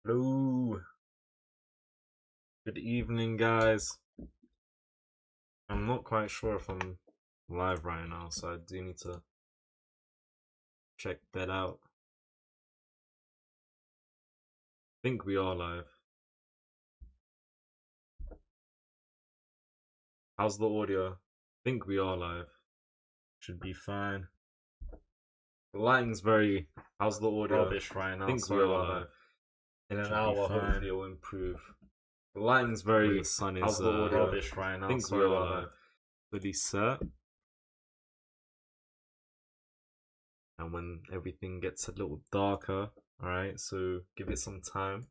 Hello. Good evening, guys. I'm not quite sure if I'm live right now, so I do need to check that out. I think we are live. How's the audio? I think we are live. Should be fine. The lighting's very. How's the audio? Rubbish right now. I think we are live. In an hour, hopefully it'll improve. The lighting's very. The sun is. How's the audio? Rubbish right now. I think we are live. Fully set. And when everything gets a little darker, alright, so give it some time.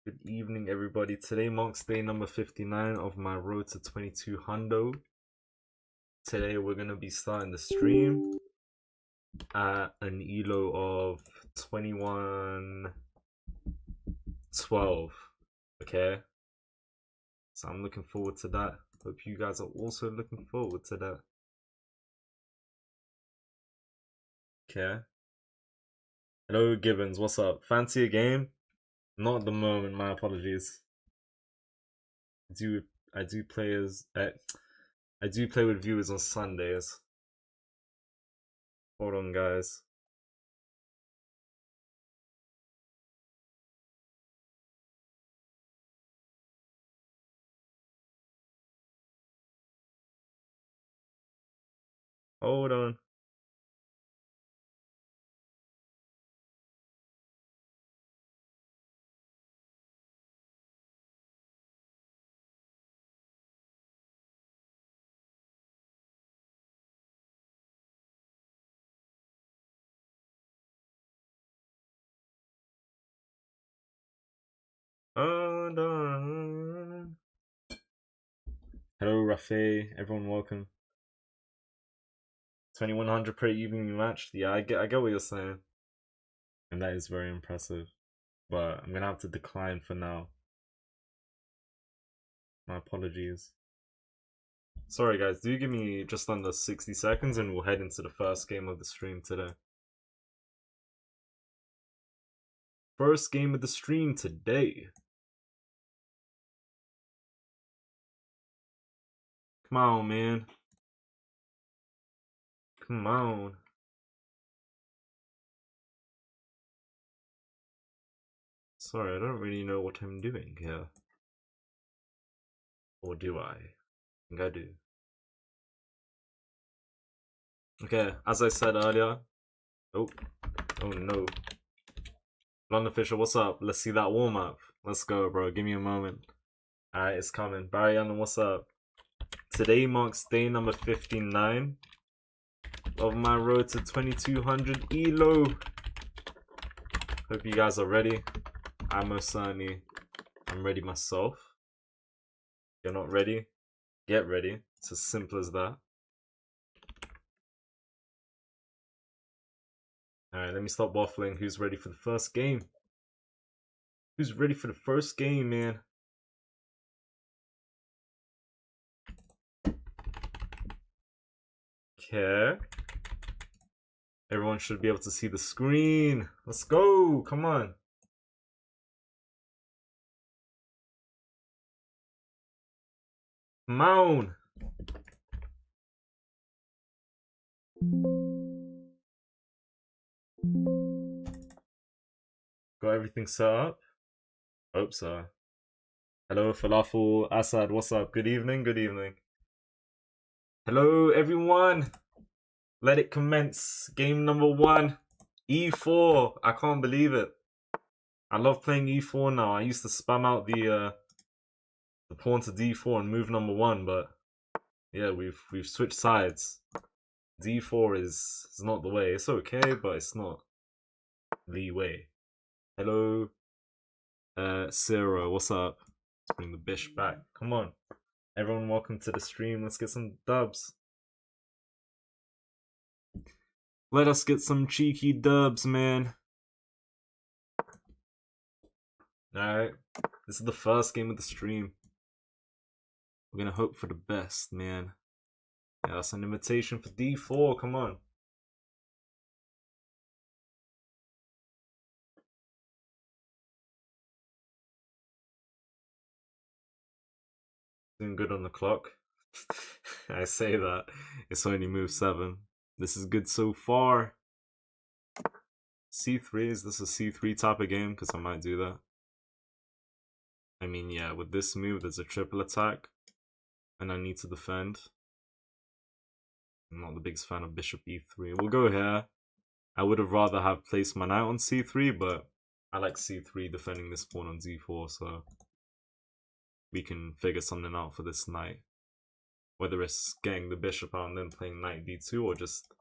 Good evening, everybody. Today marks day number 59 of my road to 22 hundo. Today we're gonna be starting the stream at an elo of 2112. Okay, so I'm looking forward to that. Hope you guys are also looking forward to that. Okay. Hello, Gibbons. What's up? Fancy a game? Not at the moment. My apologies. I do play with viewers on Sundays. Hold on, guys. Hold on. Hold on. Hello, Rafe. Everyone, welcome. 2100 per evening match. Yeah, I get what you're saying, and that is very impressive. But I'm gonna have to decline for now. My apologies. Sorry, guys. Do give me just under 60 seconds, and we'll head into the first game of the stream today. First game of the stream today. Come on, man. Come on. Sorry, I don't really know what I'm doing here. Or do I? I think I do. Okay, as I said earlier. Oh no. London Fisher, what's up? Let's see that warm up. Let's go, bro. Give me a moment. Alright, it's coming. Barry Allen, what's up? Today marks day number 59 of my road to 2200 elo. Hope you guys are ready. I'm ready myself. If you're not ready, get ready. It's as simple as that. Alright, let me stop waffling. Who's ready for the first game? Who's ready for the first game, man? Okay. Everyone should be able to see the screen. Let's go. Come on. Come on. Got everything set up? Hope so. Hello, Falafel Assad. What's up? Good evening. Good evening. Hello, everyone. Let it commence. Game number 1. E4. I can't believe it. I love playing E4 now. I used to spam out the pawn to D4 and move number 1, but yeah, we've switched sides. D4 is not the way. It's okay, but it's not the way. Hello, Sarah. What's up? Let's bring the bish back. Come on, everyone. Welcome to the stream. Let's get some dubs. Let us get some cheeky dubs, man. Alright, this is the first game of the stream. We're gonna hope for the best, man. Yeah, that's an invitation for D4, come on. Doing good on the clock. I say that. It's only move 7. This is good so far. C3, is this a C3 type of game? Because I might do that. I mean, yeah, with this move, there's a triple attack. And I need to defend. I'm not the biggest fan of bishop e3. We'll go here. I would have rather have placed my knight on c3, but I like c3 defending this pawn on d4, so we can figure something out for this knight. Whether it's getting the bishop out and then playing knight d2, or just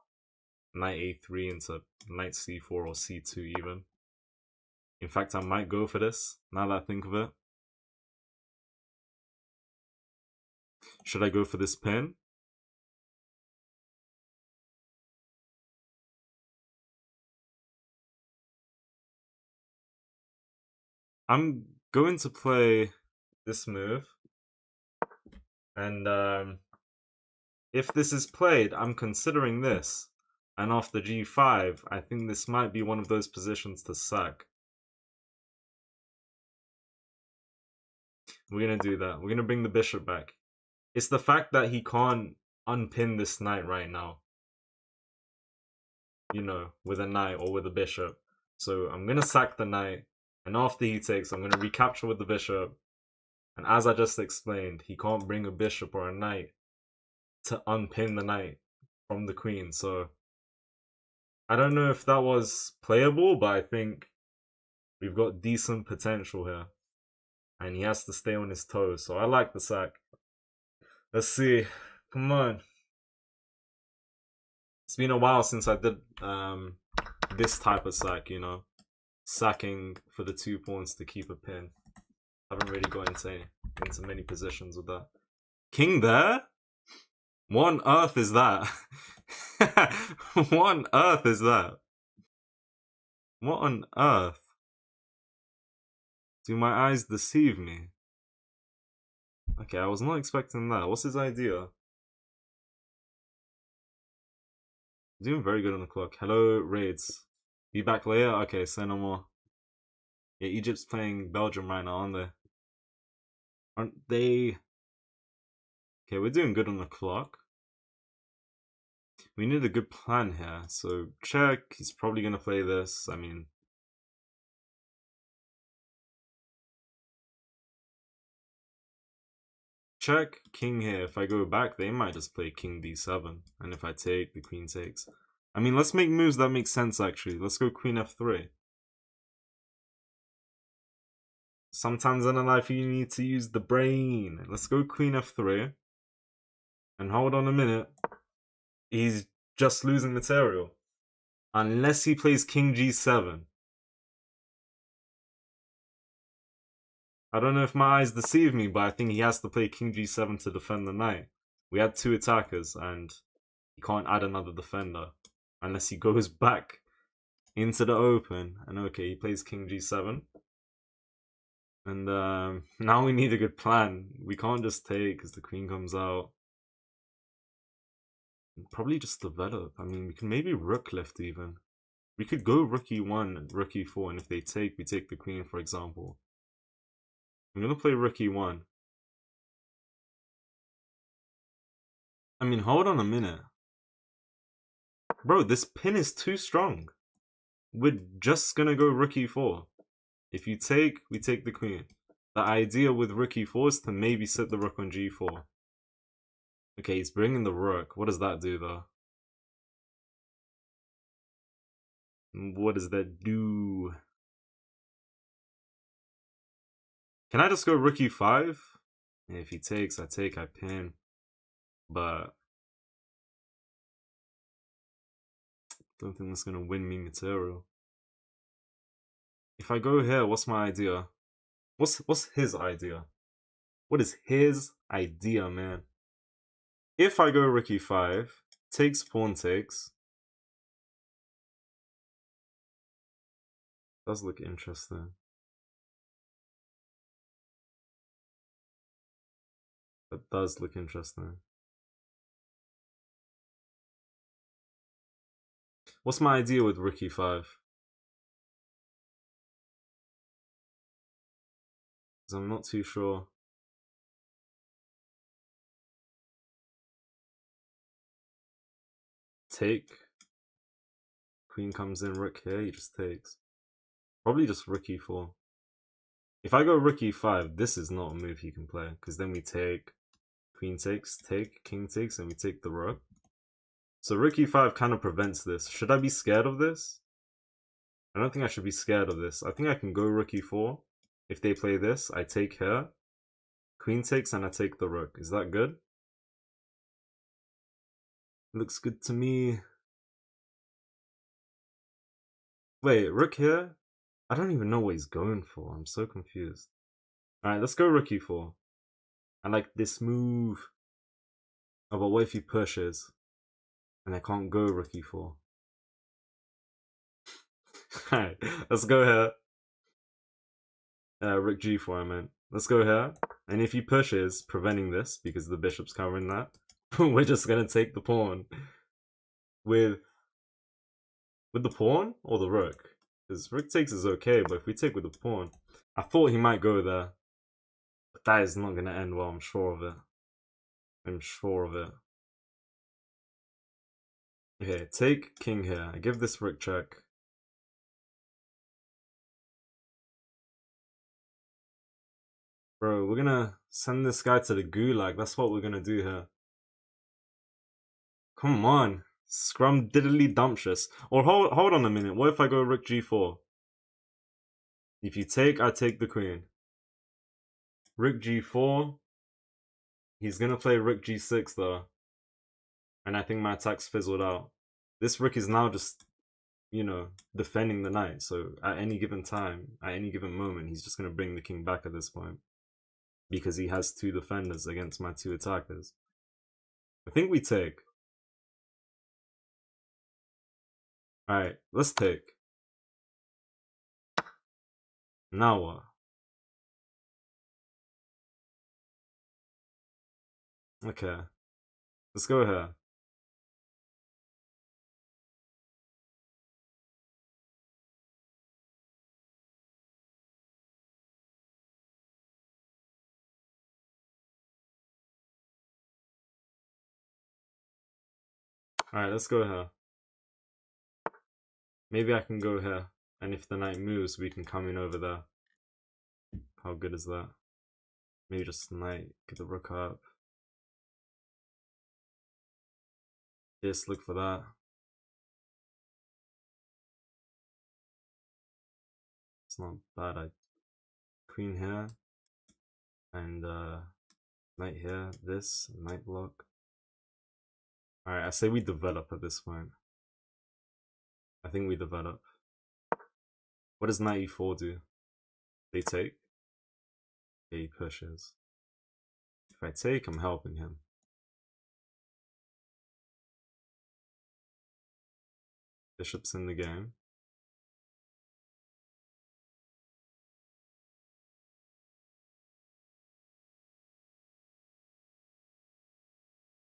knight a3 into knight c4 or c2 even. In fact, I might go for this, now that I think of it. Should I go for this pin? I'm going to play this move. And if this is played, I'm considering this. And after g5, I think this might be one of those positions to sack. We're going to do that. We're going to bring the bishop back. It's the fact that he can't unpin this knight right now. You know, with a knight or with a bishop. So I'm going to sack the knight. And after he takes, I'm going to recapture with the bishop. And as I just explained, he can't bring a bishop or a knight to unpin the knight from the queen. So I don't know if that was playable, but I think we've got decent potential here. And he has to stay on his toes. So I like the sack. Let's see. Come on. It's been a while since I did this type of sack, you know. Sacking for the 2 pawns to keep a pin. Haven't really got into many positions with that. King there? What on earth is that? What on earth is that? What on earth? Do my eyes deceive me? Okay, I was not expecting that. What's his idea? Doing very good on the clock. Hello, Raids. Be back later? Okay, say no more. Yeah, Egypt's playing Belgium right now, aren't they? Aren't they? Okay, we're doing good on the clock. We need a good plan here. So, check. He's probably going to play this. I mean... Check, king here. If I go back, they might just play king d7. And if I take, the queen takes. I mean, let's make moves that make sense, actually. Let's go queen f3. Sometimes in life, you need to use the brain. Let's go queen f3. And hold on a minute. He's just losing material. Unless he plays king g7. I don't know if my eyes deceive me, but I think he has to play king g7 to defend the knight. We had 2 attackers, and he can't add another defender. Unless he goes back into the open. And okay, he plays king g7. And now we need a good plan. We can't just take because the queen comes out. Probably just develop. I mean, we can maybe rook left even. We could go rook e1 and rook e4, and if they take, we take the queen, for example. I'm going to play rook e1. I mean, hold on a minute. Bro, this pin is too strong. We're just going to go rook e4. If you take, we take the queen. The idea with rook e4 is to maybe sit the rook on g4. Okay, he's bringing the rook. What does that do, though? What does that do? Can I just go rook e5? Yeah, if he takes, I take, I pin. But don't think that's going to win me material. If I go here, what's my idea? What's his idea? What is his idea, man? If I go rook e5, takes, pawn takes. Does look interesting. That does look interesting. What's my idea with rook e5? Because I'm not too sure. take. Queen comes in, rook here, he just takes. Probably just rook e4. If I go rook e5, this is not a move he can play, because then we take, queen takes, take, king takes, and we take the rook. So rook e5 kind of prevents this. Should I be scared of this? I don't think I should be scared of this. I think I can go rook e4. If they play this, I take here. Queen takes and I take the rook. Is that good? Looks good to me. Wait, rook here? I don't even know what he's going for. I'm so confused. Alright, let's go rook e4. I like this move. Oh, but what if he pushes? And I can't go rook e4. Alright, let's go here. Rook g4 I meant. Let's go here. And if he pushes, preventing this, because the bishop's covering that, we're just gonna take the pawn. With the pawn or the rook? Because rook takes is okay, but if we take with the pawn, I thought he might go there. But that is not gonna end well, I'm sure of it. I'm sure of it. Okay, take king here. I give this rook check. Bro, we're gonna send this guy to the gulag. That's what we're gonna do here. Come on. Scrum diddly dumptious. Or hold on a minute. What if I go rook g4? If you take, I take the queen. Rook g4. He's gonna play rook g6 though. And I think my attack's fizzled out. This rook is now just, you know, defending the knight. So at any given time, at any given moment, he's just gonna bring the king back at this point. Because he has two defenders against my two attackers. I think we take. Alright, let's take. Now what? Okay. Let's go here. Alright, let's go here. Maybe I can go here. And if the knight moves, we can come in over there. How good is that? Maybe just knight, get the rook up. Just look for that. It's not bad. I queen here. And knight here. This, knight block. Alright, I say we develop at this point. I think we develop. What does knight e4 do? They take? Okay, he pushes. If I take, I'm helping him. Bishop's in the game.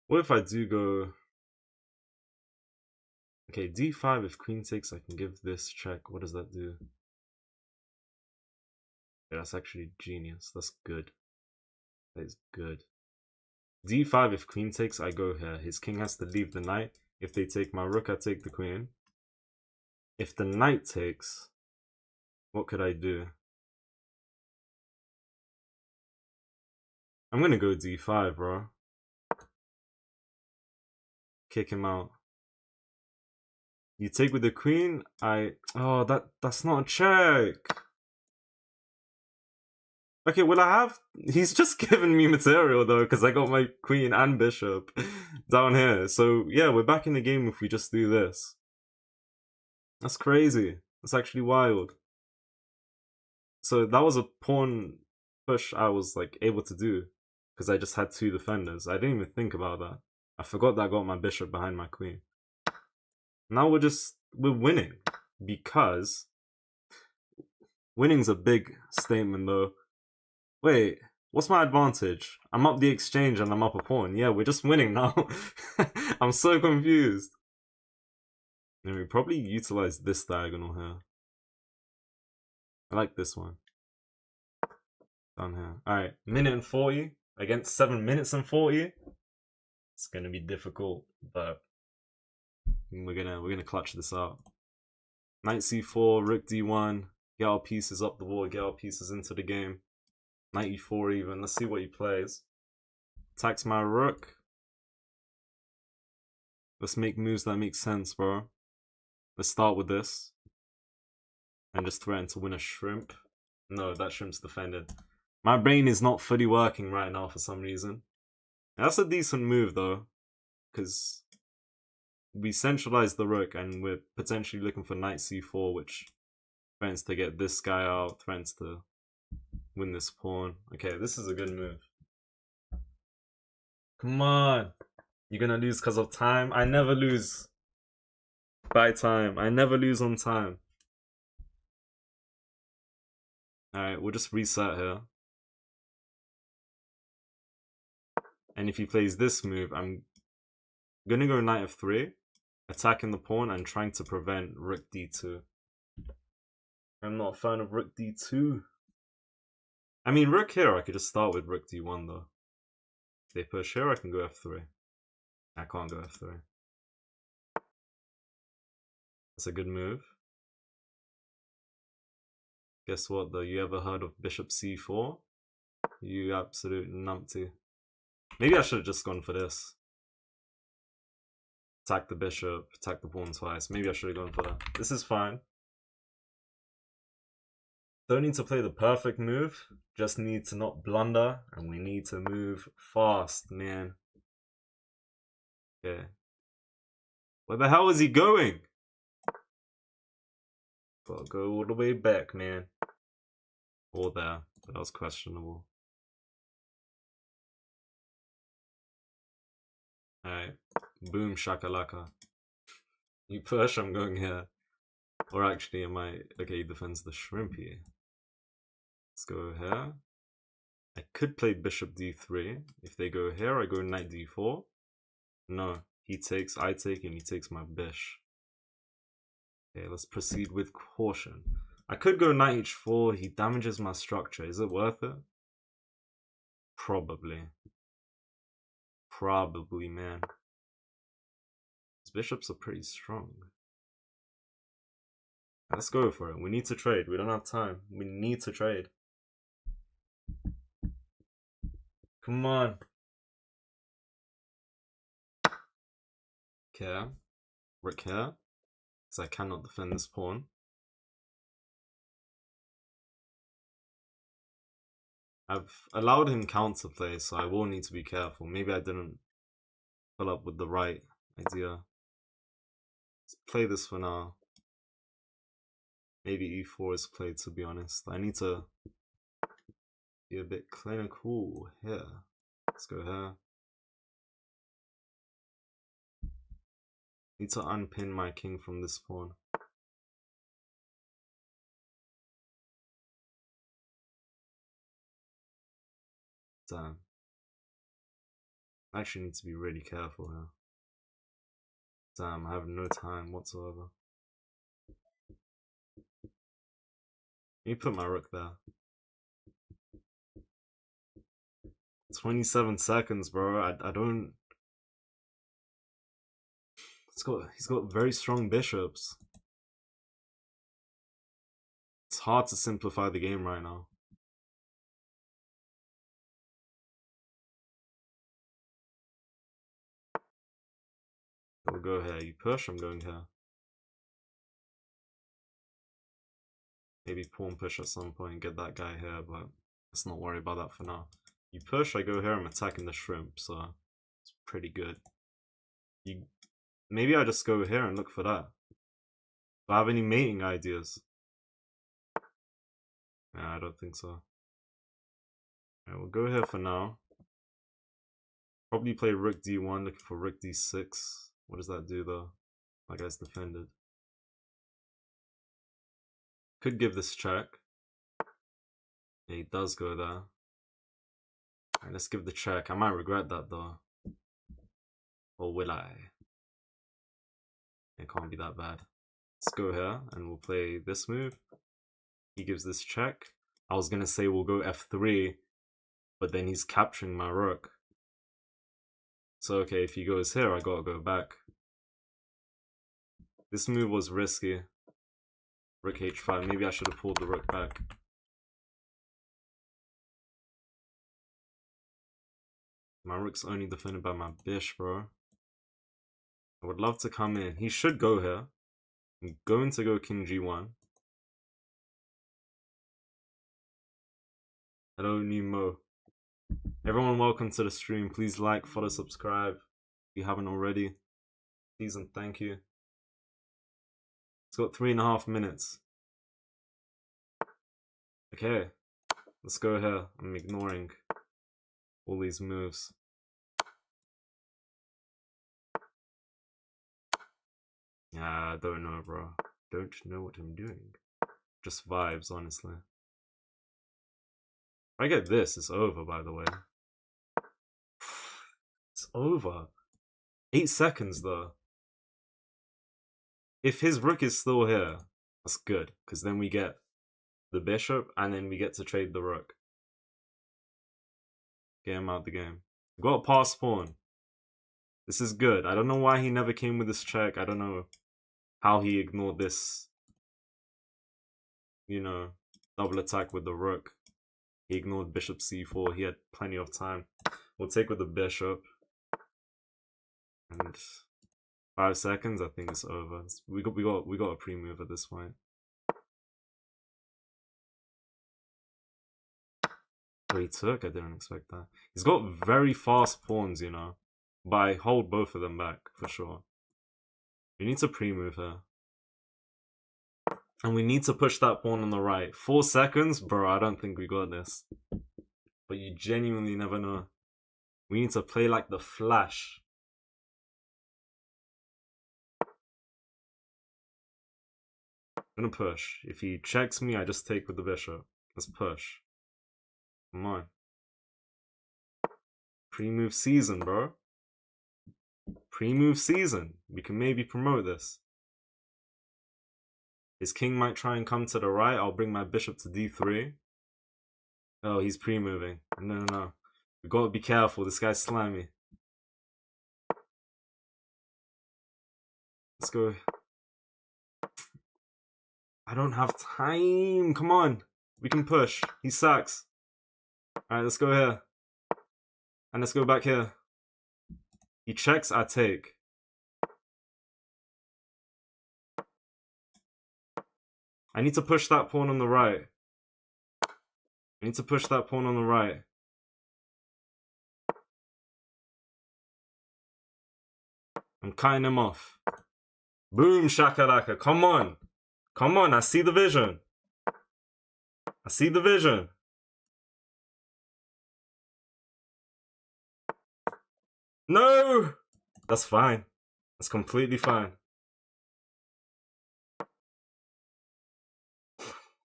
What if I do go... Okay, d5, if queen takes, I can give this check. What does that do? Yeah, that's actually genius. That's good. That is good. d5, if queen takes, I go here. His king has to leave the knight. If they take my rook, I take the queen. If the knight takes, what could I do? I'm gonna go d5, bro. Kick him out. You take with the queen, oh, that's not a check. Okay, well I have, he's just given me material though, because I got my queen and bishop down here. So yeah, we're back in the game if we just do this. That's crazy. That's actually wild. So that was a pawn push I was like able to do, because I just had two defenders. I didn't even think about that. I forgot that I got my bishop behind my queen. Now we're winning, because winning's a big statement though. Wait, what's my advantage? I'm up the exchange and I'm up a pawn. Yeah, we're just winning now. I'm so confused. And we probably utilize this diagonal here. I like this one. Down here. Alright, minute and 40 against 7 minutes and 40. It's gonna be difficult, but We're gonna clutch this out. Knight c4, rook d1. Get our pieces up the wall. Get our pieces into the game. Knight e4 even. Let's see what he plays. Attacks my rook. Let's make moves that make sense, bro. Let's start with this. And just threaten to win a shrimp. No, that shrimp's defended. My brain is not fully working right now for some reason. That's a decent move though. Because we centralize the rook and we're potentially looking for knight c4, which threatens to get this guy out, threatens to win this pawn. Okay, this is a good move. Come on. You're gonna lose because of time? I never lose by time. I never lose on time. Alright, we'll just reset here. And if he plays this move, I'm gonna go knight f3, attacking the pawn and trying to prevent rook d2. I'm not a fan of rook d2. I mean, rook here, I could just start with rook d1 though. If they push here, I can go f3. I can't go f3. That's a good move. Guess what though? You ever heard of bishop c4? You absolute numpty. Maybe I should have just gone for this. Attack the bishop, attack the pawn twice. Maybe I should have gone for that. This is fine. Don't need to play the perfect move. Just need to not blunder. And we need to move fast, man. Okay. Where the hell is he going? Gotta go all the way back, man. Or there. But that was questionable. Alright. Boom shakalaka. You push, I'm going here. Or actually, am I... Okay, he defends the shrimp here. Let's go here. I could play bishop d3. If they go here, I go knight d4. No, he takes, I take, and he takes my bish. Okay, let's proceed with caution. I could go knight h4. He damages my structure. Is it worth it? Probably. Probably, man. His bishops are pretty strong. Let's go for it. We need to trade. We don't have time. We need to trade. Come on. Okay. Rook here. Because I cannot defend this pawn. I've allowed him counterplay, so I will need to be careful. Maybe I didn't pull up with the right idea. Let's play this for now. Maybe e4 is played, to be honest. I need to be a bit clinical here. Let's go here. Need to unpin my king from this pawn. Damn. I actually need to be really careful here. Damn, I have no time whatsoever. Let me put my rook there. 27 seconds, bro. I don't... He's got very strong bishops. It's hard to simplify the game right now. We'll go here. You push, I'm going here. Maybe pawn push at some point, get that guy here, but let's not worry about that for now. You push, I go here, I'm attacking the shrimp, so it's pretty good. Maybe I just go here and look for that. Do I have any mating ideas? Nah, I don't think so. Alright, we'll go here for now. Probably play rook d1, looking for rook d6. What does that do though? My guy's defended. Could give this check. Yeah, he does go there. Alright, let's give the check. I might regret that though. Or will I? It can't be that bad. Let's go here and we'll play this move. He gives this check. I was gonna say we'll go f3, but then he's capturing my rook. So okay, if he goes here, I gotta go back. This move was risky. Rook h5. Maybe I should have pulled the rook back. My rook's only defended by my bish, bro. I would love to come in. He should go here. I'm going to go king g1. Hello, Nemo. Everyone, welcome to the stream. Please like, follow, subscribe if you haven't already. Please and thank you. It's got 3.5 minutes. Okay, let's go here. I'm ignoring all these moves. Yeah, I don't know, bro. Don't know what I'm doing. Just vibes, honestly. If I get this, it's over, by the way. It's over. 8 seconds, though. If his rook is still here, that's good, because then we get the bishop, and then we get to trade the rook. Get him out the game. Got a pass pawn. This is good. I don't know why he never came with this check. I don't know how he ignored this, you know, double attack with the rook. He ignored bishop c4. He had plenty of time. We'll take with the bishop. And 5 seconds, I think it's over. We got a pre-move at this point. Oh, he took? I didn't expect that. He's got very fast pawns, you know. But I hold both of them back, for sure. We need to pre-move here. And we need to push that pawn on the right. 4 seconds? Bro, I don't think we got this. But you genuinely never know. We need to play like the Flash. I'm gonna push. If he checks me, I just take with the bishop. Let's push. Come on. Pre-move season, bro. Pre-move season. We can maybe promote this. His king might try and come to the right. I'll bring my bishop to d3. Oh, he's pre-moving. No. We gotta be careful. This guy's slimy. Let's go. I don't have time. Come on. We can push. He sacks. Alright, let's go here. And let's go back here. He checks, I take. I need to push that pawn on the right. I need to push that pawn on the right. I'm cutting him off. Boom, shakalaka. Come on. Come on, I see the vision. I see the vision. No! That's fine. That's completely fine.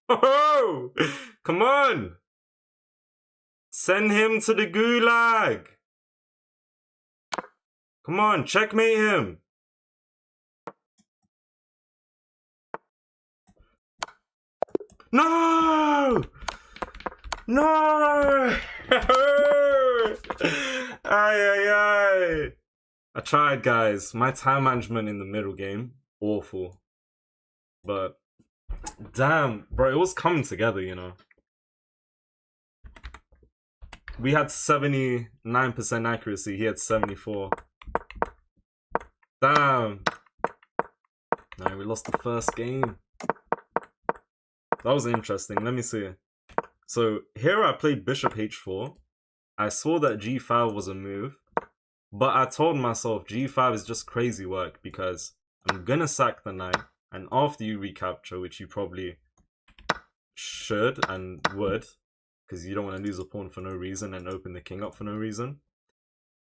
Oh! Come on! Send him to the gulag! Come on, checkmate him! No! No! Ay. I tried, guys. My time management in the middle game, awful. But damn, bro, it was coming together, you know. We had 79% accuracy. He had 74. Damn. No, we lost the first game. That was interesting. Let me see. So here I played bishop h4. I saw that g5 was a move, but I told myself g5 is just crazy work because I'm gonna sack the knight, and after you recapture, which you probably should and would, because you don't want to lose a pawn for no reason and open the king up for no reason,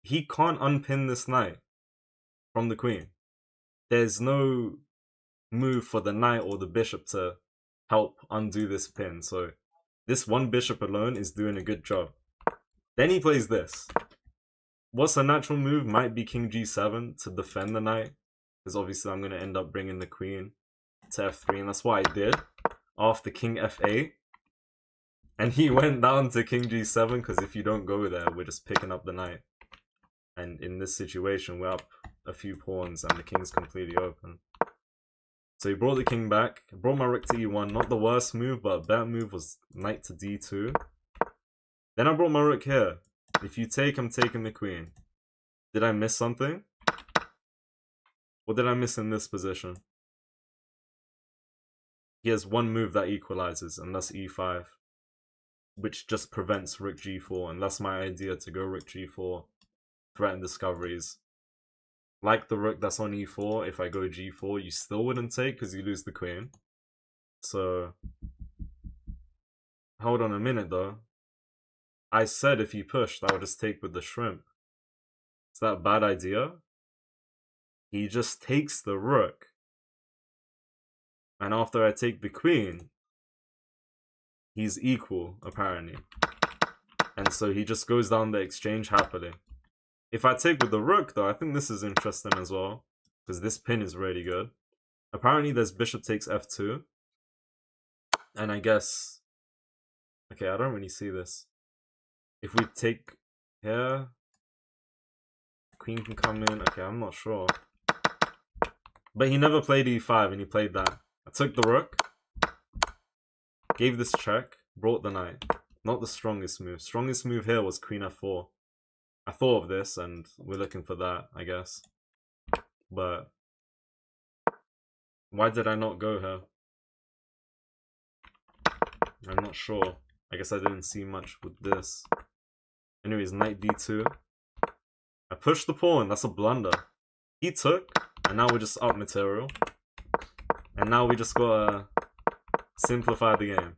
he can't unpin this knight from the queen. There's no move for the knight or the bishop to help undo this pin, so this one bishop alone is doing a good job. Then he plays this. What's a natural move might be king g7 to defend the knight, because obviously I'm going to end up bringing the queen to f3, and that's what I did after king f8. And he went down to king g7, because if you don't go there, we're just picking up the knight. And in this situation, we're up a few pawns and the king's completely open. So he brought the king back. Brought my rook to e1. Not the worst move, but a better move was knight to d2. Then I brought my rook here. If you take, I'm taking the queen. Did I miss something? What did I miss in this position? He has one move that equalizes, and that's e5. Which just prevents rook g4, and that's my idea, to go rook g4. Threaten discoveries. Like the rook that's on e4, if I go g4, you still wouldn't take because you lose the queen. So, hold on a minute though. I said if you pushed, I would just take with the shrimp. Is that a bad idea? He just takes the rook. And after I take the queen, he's equal, apparently. And so he just goes down the exchange happily. If I take with the rook, though, I think this is interesting as well. Because this pin is really good. Apparently there's bishop takes f2. And I guess... Okay, I don't really see this. If we take here... Queen can come in. Okay, I'm not sure. But he never played e5 and he played that. I took the rook. Gave this check. Brought the knight. Not the strongest move. Strongest move here was queen f4. I thought of this and we're looking for that, I guess. But why did I not go here? I'm not sure. I guess I didn't see much with this. Anyways, knight d2. I pushed the pawn. That's a blunder. He took, and now we're just up material. And now we just gotta simplify the game.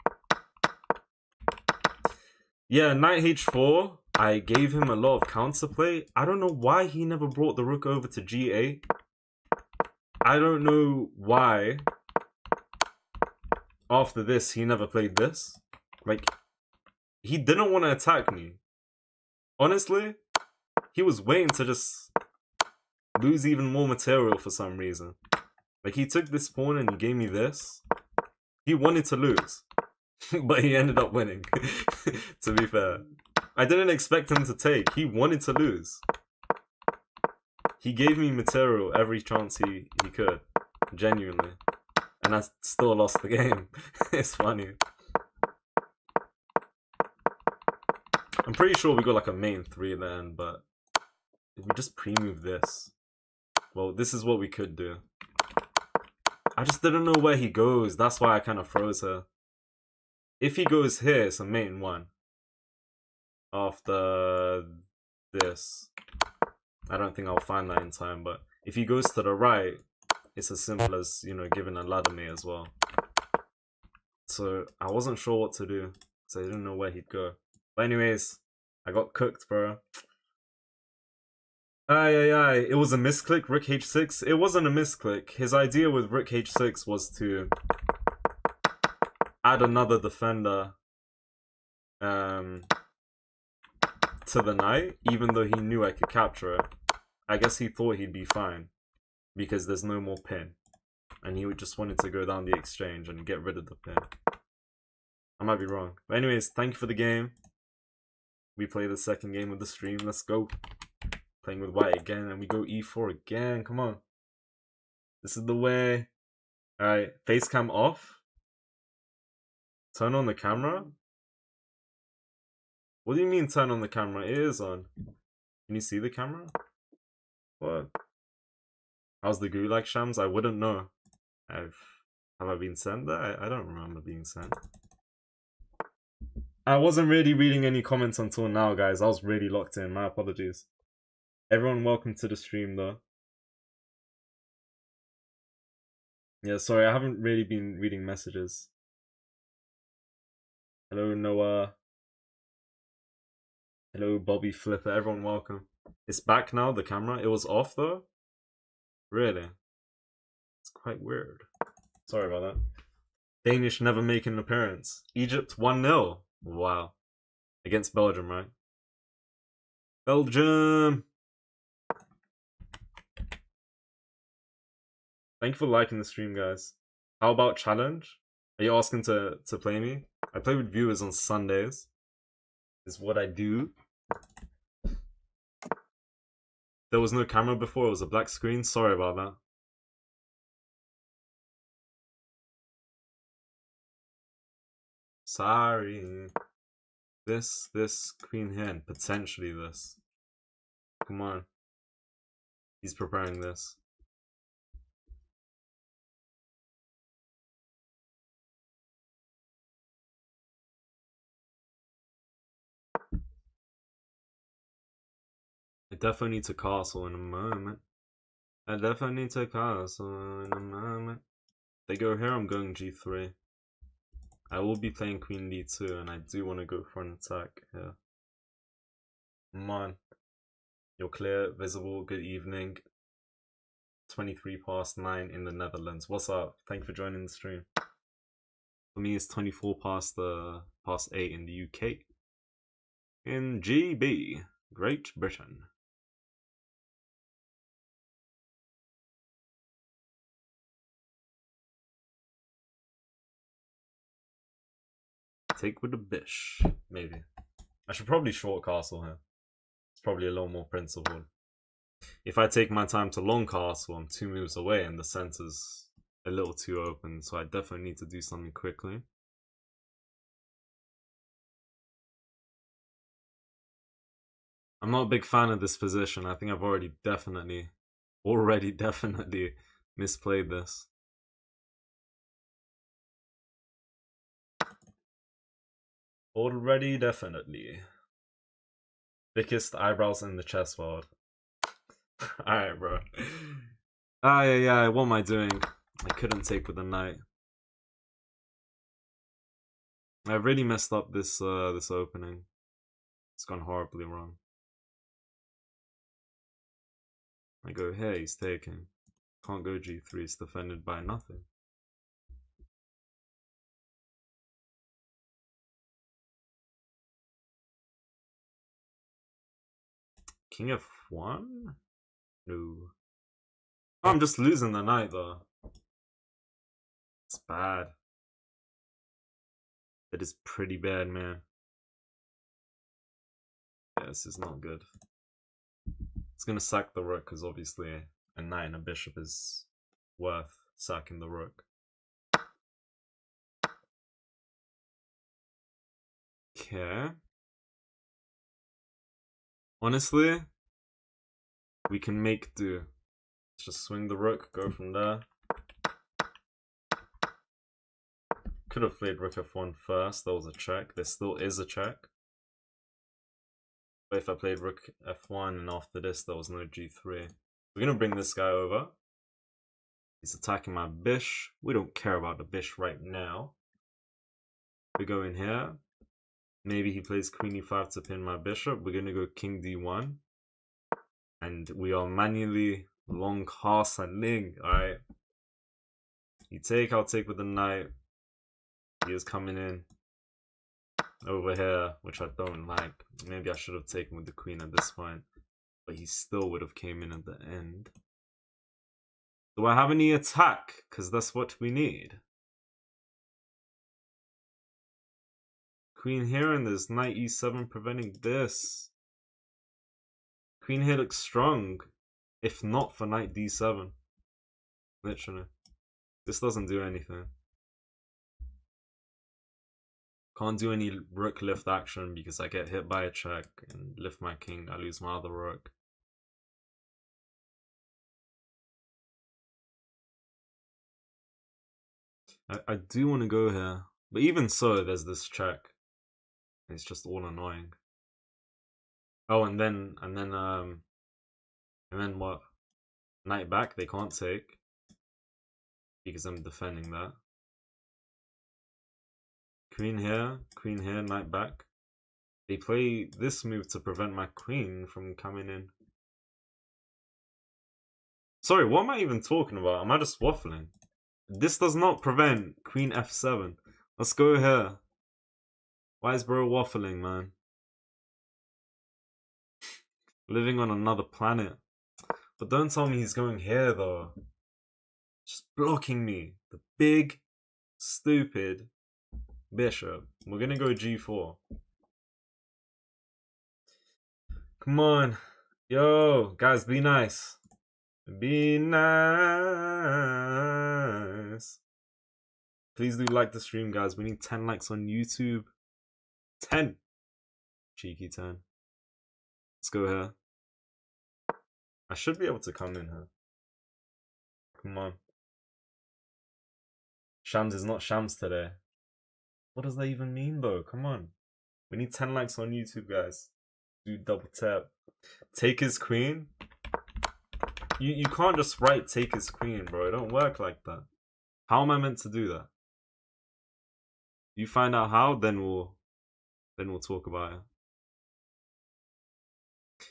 Yeah, knight h4. I gave him a lot of counterplay. I don't know why he never brought the rook over to g8. I don't know why after this he never played this. Like, he didn't want to attack me. Honestly, he was waiting to just lose even more material for some reason. Like, he took this pawn and he gave me this. He wanted to lose. But he ended up winning, to be fair. I didn't expect him to take. He wanted to lose. He gave me material every chance he could. Genuinely. And I still lost the game. It's funny. I'm pretty sure we got like a main 3 at the end, but if we just pre-move this, well, this is what we could do. I just didn't know where he goes. That's why I kind of froze her. If he goes here, it's a main 1. After this, I don't think I'll find that in time, but if he goes to the right, it's as simple as, you know, giving a ladder mate as well. So I wasn't sure what to do, so I didn't know where he'd go. But anyways, I got cooked, bro. Aye. It was a misclick, rook h6. It wasn't a misclick. His idea with rook h6 was to add another defender to the knight, even though he knew I could capture it. I guess he thought he'd be fine because there's no more pin, and he just wanted to go down the exchange and get rid of the pin. I might be wrong, but anyways, thank you for the game. We play the second game of the stream. Let's go. Playing with white again, and we go e4 again. Come on, this is the way. All right, face cam off. Turn on the camera. What do you mean turn on the camera? It is on. Can you see the camera? What? How's the goo like, Shams? I wouldn't know. Have I been sent there? I don't remember being sent. I wasn't really reading any comments until now, guys. I was really locked in. My apologies. Everyone, welcome to the stream, though. Yeah, sorry, I haven't really been reading messages. Hello, Noah. Hello, Bobby Flipper. Everyone, welcome. It's back now, the camera. It was off, though. Really? It's quite weird. Sorry about that. Danish never making an appearance. Egypt 1-0. Wow. Against Belgium, right? Belgium! Thank you for liking the stream, guys. How about challenge? Are you asking to play me? I play with viewers on Sundays. Is what I do. There was no camera before, it was a black screen. Sorry about that. Sorry. This, queen here, and potentially this. Come on. He's preparing this. I definitely need to castle in a moment. I definitely need to castle in a moment. They go here, I'm going g3. I will be playing queen d2, and I do want to go for an attack here. Come on. You're clear, visible, good evening. 23:09 in the Netherlands. What's up? Thank you for joining the stream. For me, it's 24 past 8 in the UK. In GB, Great Britain. Take with the bish, maybe. I should probably short castle here. It's probably a little more principled. If I take my time to long castle, I'm 2 moves away and the center's a little too open, so I definitely need to do something quickly. I'm not a big fan of this position. I think I've already definitely misplayed this. Already definitely. Thickest eyebrows in the chess world. Alright, bro. Yeah, what am I doing? I couldn't take with the knight. I really messed up this this opening. It's gone horribly wrong. I go here, he's taking. Can't go g3, it's defended by nothing. King f1? No. Oh, I'm just losing the knight though. It's bad. It is pretty bad, man. Yeah, this is not good. It's gonna sack the rook because obviously a knight and a bishop is worth sacking the rook. Okay. Honestly, we can make do. Let's just swing the rook, go from there. Could have played rook f1 first, that was a check. There still is a check. But if I played rook f1 and after this there was no g3. We're gonna bring this guy over. He's attacking my bish. We don't care about the bish right now. We go in here. Maybe he plays queen e5 to pin my bishop. We're gonna go king d1. And we are manually long castling. Alright. You take, I'll take with the knight. He is coming in over here, which I don't like. Maybe I should have taken with the queen at this point. But he still would have came in at the end. Do I have any attack? Because that's what we need. Queen here and there's knight e7 preventing this. Queen here looks strong. If not for knight d7. Literally. This doesn't do anything. Can't do any rook lift action because I get hit by a check and lift my king. I lose my other rook. I do want to go here. But even so, there's this check. It's just all annoying. Oh, and then what? Knight back, they can't take. Because I'm defending that. Queen here, knight back. They play this move to prevent my queen from coming in. Sorry, what am I even talking about? Am I just waffling? This does not prevent queen f7. Let's go here. Why is bro waffling, man? Living on another planet. But don't tell me he's going here, though. Just blocking me. The big, stupid bishop. We're gonna go g4. Come on. Yo, guys, be nice. Be nice. Please do like the stream, guys. We need 10 likes on YouTube. 10. Cheeky 10. Let's go here. I should be able to come in here. Come on. Shams is not Shams today. What does that even mean, though? Come on. We need 10 likes on YouTube, guys. Do double tap. Take his queen? You can't just write take his queen, bro. It don't work like that. How am I meant to do that? You find out how, then we'll talk about it.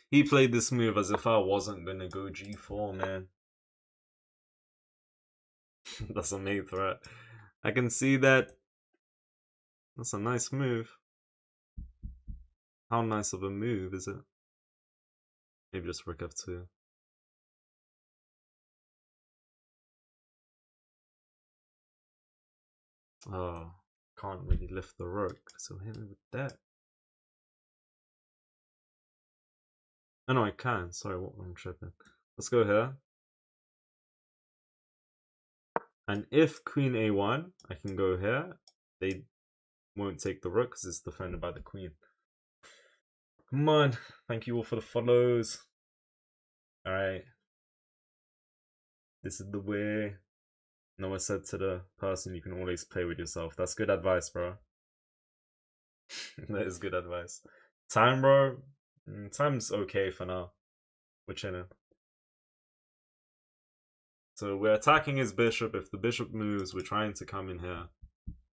He played this move as if I wasn't gonna go G4, man. That's a main threat. I can see that. That's a nice move. How nice of a move is it? Maybe just rook f2. Oh, can't really lift the rook, so hit me with that. Oh no, I can. Sorry, what I'm tripping. Let's go here. And if queen a1, I can go here. They won't take the rook because it's defended by the queen. Come on. Thank you all for the follows. Alright. This is the way. Noah said to the person, you can always play with yourself. That's good advice, bro. That is good advice. Time, bro. Time's okay for now. We're chilling. So we're attacking his bishop. If the bishop moves, we're trying to come in here.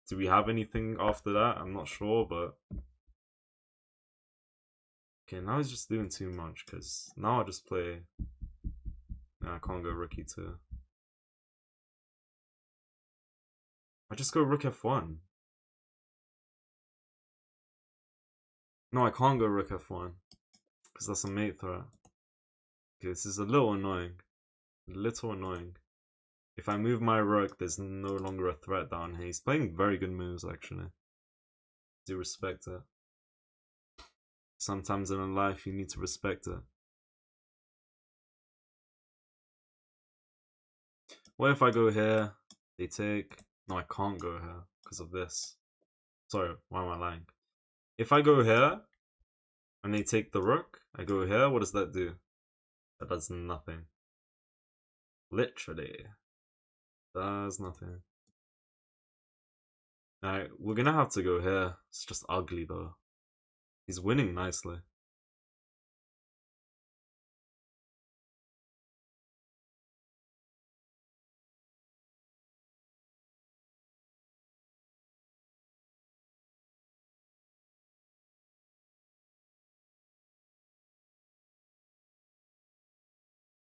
Do we have anything after that? I'm not sure, but... Okay, now he's just doing too much, because now I'll just play... Nah, I can't go rook e2. I just go rook f1. No, I can't go rook f1. Because that's a mate threat. Okay, this is a little annoying. A little annoying. If I move my rook, there's no longer a threat down here. He's playing very good moves, actually. Do respect it. Sometimes in life, you need to respect it. What if I go here? They take... No, I can't go here because of this. Sorry, why am I lying? If I go here and they take the rook, I go here, what does that do? That does nothing. Literally. Does nothing. Alright, we're gonna have to go here. It's just ugly though. He's winning nicely.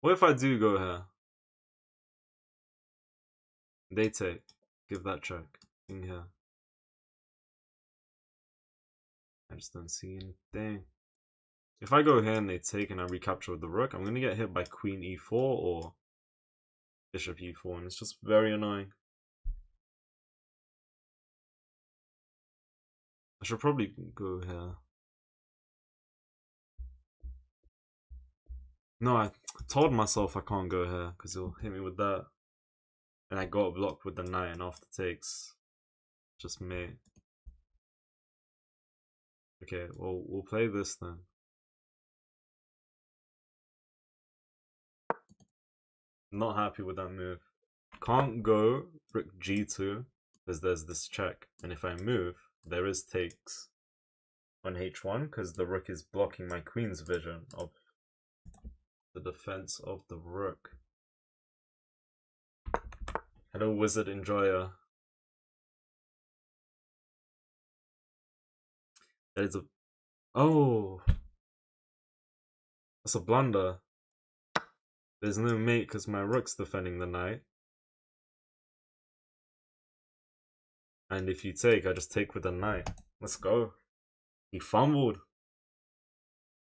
What if I do go here? They take. Give that check. In here. I just don't see anything. If I go here and they take and I recapture with the rook, I'm gonna get hit by queen e4 or bishop e4, and it's just very annoying. I should probably go here. No, I told myself I can't go here because he'll hit me with that. And I got blocked with the knight, and after takes, just me. Okay, well, we'll play this then. Not happy with that move. Can't go rook g2 because there's this check. And if I move, there is takes on h1 because the rook is blocking my queen's vision of the defense of the rook. Hello, Wizard Enjoyer. That is a... Oh! That's a blunder. There's no mate because my rook's defending the knight. And if you take, I just take with the knight. Let's go. He fumbled.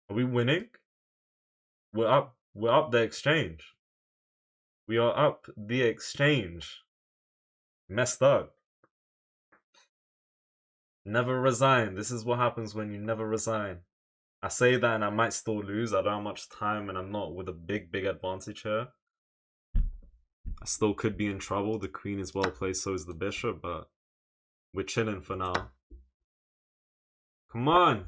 Are we winning? We're up the exchange. We are up the exchange. Messed up. Never resign. This is what happens when you never resign. I say that and I might still lose. I don't have much time and I'm not with a big advantage here. I still could be in trouble. The queen is well placed, so is the bishop, but we're chilling for now. Come on!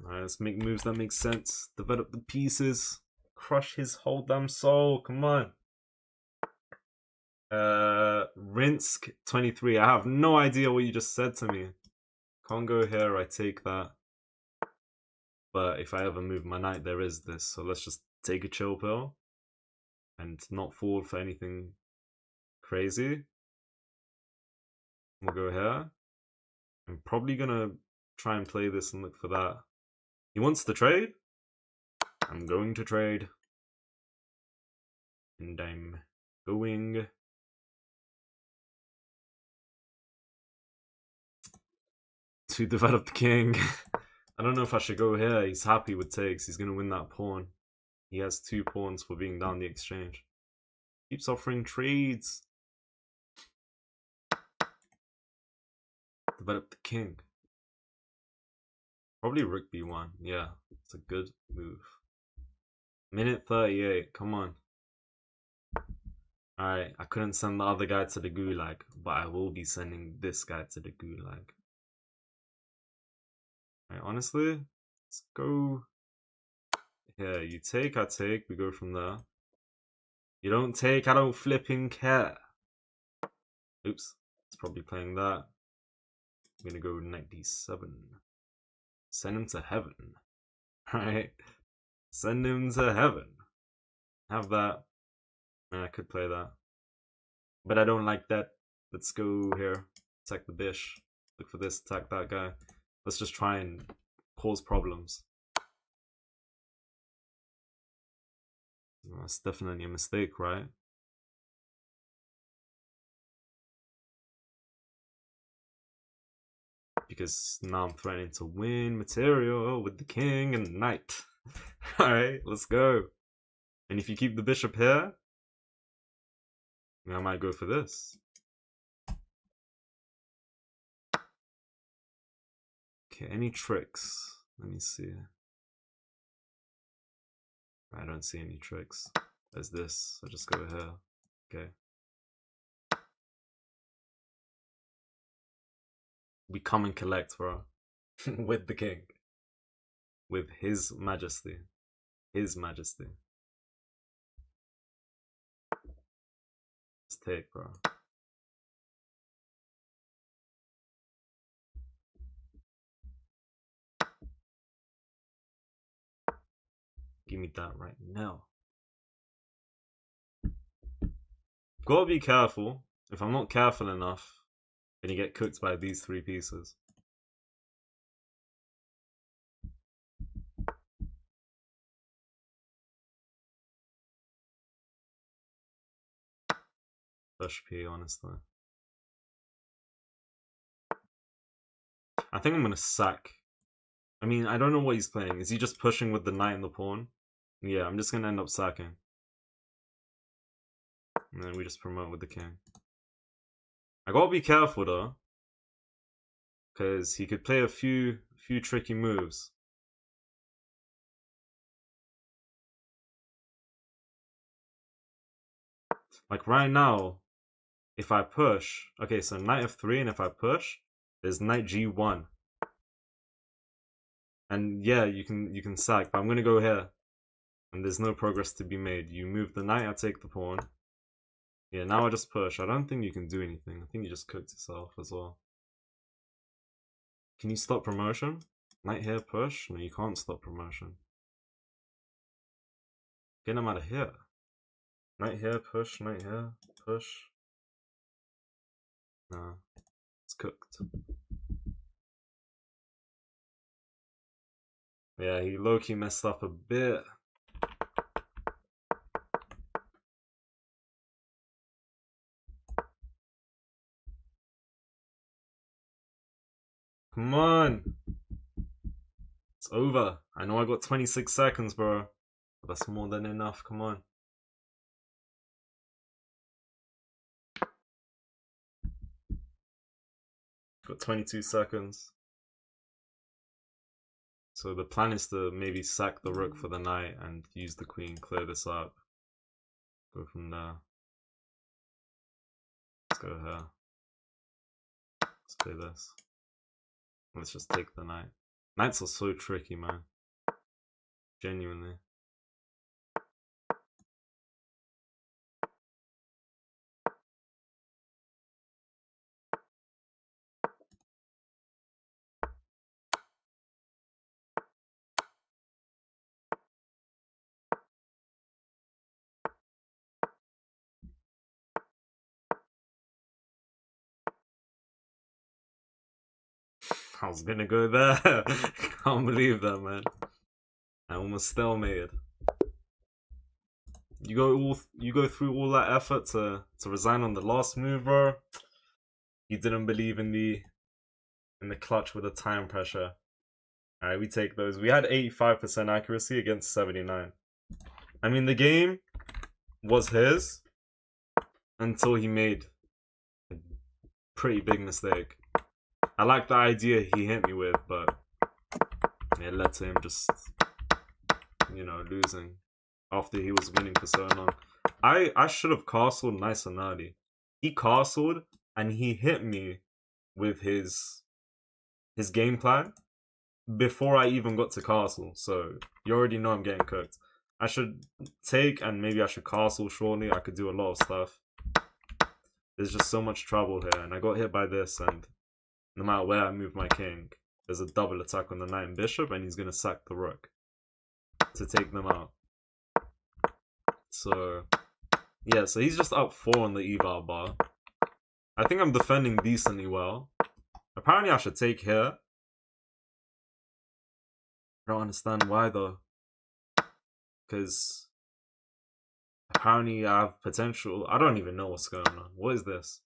Alright, let's make moves that make sense. Develop the pieces. Crush his whole damn soul. Come on. Rinsk 23. I have no idea what you just said to me. Can't go here, I take that. But if I ever move my knight, there is this. So let's just take a chill pill. And not fall for anything crazy. We'll go here. I'm probably gonna try and play this and look for that. He wants to trade? I'm going to trade. And I'm going to develop the king. I don't know if I should go here. He's happy with takes. He's going to win that pawn. He has 2 pawns for being down the exchange. Keeps offering trades. Develop the king. Probably rook b1. Yeah, it's a good move. Minute 38. Come on. Alright, I couldn't send the other guy to the gulag, but I will be sending this guy to the gulag. Alright, honestly, let's go here. You take, I take, we go from there. You don't take, I don't flipping care. Oops, it's probably playing that. I'm gonna go knight d7. Send him to heaven. Alright, send him to heaven. Have that. I could play that. But I don't like that. Let's go here. Attack the bish. Look for this, attack that guy. Let's just try and cause problems. That's definitely a mistake, right? Because now I'm threatening to win material with the king and knight. Alright, let's go. And if you keep the bishop here, I might go for this. Okay, any tricks? Let me see. I don't see any tricks. There's this. I'll just go here. Okay. We come and collect, bro. With the king. With his majesty. His majesty. Let's take, bro. Give me that right now. Gotta be careful. If I'm not careful enough, then you get cooked by these 3 pieces. Push P, honestly. I think I'm gonna sack. I mean, I don't know what he's playing. Is he just pushing with the knight and the pawn? Yeah, I'm just gonna end up sacking. And then we just promote with the king. I gotta be careful though, because he could play a few tricky moves. Like right now, if I push, okay, so knight f3, and if I push, there's knight g1. And yeah, you can sack, but I'm gonna go here. And there's no progress to be made. You move the knight, I take the pawn. Yeah, now I just push. I don't think you can do anything. I think you just cooked yourself as well. Can you stop promotion? Knight here, push? No, you can't stop promotion. Get him out of here. Knight here, push, knight here, push. No, it's cooked. Yeah, he low-key messed up a bit. Come on. It's over. I know I got 26 seconds, bro. But that's more than enough. Come on. Got 22 seconds. So the plan is to maybe sack the rook for the knight and use the queen, clear this up. Go from there. Let's go here. Let's play this. Let's just take the knight. Knights are so tricky, man. Genuinely. I was gonna go there. Can't believe that, man. I almost stalemated. You go through all that effort to resign on the last move, bro. You didn't believe in the clutch with the time pressure. Alright, we take those. We had 85% accuracy against 79. I mean, the game was his until he made a pretty big mistake. I like the idea he hit me with, but it led to him just, you know, losing after he was winning for so long. I should have castled nice and early. He castled and he hit me with his game plan before I even got to castle. So you already know I'm getting cooked. I should take and maybe I should castle shortly. I could do a lot of stuff. There's just so much trouble here, and I got hit by this, and no matter where I move my king, there's a double attack on the knight and bishop, and he's going to sack the rook to take them out. So, yeah, so he's just up 4 on the eval bar. I think I'm defending decently well. Apparently I should take here. I don't understand why though. Because apparently I have potential. I don't even know what's going on. What is this?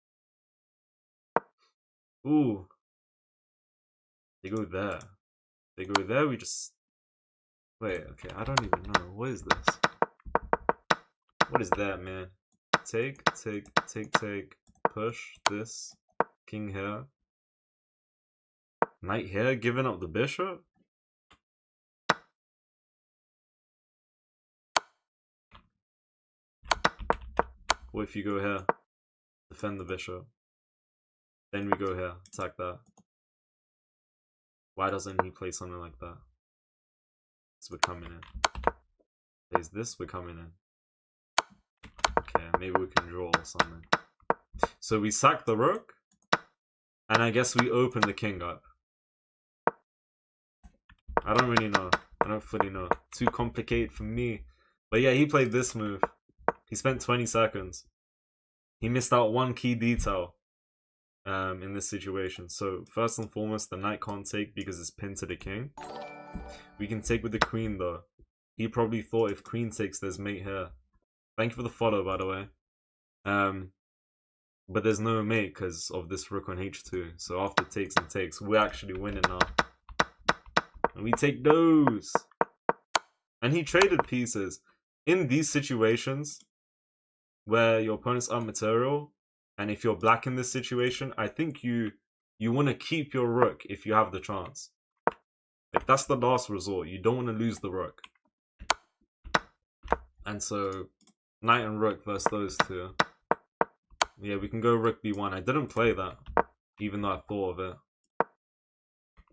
Ooh. They go there. They go there, we just... Wait, okay, I don't even know. What is this? What is that, man? Take. Push this. King here. Knight here, giving up the bishop? What if you go here? Defend the bishop. Then we go here, attack that. Why doesn't he play something like that? So we're coming in. Plays this, we're coming in. Okay, maybe we can draw or something. So we sack the rook, and I guess we open the king up. I don't really know. I don't fully know. Too complicated for me. But yeah, he played this move. He spent 20 seconds. He missed out one key detail in this situation. So first and foremost, the knight can't take because it's pinned to the king. We can take with the queen though. He probably thought if queen takes, there's mate here. Thank you for the follow, by the way. But there's no mate because of this rook on h2. So after takes and takes, we're actually winning now. And we take those. And he traded pieces. In these situations where your opponent's up material, and if you're black in this situation, I think you want to keep your rook if you have the chance. Like, that's the last resort. You don't want to lose the rook. And so, knight and rook versus those two. Yeah, we can go rook b1. I didn't play that, even though I thought of it.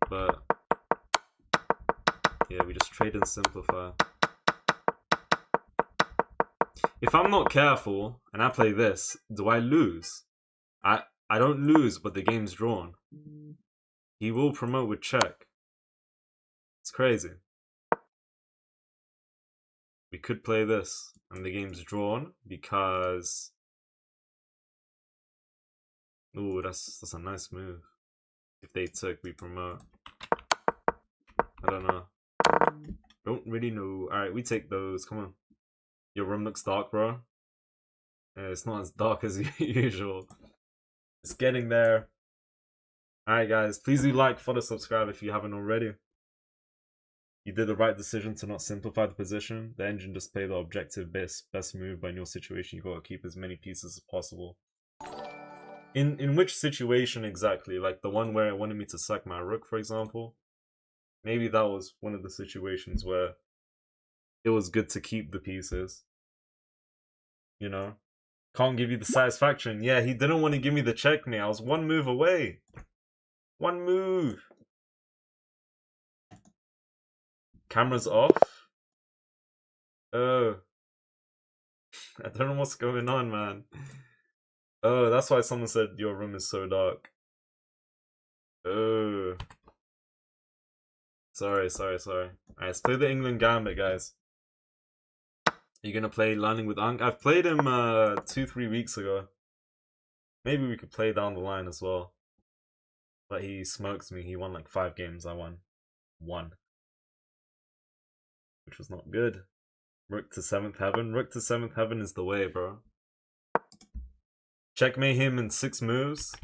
But, yeah, we just trade and simplify. If I'm not careful, and I play this, do I lose? I don't lose, but the game's drawn. He will promote with check. It's crazy. We could play this, and the game's drawn, because... Ooh, that's a nice move. If they took, we promote. I don't know. Don't really know. Alright, we take those. Come on. Your room looks dark, bro. It's not as dark as usual. It's getting there. Alright, guys. Please do like, follow, subscribe if you haven't already. You did the right decision to not simplify the position. The engine just played the objective best move, but in your situation, you gotta keep as many pieces as possible. In which situation exactly? Like the one where it wanted me to sack my rook, for example? Maybe that was one of the situations where it was good to keep the pieces. You know? Can't give you the satisfaction. Yeah, he didn't want to give me the checkmate. I was one move away. One move. Camera's off. Oh. I don't know what's going on, man. Oh, that's why someone said your room is so dark. Oh. Sorry. Alright, let's play the England Gambit, guys. You're gonna play Landing with Ankh? I've played him 2-3 weeks ago. Maybe we could play down the line as well. But he smokes me. He won like 5 games. I won 1. Which was not good. Rook to 7th heaven. Rook to 7th heaven is the way, bro. Checkmate him in 6 moves.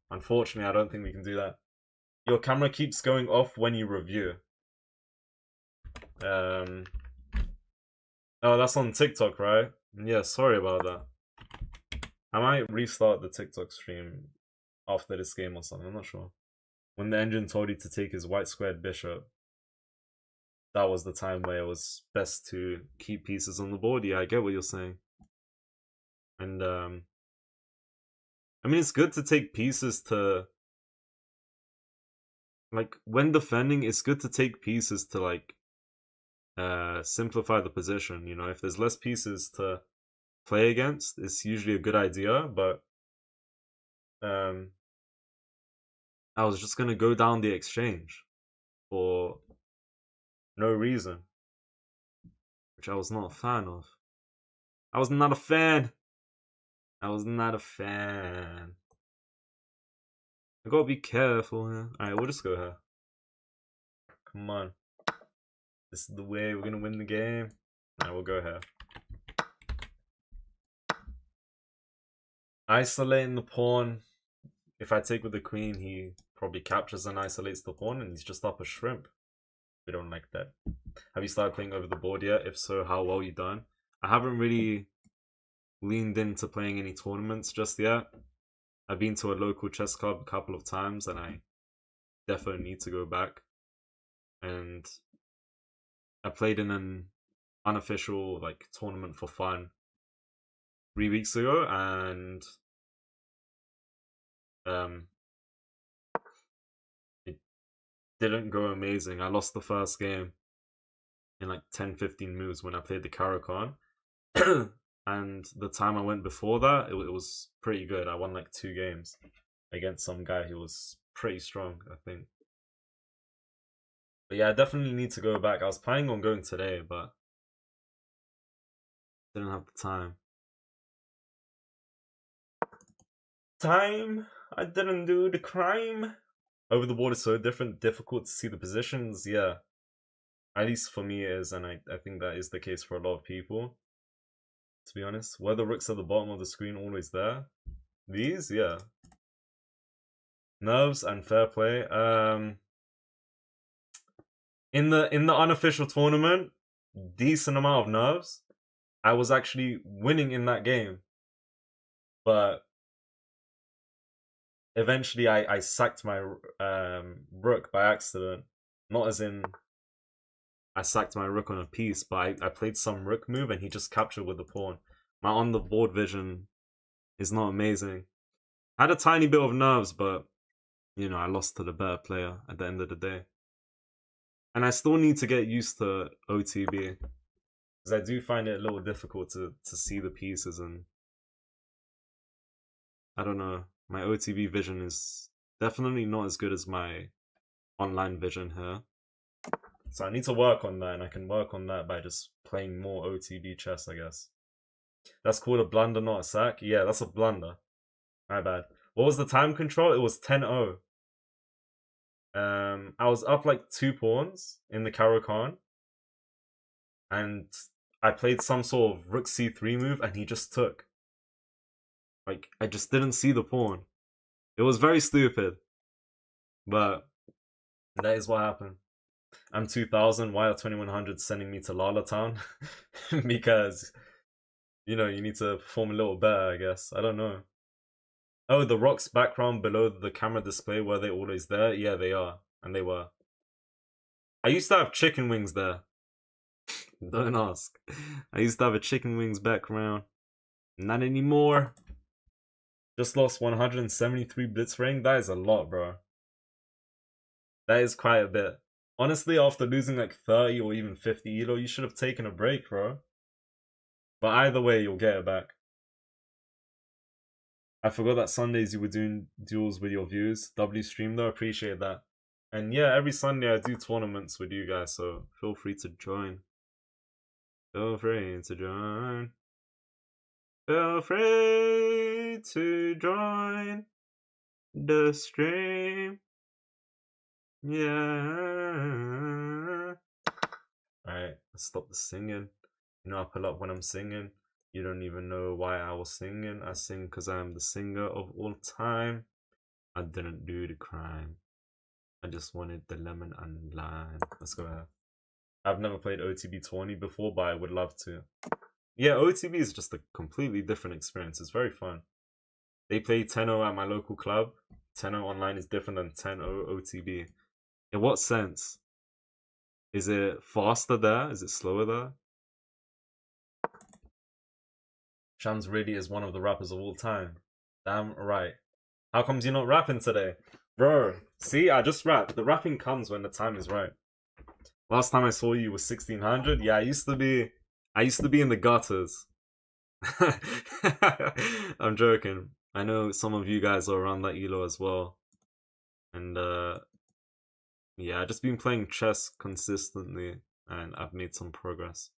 Unfortunately, I don't think we can do that. Your camera keeps going off when you review. Oh, that's on TikTok, right? Yeah, sorry about that. I might restart the TikTok stream after this game or something, I'm not sure. When the engine told you to take his white squared bishop, that was the time where it was best to keep pieces on the board. Yeah, I get what you're saying. And, I mean, it's good to take pieces to... Like, when defending, it's good to take pieces to, like, simplify the position. You know, if there's less pieces to play against, it's usually a good idea, but I was just gonna go down the exchange for no reason, which I was not a fan of. I was not a fan. I gotta be careful here. Alright, we'll just go here. Come on. This is the way we're gonna win the game. Alright, we'll go here. Isolating the pawn. If I take with the queen, he probably captures and isolates the pawn, and he's just up a shrimp. We don't like that. Have you started playing over the board yet? If so, how well you done? I haven't really leaned into playing any tournaments just yet. I've been to a local chess club a couple of times, and I definitely need to go back. And I played in an unofficial like tournament for fun 3 weeks ago, and it didn't go amazing. I lost the first game in like 10-15 moves when I played the Caracan. And the time I went before that, it was pretty good. I won like 2 games against some guy who was pretty strong, I think. But yeah, I definitely need to go back. I was planning on going today, but didn't have the time. I didn't do the crime. Over the board is so difficult to see the positions. Yeah, at least for me it is, and I think that is the case for a lot of people, to be honest. Were the rooks at the bottom of the screen always there? These? Yeah. Nerves and fair play. In the unofficial tournament, decent amount of nerves. I was actually winning in that game, but eventually I sacked my rook by accident. Not as in I sacked my rook on a piece, but I played some rook move and he just captured with the pawn. My on the board vision is not amazing. I had a tiny bit of nerves, but you know, I lost to the better player at the end of the day. And I still need to get used to OTB, because I do find it a little difficult to see the pieces, and I don't know, my OTB vision is definitely not as good as my online vision here. So I need to work on that, and I can work on that by just playing more OTB chess, I guess. That's called a blunder, not a sack? Yeah, that's a blunder. My bad. What was the time control? It was 10-0. I was up like 2 pawns in the Caro-Kann, and I played some sort of rook c3 move, and he just took. Like, I just didn't see the pawn. It was very stupid, but that is what happened. I'm 2000. Why are 2100 sending me to Lala Town? Because, you know, you need to perform a little better, I guess. I don't know. Oh, the rocks background below the camera display, were they always there? Yeah, they are. And they were. I used to have chicken wings there. Don't ask. I used to have a chicken wings background. Not anymore. Just lost 173 blitz ring. That is a lot, bro. That is quite a bit. Honestly, after losing like 30 or even 50 elo, you should have taken a break, bro. But either way, you'll get it back. I forgot that Sundays you were doing duels with your viewers. W stream though, appreciate that. And yeah, every Sunday I do tournaments with you guys, so feel free to join. Feel free to join. Feel free to join the stream. Yeah. Alright, let's stop the singing. You know, I pull up when I'm singing. You don't even know why I was singing. I sing because I am the singer of all time. I didn't do the crime. I just wanted the lemon and lime. Let's go ahead. I've never played OTB 20 before, but I would love to. Yeah, OTB is just a completely different experience. It's very fun. They play 10-0 at my local club. 10-0 online is different than 10-0 OTB. In what sense? Is it faster there? Is it slower there? Shams really is one of the rappers of all time. Damn right. How comes you're not rapping today? Bro, see, I just rap. The rapping comes when the time is right. Last time I saw you was 1600. Yeah, I used to be in the gutters. I'm joking. I know some of you guys are around that elo as well. And yeah, I've just been playing chess consistently and I've made some progress,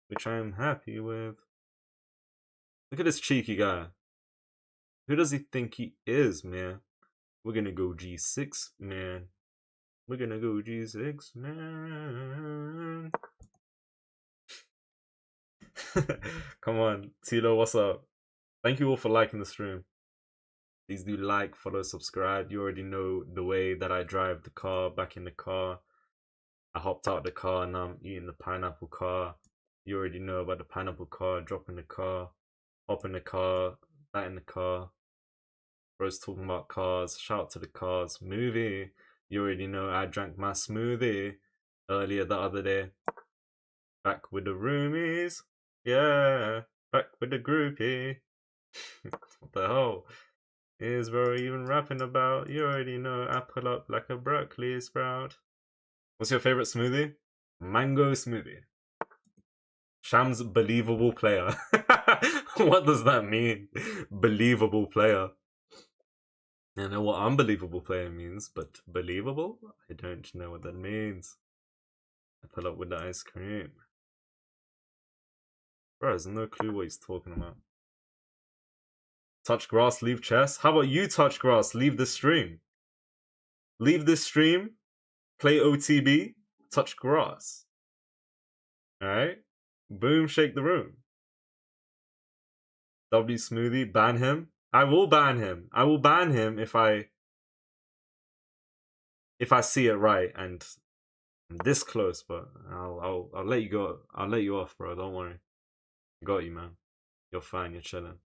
which I am happy with. Look at this cheeky guy. Who does he think he is, man? We're gonna go G6, man. We're gonna go G6, man. Come on, Tilo, what's up? Thank you all for liking the stream. Please do like, follow, subscribe. You already know the way that I drive the car, back in the car. I hopped out the car and now I'm eating the pineapple car. You already know about the pineapple car, drop in the car, hop in the car, that in the car. Bro's talking about cars, shout to the cars. Movie, you already know I drank my smoothie earlier the other day. Back with the roomies, yeah, back with the groupie. What the hell is bro even rapping about? You already know I pull up like a broccoli sprout. What's your favorite smoothie? Mango smoothie. Shams believable player. What does that mean? Believable player. I know what unbelievable player means, but believable? I don't know what that means. I pull up with the ice cream. Bro has no clue what he's talking about. Touch grass, leave chess. How about you touch grass, leave the stream? Leave this stream, play OTB, touch grass. Alright? Boom, shake the room. W Smoothie, ban him. I will ban him. I will ban him if I see it right, and I'm this close, but I'll let you go. I'll let you off, bro. Don't worry. I got you, man. You're fine. You're chilling.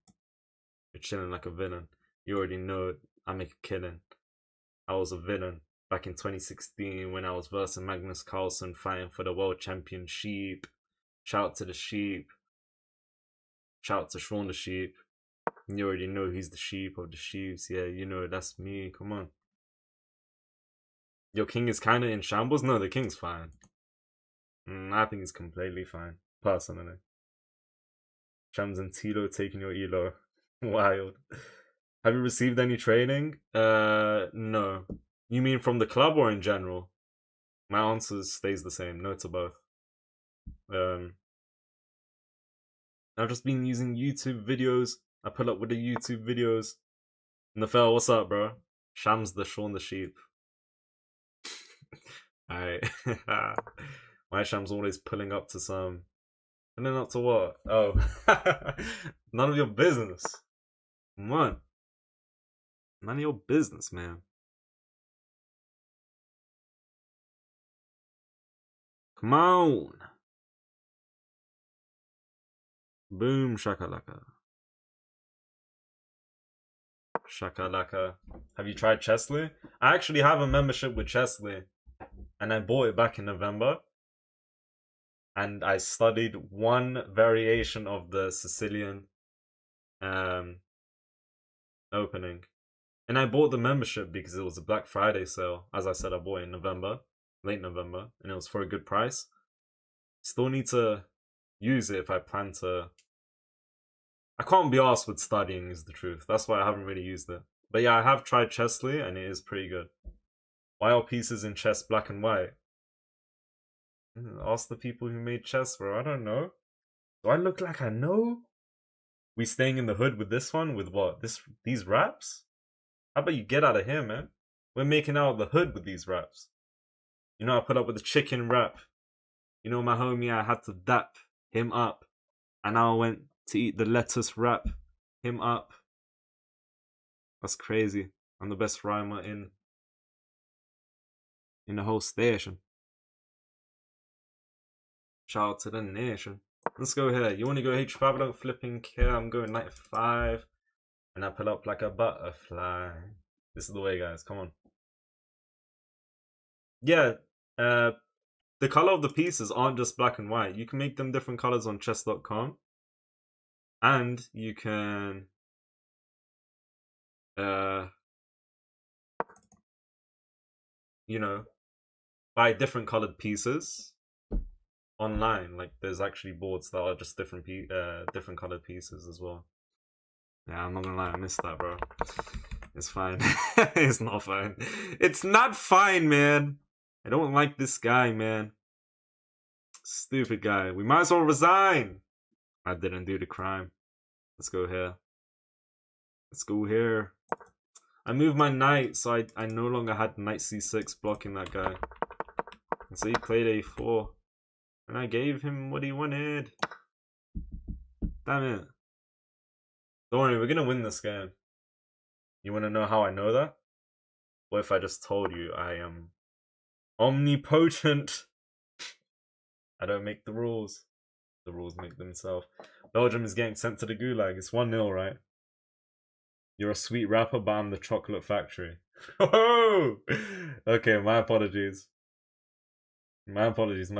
You're chilling like a villain. You already know I make a killing. I was a villain back in 2016 when I was versing Magnus Carlsen fighting for the world championship. Shout to the sheep. Shout to Shaun the sheep. You already know he's the sheep of the sheeps. Yeah, you know that's me. Come on. Your king is kind of in shambles? No, the king's fine. I think he's completely fine, personally. Shams and Tilo taking your elo. Wild. Have you received any training? No. You mean from the club or in general? My answer stays the same. No to both. I've just been using YouTube videos. I pull up with the YouTube videos. Nafel, what's up, bro? Shams the Shaun the sheep. Alright. My Shams always pulling up to some. Pulling up to what? Oh. None of your business. Come on. None of your business, man. Come on. Boom shakalaka. Shakalaka. Have you tried Chesley? I actually have a membership with Chesley. and I bought it back in November, and I studied one variation of the Sicilian opening. And I bought the membership because it was a Black Friday sale. As I said, I bought it in November, late November, and it was for a good price. Still need to use it if I plan to. I can't be arsed with studying, is the truth. That's why I haven't really used it. But yeah, I have tried Chessly, and it is pretty good. Why are pieces in chess black and white? Ask the people who made chess, bro. I don't know. Do I look like I know? We staying in the hood with this one? With what? These raps? How about you get out of here, man? We're making out the hood with these raps. You know, I put up with the chicken rap. You know, my homie, I had to dap him up. And now I went to eat the lettuce wrap him up. That's crazy. I'm the best rhymer in the whole station. Shout out to the nation. Let's go here. You want to go H5? I don't flipping care. I'm going knight 5. And I pull up like a butterfly. This is the way, guys. Come on. Yeah. The color of the pieces aren't just black and white. You can make them different colors on chess.com. And you can you know, buy different colored pieces online. Like there's actually boards that are just different colored pieces as well. Yeah, I'm not gonna lie, I missed that, bro. It's fine. It's not fine. It's not fine, man. I don't like this guy, man. Stupid guy. We might as well resign. I didn't do the crime. Let's go here. Let's go here. I moved my knight, so I no longer had knight c6 blocking that guy. And so he played a4. And I gave him what he wanted. Damn it. Don't worry, we're gonna win this game. You wanna know how I know that? What if I just told you I am omnipotent? I don't make the rules. The rules make themselves. Belgium is getting sent to the gulag. It's 1-0, right? You're a sweet rapper, but I'm the chocolate factory. Oh! Okay, my apologies. My apologies.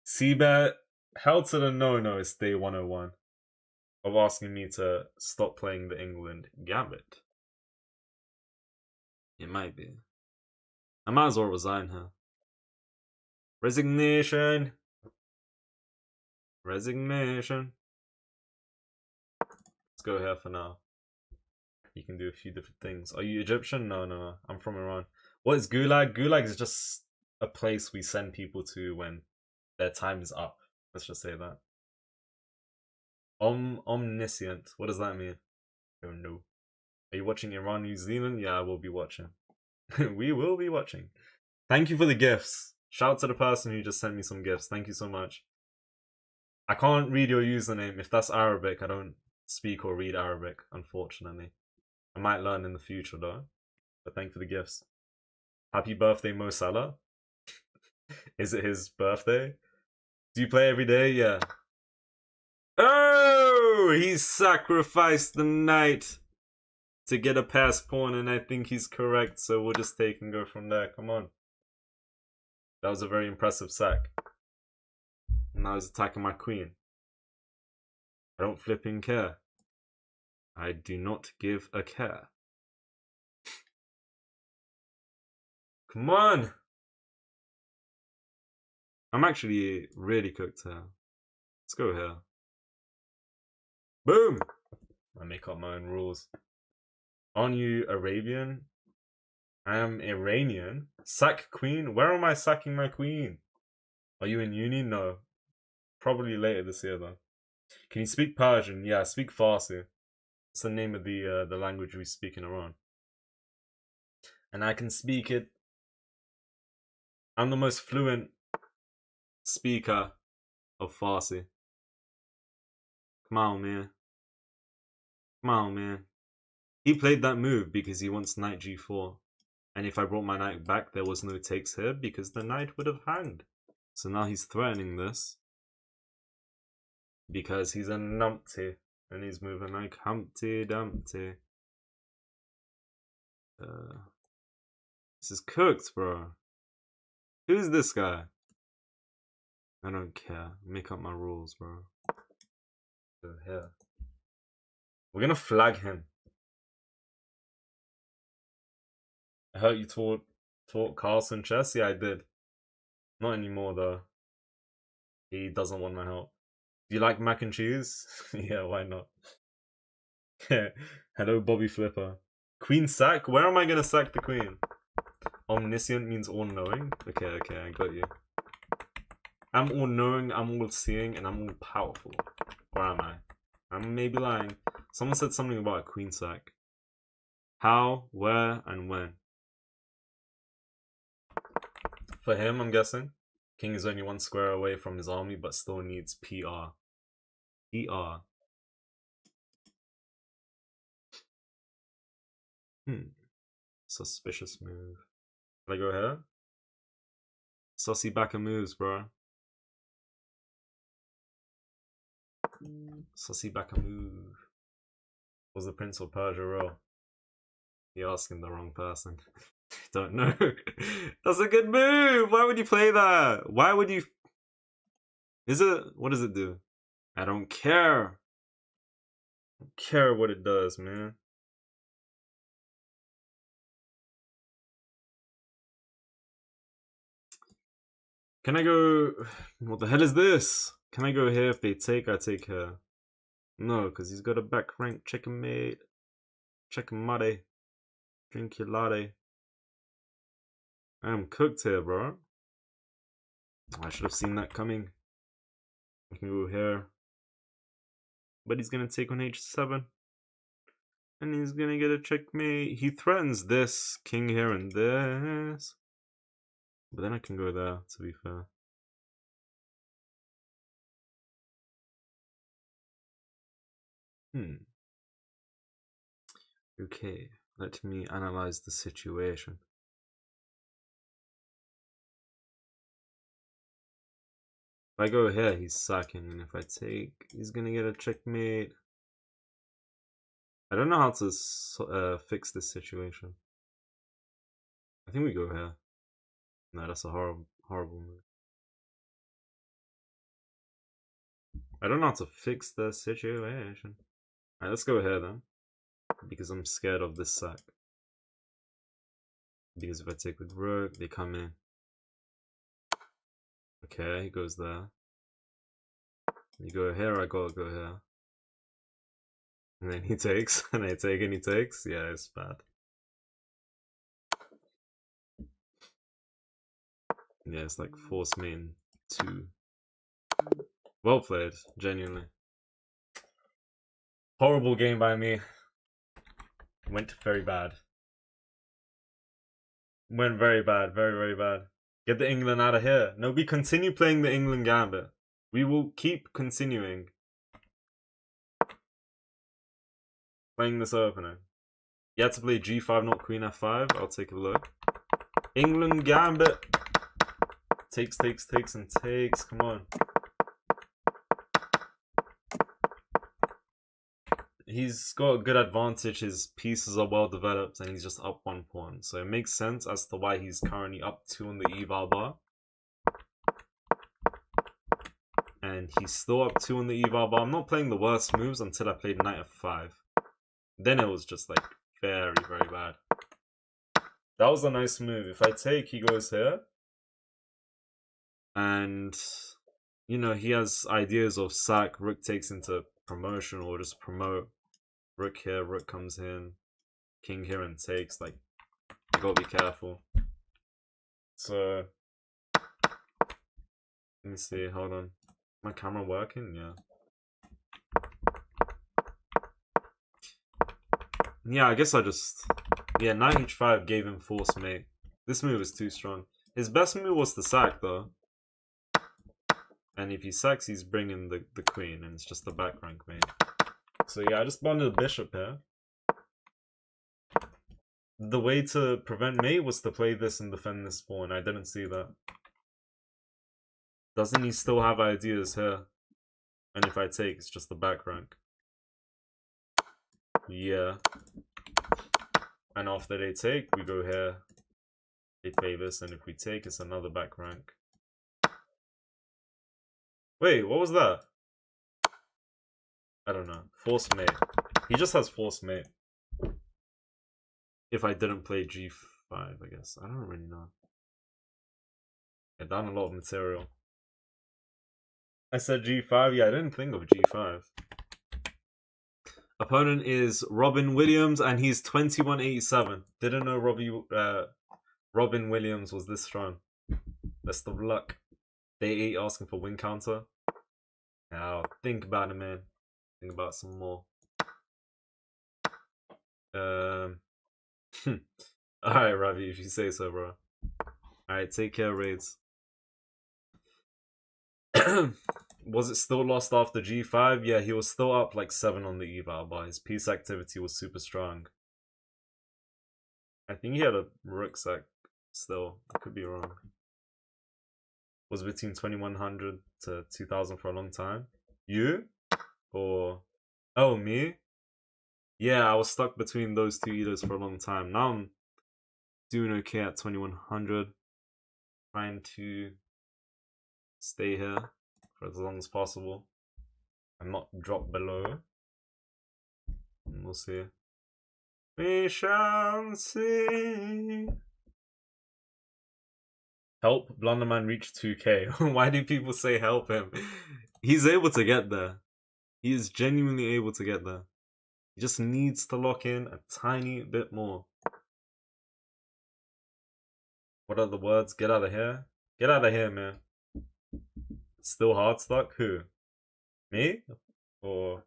Seabet, hell to the no, it's day 101 of asking me to stop playing the England Gambit. It might be. I might as well resign here. Resignation. Let's go here for now. You can do a few different things. Are you Egyptian? No. I'm from Iran. What is gulag? Gulag is just a place we send people to when their time is up. Let's just say that. Omniscient. What does that mean? I don't know. Are you watching Iran, New Zealand? Yeah, I will be watching. We will be watching. Thank you for the gifts. Shout out to the person who just sent me some gifts. Thank you so much. I can't read your username. If that's Arabic, I don't speak or read Arabic, unfortunately. I might learn in the future though. But thank you for the gifts. Happy birthday, Mo Salah. Is it his birthday? Do you play every day? Yeah. Oh! He sacrificed the knight to get a pass pawn, and I think he's correct, so we'll just take and go from there. Come on. That was a very impressive sack. Now he's attacking my queen. I don't flipping care. I do not give a care. Come on! I'm actually really cooked here. Let's go here. Boom! I make up my own rules. Aren't you Arabian? I am Iranian. Sack queen? Where am I sacking my queen? Are you in uni? No. Probably later this year though. Can you speak Persian? Yeah, I speak Farsi. It's the name of the language we speak in Iran. And I can speak it. I'm the most fluent speaker of Farsi. Come on, man. Come on, man. He played that move because he wants knight g4. And if I brought my knight back, there was no takes here because the knight would have hanged. So now he's threatening this. Because he's a numpty. And he's moving like Humpty Dumpty. This is cooked, bro. Who's this guy? I don't care. Make up my rules, bro. Go here. We're gonna flag him. I heard you taught Carlson chess? Yeah, I did. Not anymore though. He doesn't want my help. Do you like mac and cheese? Yeah, why not? Hello, Bobby Flipper. Queen sack? Where am I gonna sack the queen? Omniscient means all-knowing? Okay, I got you. I'm all-knowing, I'm all-seeing, and I'm all-powerful. Or am I? I'm maybe lying. Someone said something about a queen sack. How, where, and when? For him, I'm guessing. King is only one square away from his army, but still needs PR. PR. Suspicious move. Can I go here? Sussy backer moves, bro. Sussy backer move. Was the Prince of Persia roll? You're asking the wrong person. Don't know. That's a good move! Why would you play that? Why would you... Is it... What does it do? I don't care. I don't care what it does, man. Can I go... What the hell is this? Can I go here? If they take, I take her. No, because he's got a back rank. Checkmate. Checkmate. Drink your latte. I am cooked here, bro. I should have seen that coming. I can go here. But he's gonna take on h7. And he's gonna get a checkmate. He threatens this. King here and this. But then I can go there, to be fair. Okay, let me analyze the situation. If I go here, he's sacking, and if I take, he's gonna get a checkmate. I don't know how to fix this situation. I think we go here. No, that's a horrible move. I don't know how to fix the situation. Alright, let's go here then. Because I'm scared of this sack. Because if I take with rook, they come in. Okay, he goes there. You go here, I gotta go here. And then he takes, and I take and he takes. Yeah, it's bad. Yeah, it's like force main 2. Well played, genuinely. Horrible game by me. Went very bad. Went very bad, very bad. Get the England out of here. No, we continue playing the England gambit. We will keep continuing playing this opening. You had to play g5, not queen f5. I'll take a look. England gambit. Takes, and takes. Come on. He's got a good advantage. His pieces are well developed, and he's just up 1 pawn. So it makes sense as to why he's currently up 2 on the eval bar. And he's still up 2 on the eval bar. I'm not playing the worst moves until I played knight f5. Then it was just like very bad. That was a nice move. If I take, he goes here. And, you know, he has ideas of sack. Rook takes into promotion or just promote. Rook here, rook comes in. King here and takes. Like, you gotta be careful. So, let me see. Hold on. My camera working? Yeah. Yeah, I guess I just... Yeah, knight h5 gave him force mate. This move is too strong. His best move was to sack, though. And if he sacks, he's bringing the queen, and it's just the back rank mate. So yeah, I just bonded a bishop here. The way to prevent mate was to play this and defend this pawn. I didn't see that. Doesn't he still have ideas here? And if I take, it's just the back rank. Yeah. And after they take, we go here. They play this, and if we take, it's another back rank. Wait, what was that? I don't know. Force mate. He just has force mate. If I didn't play G5, I guess. I don't really know. I down a lot of material. I said G5. Yeah, I didn't think of G5. Opponent is Robin Williams, and he's 2187. Didn't know Robin Williams was this strong. Best of luck. Day 8 asking for win counter. Now, think about it, man. Think about some more. Alright, Ravi, if you say so, bro. Alright, take care, Raids. Was it still lost after G5? Yeah, he was still up like 7 on the eval, but his piece activity was super strong. I think he had a rucksack still. I could be wrong. Was between 2100 to 2000 for a long time. You? Or... Oh, me? Yeah, I was stuck between those two eaters for a long time. Now I'm doing okay at 2100. Trying to stay here for as long as possible and not drop below. And we'll see. We shall see. Help Blunderman reach 2k. Why do people say help him? He's able to get there. He is genuinely able to get there. He just needs to lock in a tiny bit more. What are the words? Get out of here. Get out of here, man. Still hard stuck? Who? Me? Or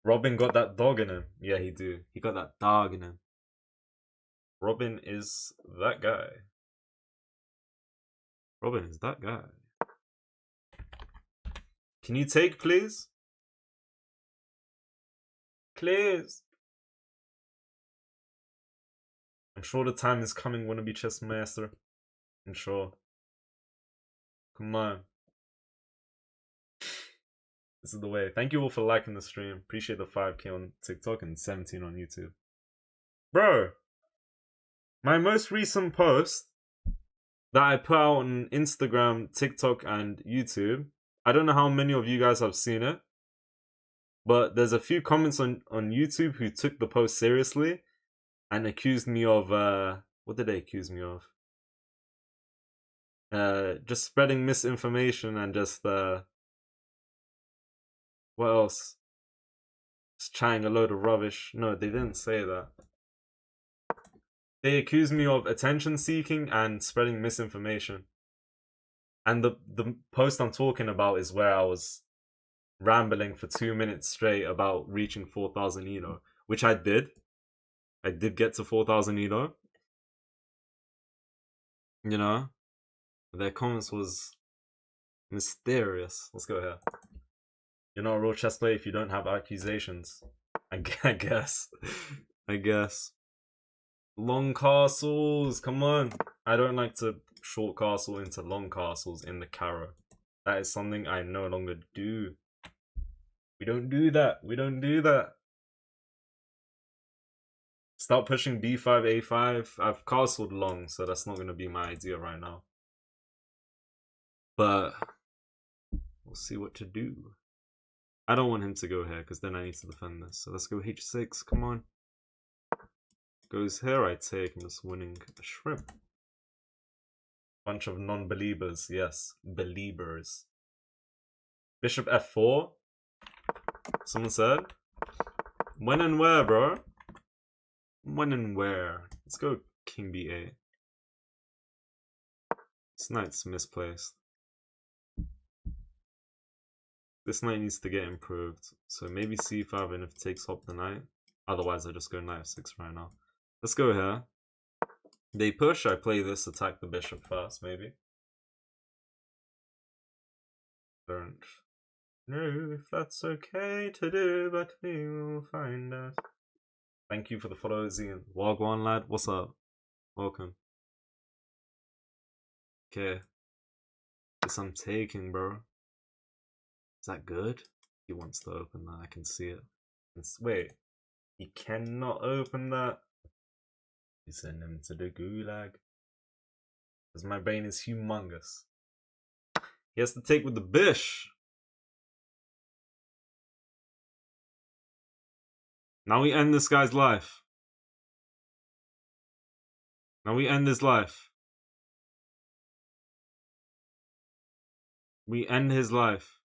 Robin got that dog in him? Yeah, he do. He got that dog in him. Robin is that guy. Robin is that guy. Can you take, please? Please. I'm sure the time is coming, wannabe chess master. I'm sure. Come on. This is the way. Thank you all for liking the stream. Appreciate the 5k on TikTok and 17 on YouTube. Bro, my most recent post that I put out on Instagram, TikTok, and YouTube, I don't know how many of you guys have seen it, but there's a few comments on YouTube who took the post seriously and accused me of, what did they accuse me of? Just spreading misinformation and just, what else? Just chatting a load of rubbish. No, they didn't say that. They accused me of attention seeking and spreading misinformation. And the post I'm talking about is where I was rambling for 2 minutes straight about reaching 4,000 Elo, which I did. I did get to 4,000 Elo. You know? Their comments was mysterious. Let's go here. You're not a real chess player if you don't have accusations. I guess. I guess. Long castles, come on. I don't like to short castle into long castles in the Caro. That is something I no longer do. We don't do that. We don't do that. Start pushing b5, a5. I've castled long, so that's not going to be my idea right now. But we'll see what to do. I don't want him to go here, because then I need to defend this. So let's go h6, come on. Goes here, I take. I'm just winning a shrimp. Bunch of non-believers, yes. Believers. Bishop f4. Someone said. When and where, bro? When and where? Let's go king b8. This knight's misplaced. This knight needs to get improved. So maybe c5 and if it takes hop the knight. Otherwise I just go knight f6 right now. Let's go here. They push, I play this, attack the bishop first, maybe. Don't know if that's okay to do, but we will find out. Thank you for the follow, Zian. Wagwan lad, what's up? Welcome. Okay. This I'm taking, bro. Is that good? He wants to open that, I can see it. Wait, he cannot open that. You send him to the gulag. Because my brain is humongous. He has to take with the bish. Now we end this guy's life. Now we end his life. We end his life.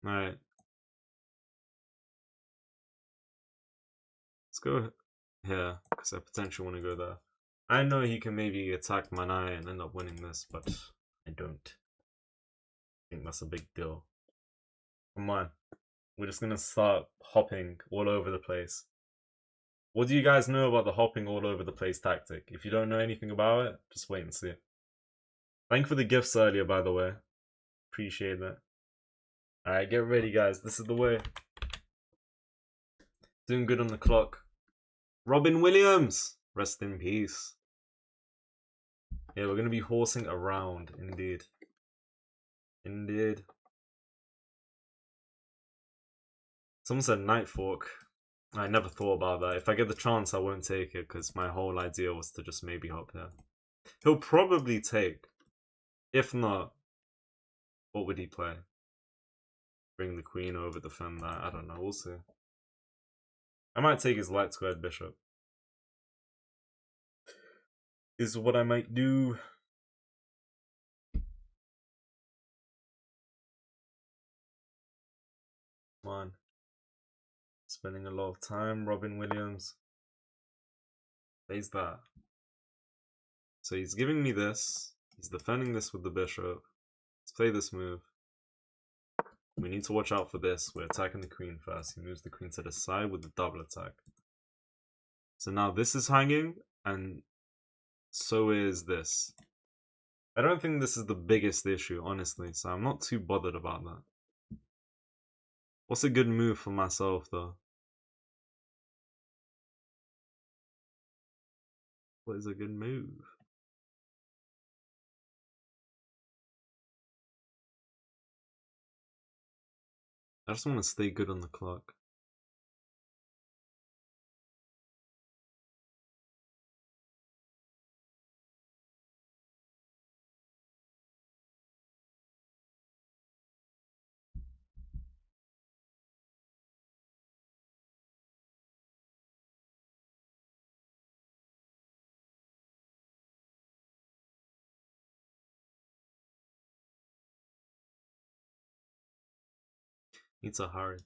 Alright. Let's go here, because I potentially want to go there. I know he can maybe attack my knight and end up winning this, but I don't think that's a big deal. Come on. We're just going to start hopping all over the place. What do you guys know about the hopping all over the place tactic? If you don't know anything about it, just wait and see. Thank you for the gifts earlier, by the way. Appreciate that. Alright, get ready, guys. This is the way. Doing good on the clock. Robin Williams! Rest in peace. Yeah, we're going to be horsing around, indeed. Indeed. Someone said Night Fork. I never thought about that. If I get the chance, I won't take it, because my whole idea was to just maybe hop here. He'll probably take. If not, what would he play? Bring the queen over, defend that. I don't know. We'll see. I might take his light squared bishop. Is what I might do. Come on. Spending a lot of time. Robin Williams. Plays that. So he's giving me this. He's defending this with the bishop. Let's play this move. We need to watch out for this. We're attacking the queen first. He moves the queen to the side with the double attack. So now this is hanging, and so is this. I don't think this is the biggest issue, honestly, so I'm not too bothered about that. What's a good move for myself, though? What is a good move? I just want to stay good on the clock. Need to hurry.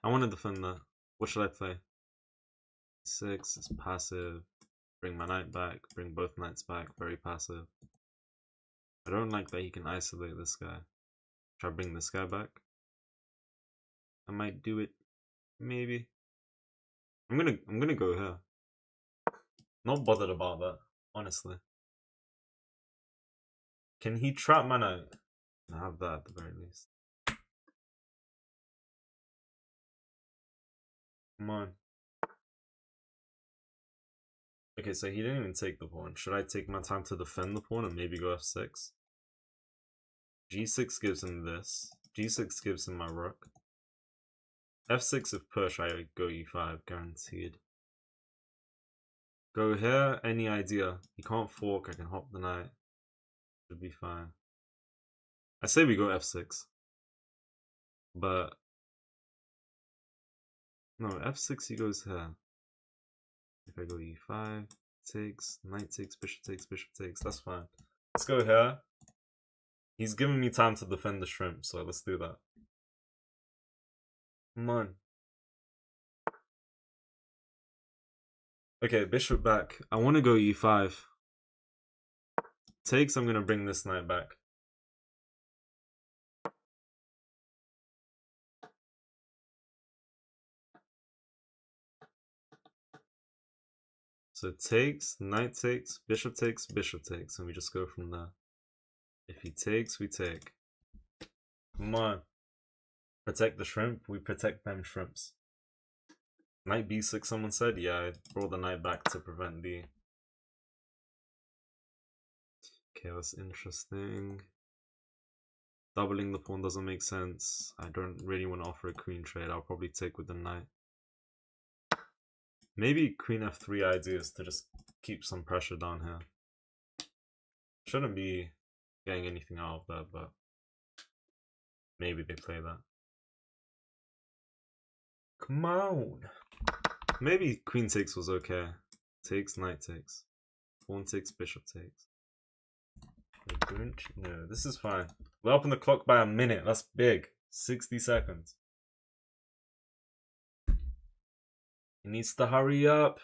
I want to defend that. What should I play? 6 is passive. Bring my knight back. Bring both knights back. Very passive. I don't like that he can isolate this guy. Should I bring this guy back? I might do it. Maybe. I'm gonna go here. Not bothered about that, honestly. Can he trap my knight? I have that at the very least. Come on. Okay, so he didn't even take the pawn. Should I take my time to defend the pawn and maybe go f6? g6 gives him this. g6 gives him my rook. f6 if push, I go e5, guaranteed. Go here, any idea? He can't fork, I can hop the knight. Should be fine. I say we go f6. But no, f6 he goes here. If I go e5, takes, knight takes, bishop takes, that's fine. Let's go here. He's giving me time to defend the shrimp, so let's do that. Come on. Okay, bishop back. I want to go e5. Takes, I'm going to bring this knight back. So takes, knight takes, bishop takes, and we just go from there. If he takes, we take. Come on. Protect the shrimp, we protect them shrimps. Knight b6, someone said? Yeah, I brought the knight back to prevent the... Okay, that's interesting. Doubling the pawn doesn't make sense. I don't really want to offer a queen trade. I'll probably take with the knight. Maybe queen f3 ideas to just keep some pressure down here. Shouldn't be getting anything out of that, but maybe they play that. Come on. Maybe queen takes was okay. Takes, knight takes. Pawn takes, bishop takes. I don't know. This is fine. We're up on the clock by a minute. That's big. 60 seconds. He needs to hurry up.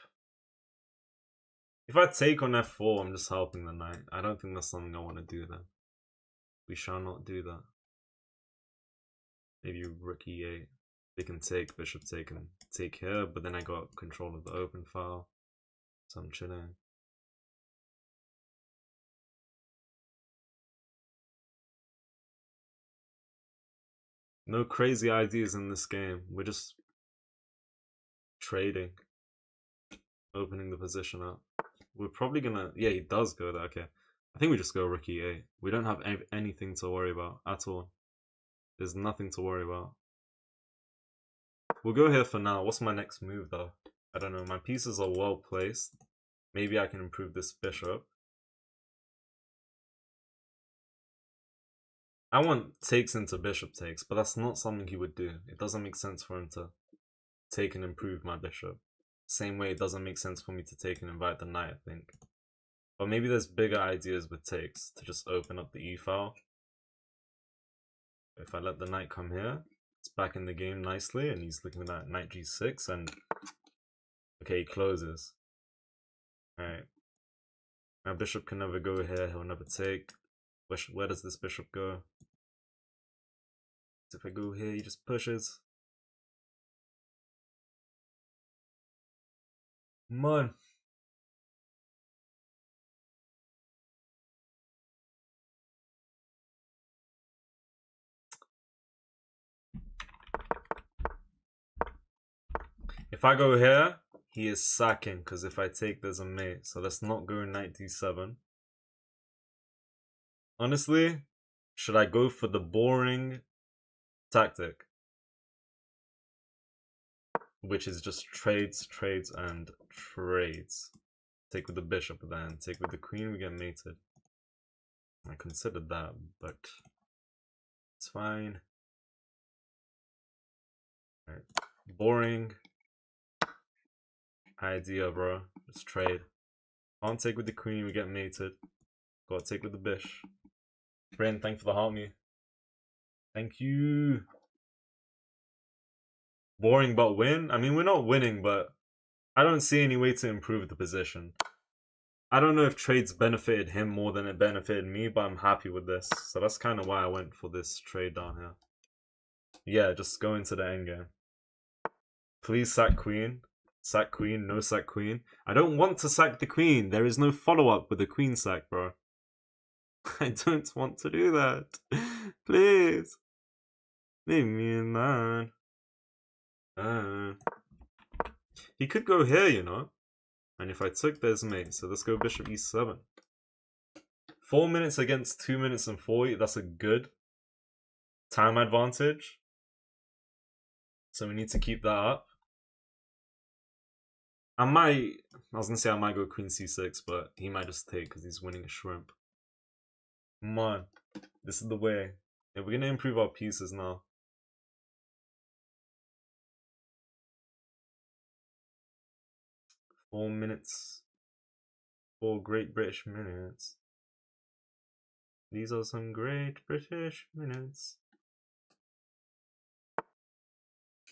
If I take on f4, I'm just helping the knight. I don't think that's something I want to do then. We shall not do that. Maybe rook e8. They can take, bishop take, and take here, but then I got control of the open file. So I'm chilling. No crazy ideas in this game. We're just trading. Opening the position up. We're probably gonna... Yeah, he does go there. Okay. I think we just go rook e8. We don't have anything to worry about at all. There's nothing to worry about. We'll go here for now. What's my next move though? I don't know. My pieces are well placed. Maybe I can improve this bishop. I want takes into bishop takes, but that's not something he would do. It doesn't make sense for him to take and improve my bishop. Same way it doesn't make sense for me to take and invite the knight, I think. But maybe there's bigger ideas with takes to just open up the e file. If I let the knight come here, it's back in the game nicely, and he's looking at knight g6, and okay, he closes. Alright. My bishop can never go here, he'll never take. Where does this bishop go? If I go here, he just pushes. Come on. If I go here, he is sacking, because if I take, there's a mate. So let's not go knight d7. Honestly, should I go for the boring tactic? Which is just trades, trades, and trades. Take with the bishop, then take with the queen, we get mated. I considered that, but it's fine. Alright. Boring idea, bro. Just trade. Can't take with the queen, we get mated. Gotta take with the bish. Friend, thank you for the heart me. Thank you. Boring but win? I mean, we're not winning, but I don't see any way to improve the position. I don't know if trades benefited him more than it benefited me, but I'm happy with this. So that's kind of why I went for this trade down here. Yeah, just go into the endgame. Please sack queen. Sack queen, no sack queen. I don't want to sack the queen. There is no follow-up with the queen sack, bro. I don't want to do that. Please. Leave me alone. He could go here, you know. And if I took, there's mate. So let's go bishop e7. 4 minutes against 2 minutes and 40. That's a good time advantage. So we need to keep that up. I was going to say I might go queen c6, but he might just take because he's winning a shrimp. Come on. This is the way. Yeah, we're going to improve our pieces now. Four minutes. 4 great British minutes. These are some great British minutes.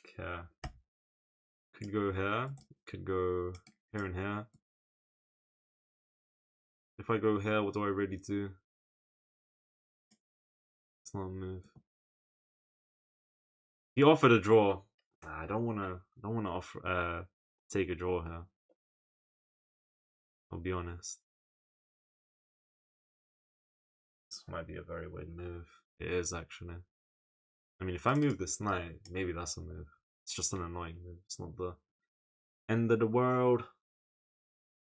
Okay. Could go here. Could go here and here. If I go here, what do I really do? It's not a move. He offered a draw. I don't wanna offer take a draw here. I'll be honest. This might be a very weird move. It is actually. I mean, if I move this knight, maybe that's a move. It's just an annoying move. It's not the end of the world,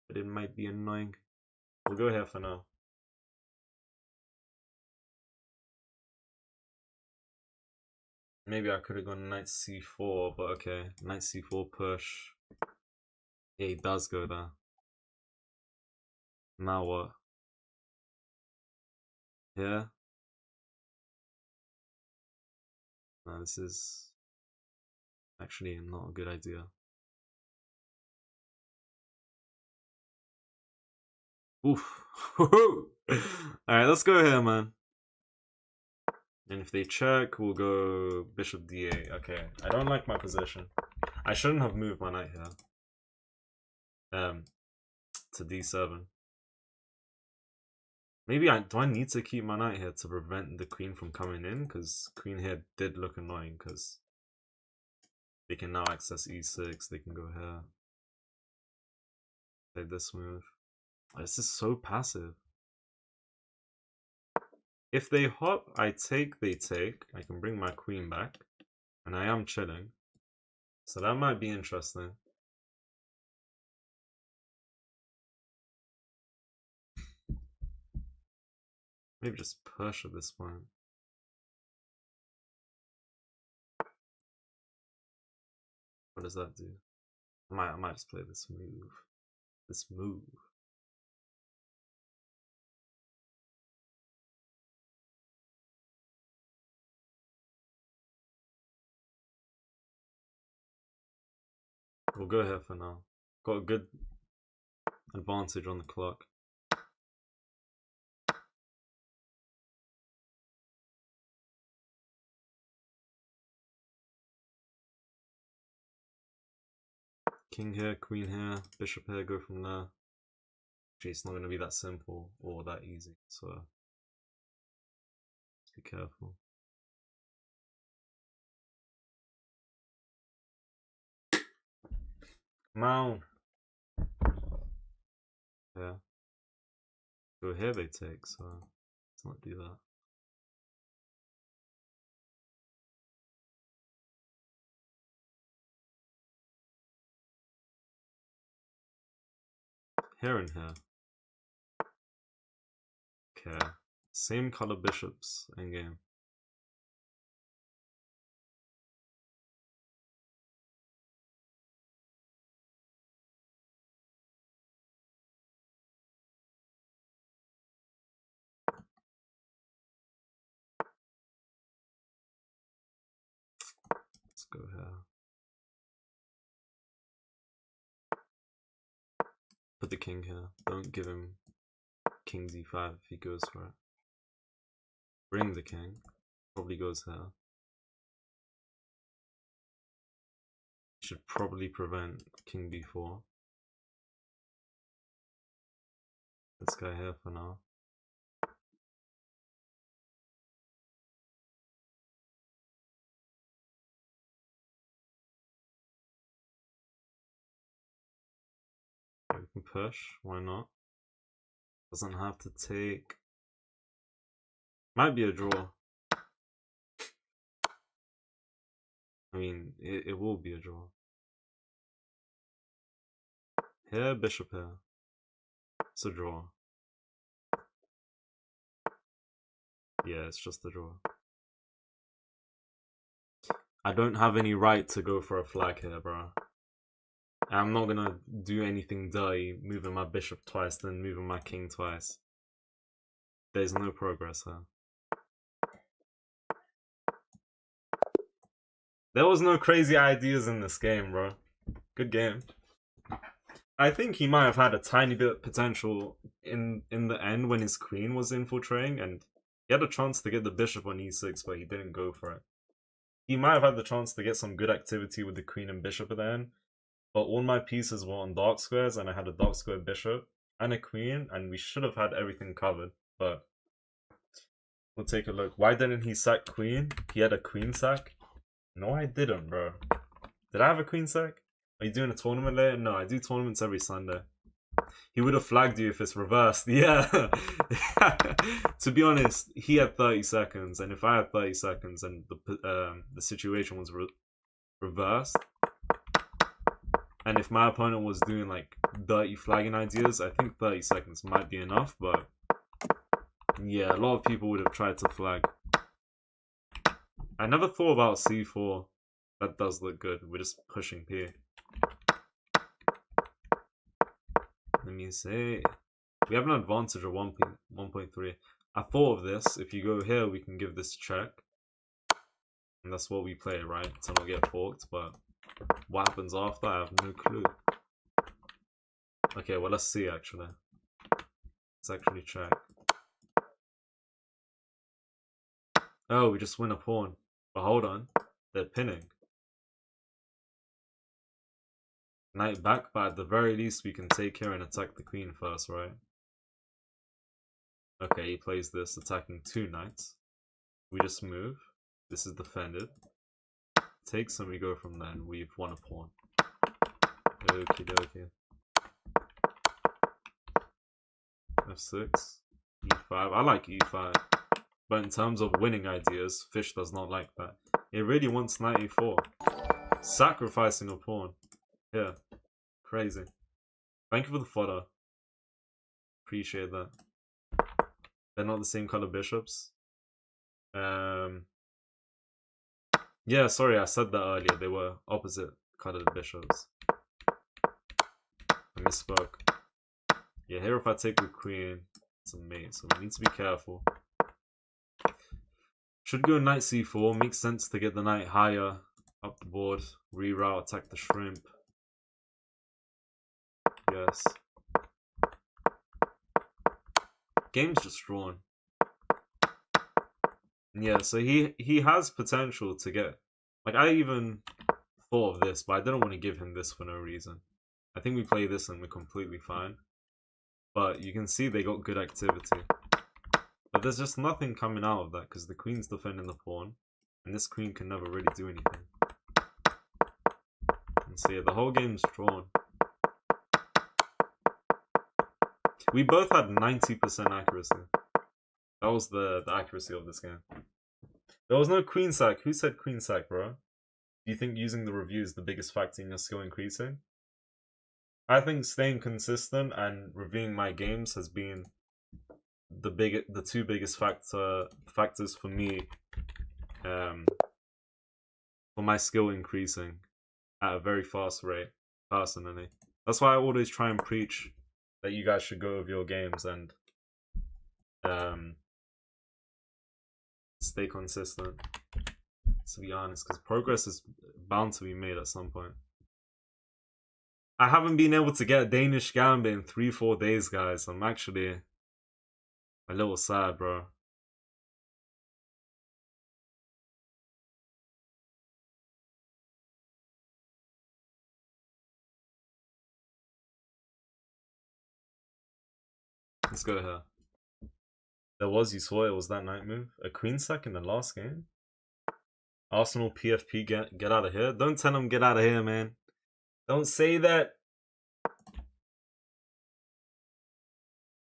but it might be annoying. We'll go here for now. Maybe I could have gone knight c4, but okay. Knight c4 push. Yeah, he does go there. Now what? Yeah? No, this is actually not a good idea. Oof. Alright, let's go here, man. And if they check, we'll go bishop d8. Okay, I don't like my position. I shouldn't have moved my knight here. To d7. Maybe do I need to keep my knight here to prevent the queen from coming in? Because queen here did look annoying because they can now access e6. They can go here. Play this move. This is so passive. If they hop, I take, they take. I can bring my queen back. And I am chilling. So that might be interesting. Maybe just push at this point. What does that do? I might just play this move. This move. We'll go here for now. Got a good advantage on the clock. King here, queen here, bishop here, go from there. Actually, it's not going to be that simple or that easy, so let's be careful. Come on. Yeah. Go here they take, so let's not do that. Here and here. Okay. Same color bishops endgame. Let's go here. Put the king here. Don't give him king d5 if he goes for it. Bring the king. Probably goes here. Should probably prevent king b4. This guy here for now. We can push, why not? Doesn't have to take. Might be a draw. I mean, it will be a draw. Here, bishop here. It's a draw. Yeah, it's just a draw. I don't have any right to go for a flag here, bro. I'm not gonna do anything dirty, moving my bishop twice, then moving my king twice. There's no progress here. There was no crazy ideas in this game, bro. Good game. I think he might have had a tiny bit of potential in the end when his queen was infiltrating, and he had a chance to get the bishop on e6, but he didn't go for it. He might have had the chance to get some good activity with the queen and bishop at the end, but all my pieces were on dark squares, and I had a dark square bishop and a queen, and we should have had everything covered, but we'll take a look. Why didn't he sack queen? He had a queen sack? No, I didn't, bro. Did I have a queen sack? Are you doing a tournament later? No, I do tournaments every Sunday. He would have flagged you if it's reversed. Yeah. To be honest, he had 30 seconds, and if I had 30 seconds and the situation was reversed, and if my opponent was doing like dirty flagging ideas, I think 30 seconds might be enough, but yeah, a lot of people would have tried to flag. I never thought about c4. That does look good. We're just pushing p. Let me see. We have an advantage of 1.3. I thought of this. If you go here, we can give this check. And that's what we play, right? To not get forked, but what happens after, I have no clue. Okay, well, let's see, actually. Let's actually check. Oh, we just win a pawn. But hold on. They're pinning. Knight back, but at the very least, we can take here and attack the queen first, right? Okay, he plays this, attacking 2 knights. We just move. This is defended. Takes, and we go from there, and we've won a pawn. Okie dokie. F6. E5. I like E5. But in terms of winning ideas, Fish does not like that. It really wants knight E4. Sacrificing a pawn. Yeah. Crazy. Thank you for the fodder. Appreciate that. They're not the same color bishops. Yeah, sorry, I said that earlier. They were opposite colored bishops. I misspoke. Yeah, here if I take the queen, it's a mate, so we need to be careful. Should go knight c4. Makes sense to get the knight higher up the board. Reroute, attack the shrimp. Yes. Game's just drawn. Yeah, so he has potential to get... Like, I even thought of this, but I didn't want to give him this for no reason. I think we play this and we're completely fine. But you can see they got good activity. But there's just nothing coming out of that, because the queen's defending the pawn. And this queen can never really do anything. And so yeah, the whole game's drawn. We both had 90% accuracy. That was the accuracy of this game. There was no queen sack. Who said queen sack, bro? Do you think using the review is the biggest factor in your skill increasing? I think staying consistent and reviewing my games has been the two biggest factors for me, for my skill increasing at a very fast rate, personally. That's why I always try and preach that you guys should go over your games and stay consistent, to be honest, because progress is bound to be made at some point. I haven't been able to get a Danish Gambit in 3-4 days, guys. I'm actually a little sad, bro. Let's go here. There was, you saw it was that knight move. A queen sack in the last game? Arsenal PFP, get out of here. Don't tell them get out of here, man. Don't say that.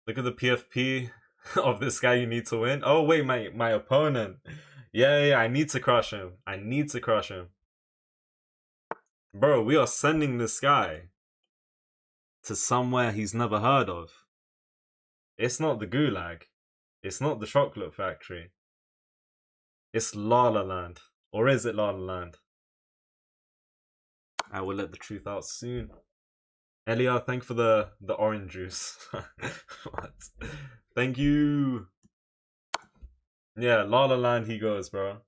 Look at the PFP of this guy you need to win. Oh, wait, my opponent. Yeah, I need to crush him. I need to crush him. Bro, we are sending this guy to somewhere he's never heard of. It's not the Gulag. It's not the Chocolate Factory. It's La La Land. Or is it La La Land? I will let the truth out soon. Elia, thank you for the orange juice. What? Thank you. Yeah, La La Land he goes, bro.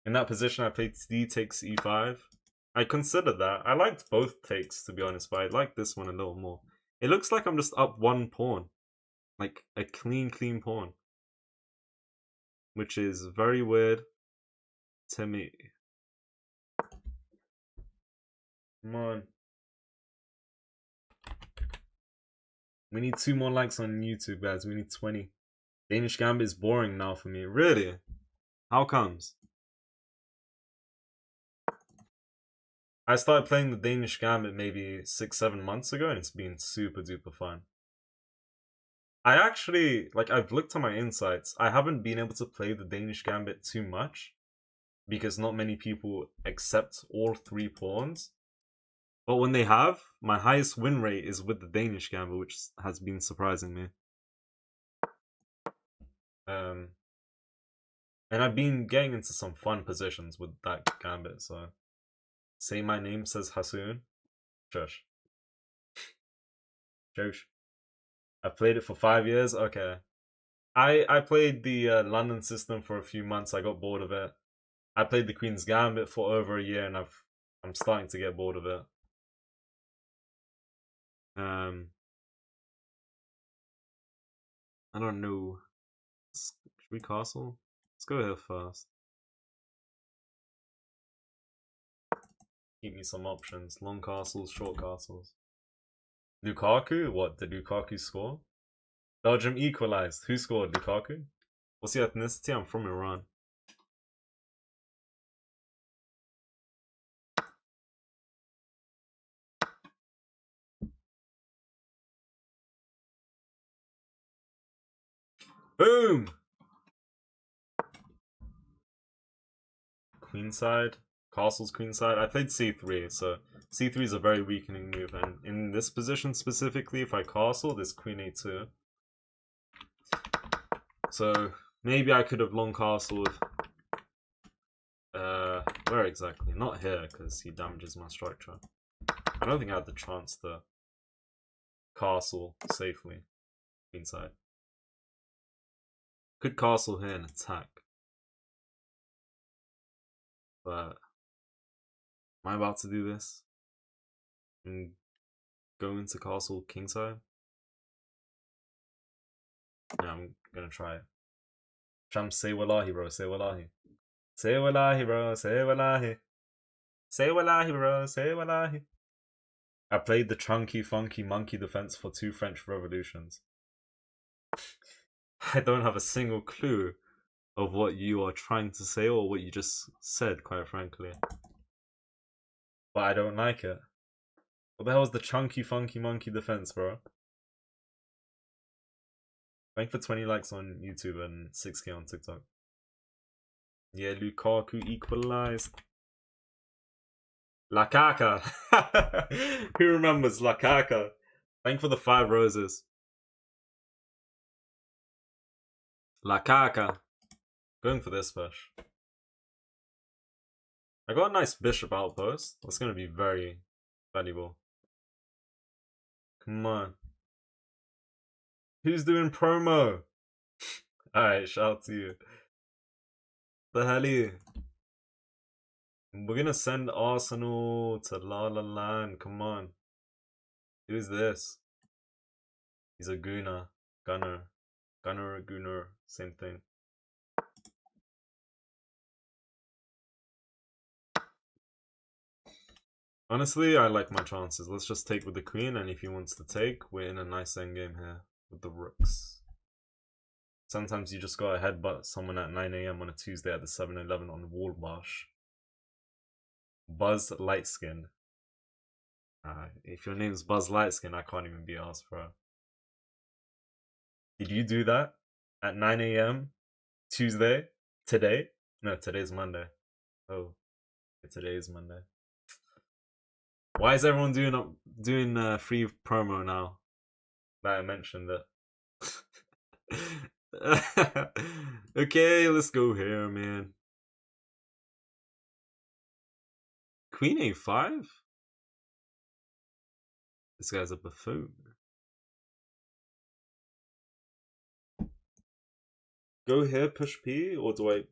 In that position, I played D takes E5. I considered that. I liked both takes, to be honest, but I liked this one a little more. It looks like I'm just up one pawn. Like, a clean pawn. Which is very weird to me. Come on. We need 2 more likes on YouTube, guys. We need 20. Danish Gambit is boring now for me. Really? How comes? I started playing the Danish Gambit maybe 6-7 months ago, and it's been super duper fun. I actually, like, I've looked at my insights. I haven't been able to play the Danish Gambit too much because not many people accept all 3 pawns. But when they have, my highest win rate is with the Danish Gambit, which has been surprising me. And I've been getting into some fun positions with that gambit, so... Say my name, says Hasoon. Shush. Shush. I've played it for 5 years? Okay. I played the London system for a few months. I got bored of it. I played the Queen's Gambit for over a year, and I'm starting to get bored of it. I don't know. Should we castle? Let's go here first. Keep me some options. Long castles, short castles. Lukaku? What? Did Lukaku score? Belgium equalized. Who scored? Lukaku? What's the ethnicity? I'm from Iran. Boom! Queenside. Castle's queenside. I played c3, so c3 is a very weakening move. And in this position specifically, if I castle, this queen a2. So maybe I could have long castled. Where exactly? Not here, because he damages my structure. I don't think I had the chance to castle safely. Queenside. Could castle here and attack. But am I about to do this? And go into castle kingside? Yeah, I'm gonna try it. Shamz, say wallahi, bro. Say wallahi. Say wallahi, bro. Say wallahi. Say wallahi, bro. Say wallahi. I played the chunky, funky monkey defense for 2 French revolutions. I don't have a single clue of what you are trying to say or what you just said, quite frankly. But I don't like it. What the hell is the chunky, funky monkey defense, bro? Thank for 20 likes on YouTube and 6k on TikTok. Yeah, Lukaku equalized. Lakaka. Who remembers Lakaka? Thank for the 5 roses. Lakaka. Going for this push. I got a nice bishop outpost. That's going to be very valuable. Come on. Who's doing promo? Alright, shout out to you. The hell you? We're gonna send Arsenal to La La Land. Come on. Who's this? He's a Gunner. Gunner. Same thing. Honestly, I like my chances. Let's just take with the queen, and if he wants to take, we're in a nice endgame here with the rooks. Sometimes you just gotta headbutt someone at 9 AM on a Tuesday at the 7-Eleven on Wallbosh. Buzz Lightskin. If your name's Buzz Lightskin, I can't even be asked, bro. Did you do that at 9 AM Tuesday? Today? No, today's Monday. Oh, today is Monday. Why is everyone doing free promo now that I mentioned it? Okay, let's go here, man. Queen a5? This guy's a buffoon. Go here, push P, or do I...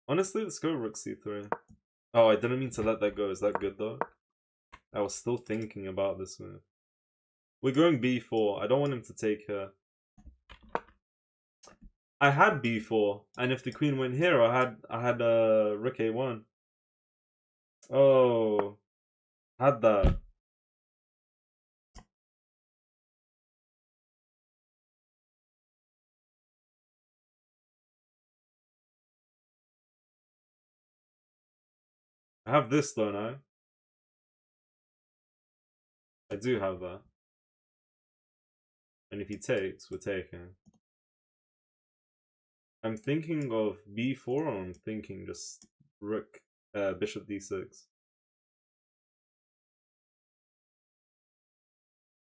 Honestly, let's go rook c3. Oh, I didn't mean to let that go. Is that good, though? I was still thinking about this move. We're going b4. I don't want him to take her. I had b4, and if the queen went here, I had rook a1. Oh, had that. I have this, don't I? I do have that. And if he takes, we're taking. I'm thinking of b4, or I'm thinking just rook, bishop d6.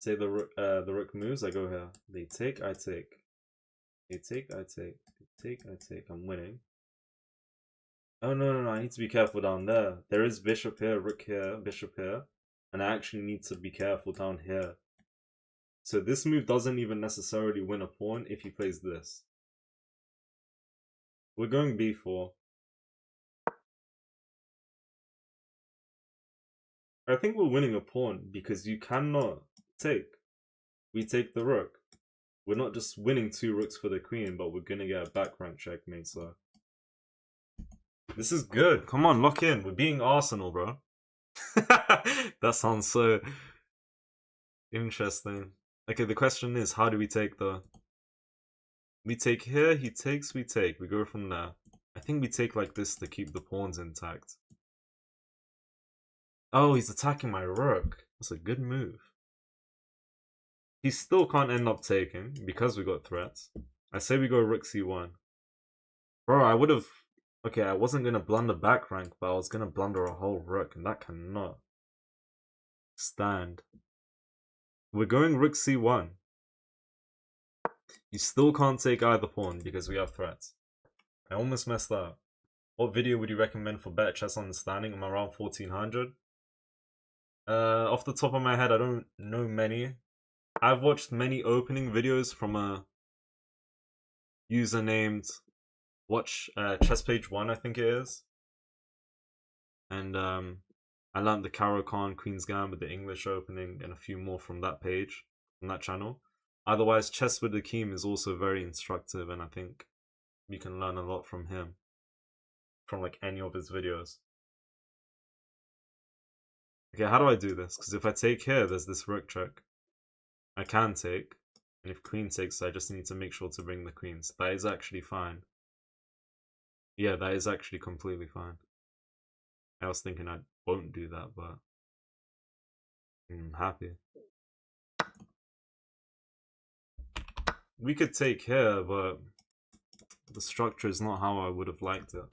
Say the rook moves, I go here. They take, I take. They take, I take. They take, I take. I'm winning. Oh no, I need to be careful down there. There is bishop here, rook here, bishop here. And I actually need to be careful down here. So this move doesn't even necessarily win a pawn if he plays this. We're going b4. I think we're winning a pawn because you cannot take. We take the rook. We're not just winning 2 rooks for the queen, but we're gonna get a back rank checkmate, so. This is good. Come on, lock in. We're being Arsenal, bro. That sounds so interesting. Okay, the question is, how do we take the... We take here, he takes, we take. We go from there. I think we take like this to keep the pawns intact. Oh, he's attacking my rook. That's a good move. He still can't end up taking because we got threats. I say we go rook c1. Bro, I would have... Okay, I wasn't going to blunder back rank, but I was going to blunder a whole rook, and that cannot stand. We're going rook c1. You still can't take either pawn because we have threats. I almost messed up. What video would you recommend for better chess understanding? I'm around 1400. Off the top of my head, I don't know many. I've watched many opening videos from a user named Watch Chess Page 1, I think it is. And I learned the Caro Khan, Queen's Gambit, the English opening, and a few more from that page, from that channel. Otherwise, Chess with Akeem is also very instructive, and I think you can learn a lot from him, from like any of his videos. Okay, how do I do this? Because if I take here, there's this rook check. I can take, and if queen takes, I just need to make sure to bring the queens. That is actually fine. Yeah, that is actually completely fine. I was thinking I won't do that, but I'm happy. We could take here, but the structure is not how I would have liked it.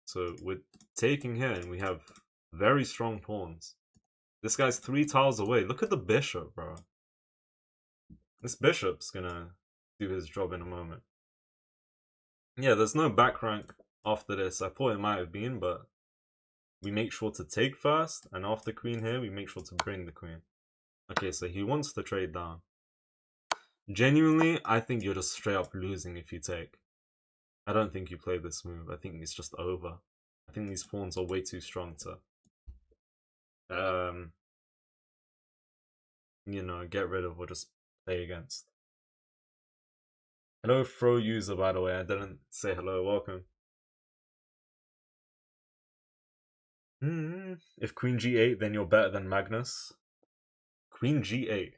So we're taking here, and we have very strong pawns. This guy's 3 tiles away. Look at the bishop, bro. This bishop's gonna do his job in a moment. Yeah, there's no back rank after this. I thought it might have been, but we make sure to take first, and after queen here, we make sure to bring the queen. Okay, so he wants to trade down. Genuinely, I think you're just straight up losing if you take. I don't think you play this move. I think it's just over. I think these pawns are way too strong to, you know, get rid of or just play against. Hello, Fro user, by the way. I didn't say hello. Welcome. If queen g8, then you're better than Magnus. Queen g8.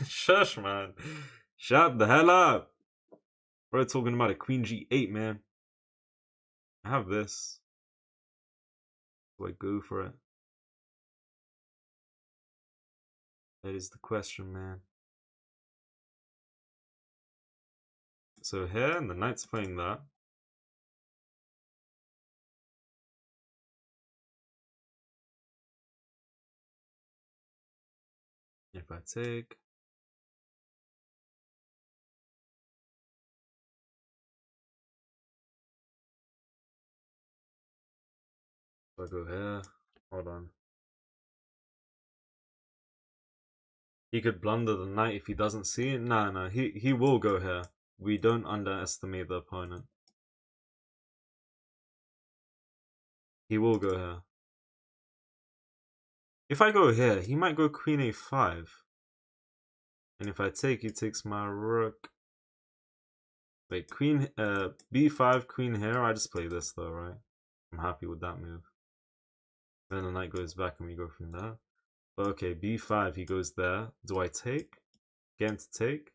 Shush, man. Shut the hell up. We're talking about a queen g8, man. I have this. Do I go for it? That is the question, man. So here, and the knight's playing that. If I take... If I go here... Hold on. He could blunder the knight if he doesn't see it. No, he will go here. We don't underestimate the opponent. He will go here. If I go here, he might go queen a5. And if I take, he takes my rook. Wait, queen, b5, queen here. I just play this though, right? I'm happy with that move. Then the knight goes back and we go from there. But okay, b5, he goes there. Do I take? Get him to take?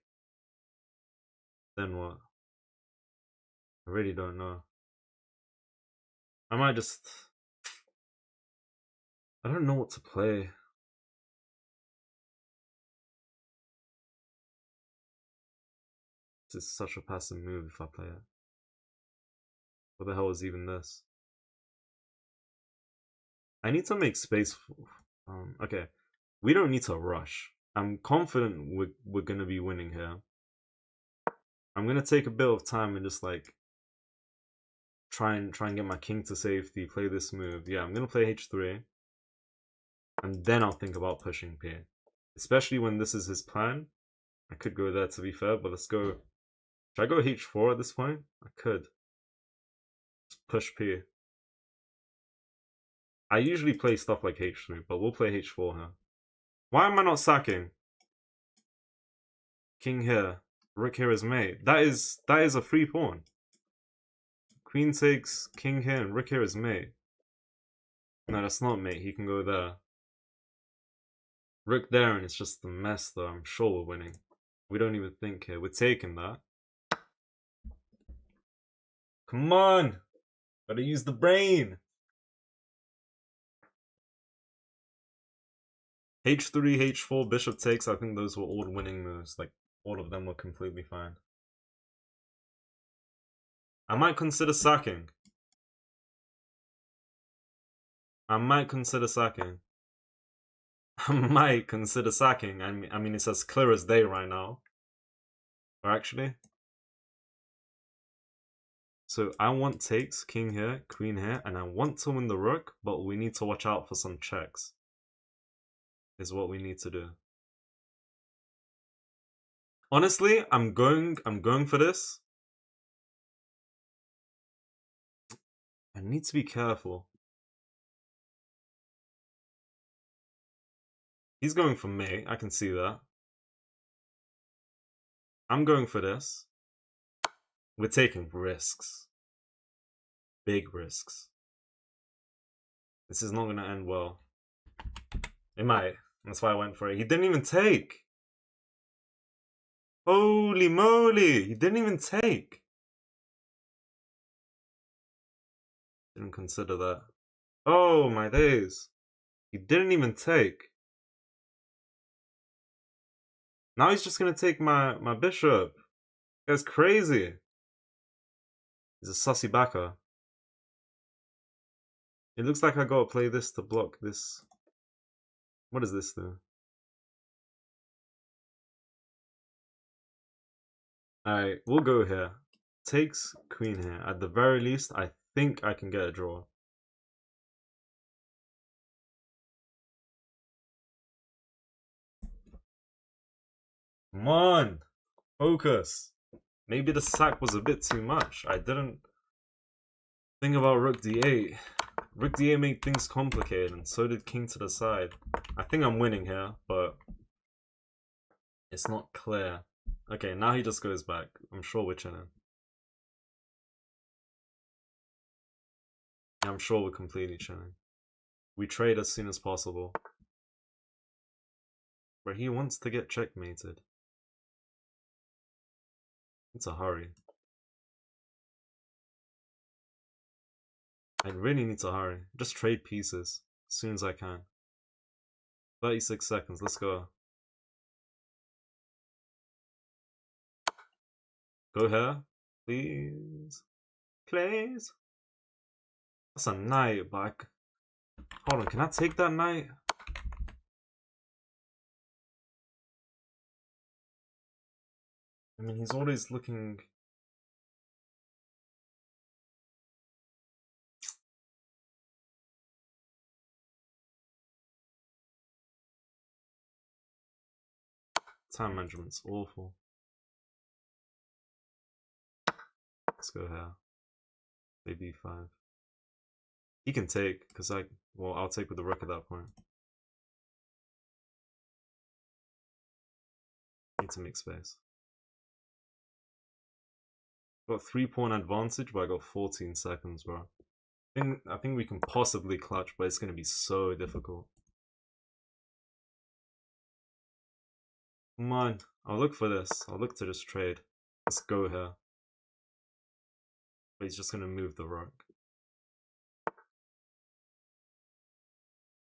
Then what? I really don't know. I might just... I don't know what to play. This is such a passive move if I play it. What the hell is even this? I need to make space for... okay. We don't need to rush. I'm confident we're going to be winning here. I'm going to take a bit of time and just like try and get my king to safety, play this move. Yeah, I'm gonna play h3, and then I'll think about pushing p. Especially when this is his plan. I could go there to be fair, but let's go. Should I go h4 at this point? I could. Just push p. I usually play stuff like h3, but we'll play h4 here. Why am I not sacking? King here. Rook here is mate. That is a free pawn. Queen takes king here and rook here is mate. No, that's not mate. He can go there. Rook there and it's just a mess though. I'm sure we're winning. We don't even think here. We're taking that. Come on! Gotta use the brain! h3, h4, bishop takes. I think those were all winning moves. Like, all of them were completely fine. I might consider sacking. I might consider sacking. I mean, it's as clear as day right now. Or actually. So I want takes, king here, queen here, and I want to win the rook, but we need to watch out for some checks. Is what we need to do. Honestly, I'm going for this. I need to be careful. He's going for me, I can see that. I'm going for this. We're taking risks. Big risks. This is not going to end well. It might. That's why I went for it. He didn't even take. Holy moly! He didn't even take. Didn't consider that. Oh my days. He didn't even take. Now he's just going to take my bishop. That's crazy. He's a sussy backer. It looks like I gotta play this to block this. What does this do? Alright, we'll go here. Takes queen here. At the very least, I think I can get a draw. Come on! Focus! Maybe the sack was a bit too much. I didn't think about rook d8. Rook d8 made things complicated, and so did king to the side. I think I'm winning here, but it's not clear. Okay, now he just goes back. I'm sure we're chilling. I'm sure we're completely chilling. We trade as soon as possible. But he wants to get checkmated. It's a hurry. I really need to hurry. Just trade pieces as soon as I can. 36 seconds, let's go. Go here, please. Please. That's a knight, but hold on, can I take that knight? I mean, he's always looking... Time management's awful. Let's go here. Play b5. He can take, because well, I'll take with the rook at that point. Need to make space. Got 3-pawn advantage, but I got 14 seconds, bro. I think we can possibly clutch, but it's going to be so difficult. Come on, I'll look for this. I'll look to just trade. Let's go here. But he's just going to move the rook.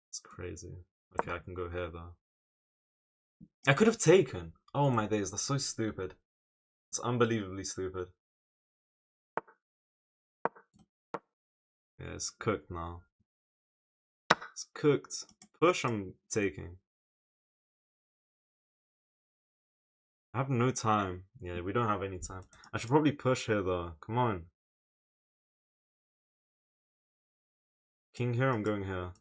It's crazy. Okay, I can go here though. I could have taken. Oh my days, that's so stupid. It's unbelievably stupid. Yeah, it's cooked now. It's cooked. Push, I'm taking. I have no time. Yeah, we don't have any time. I should probably push here though. Come on. King here, I'm going here.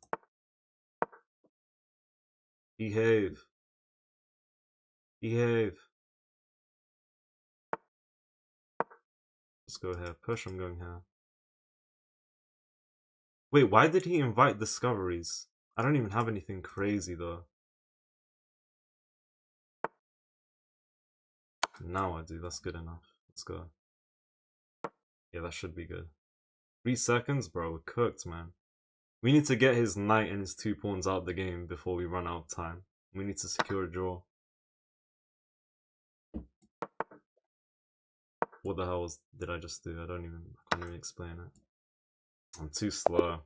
Behave. Behave. Let's go here. Push, I'm going here. Wait, why did he invite discoveries? I don't even have anything crazy though. Now I do, that's good enough. Let's go. Yeah, that should be good. 3 seconds, bro, we're cooked, man. We need to get his knight and his 2 pawns out of the game before we run out of time. We need to secure a draw. What the hell did I just do? I can't even explain it. I'm too slow.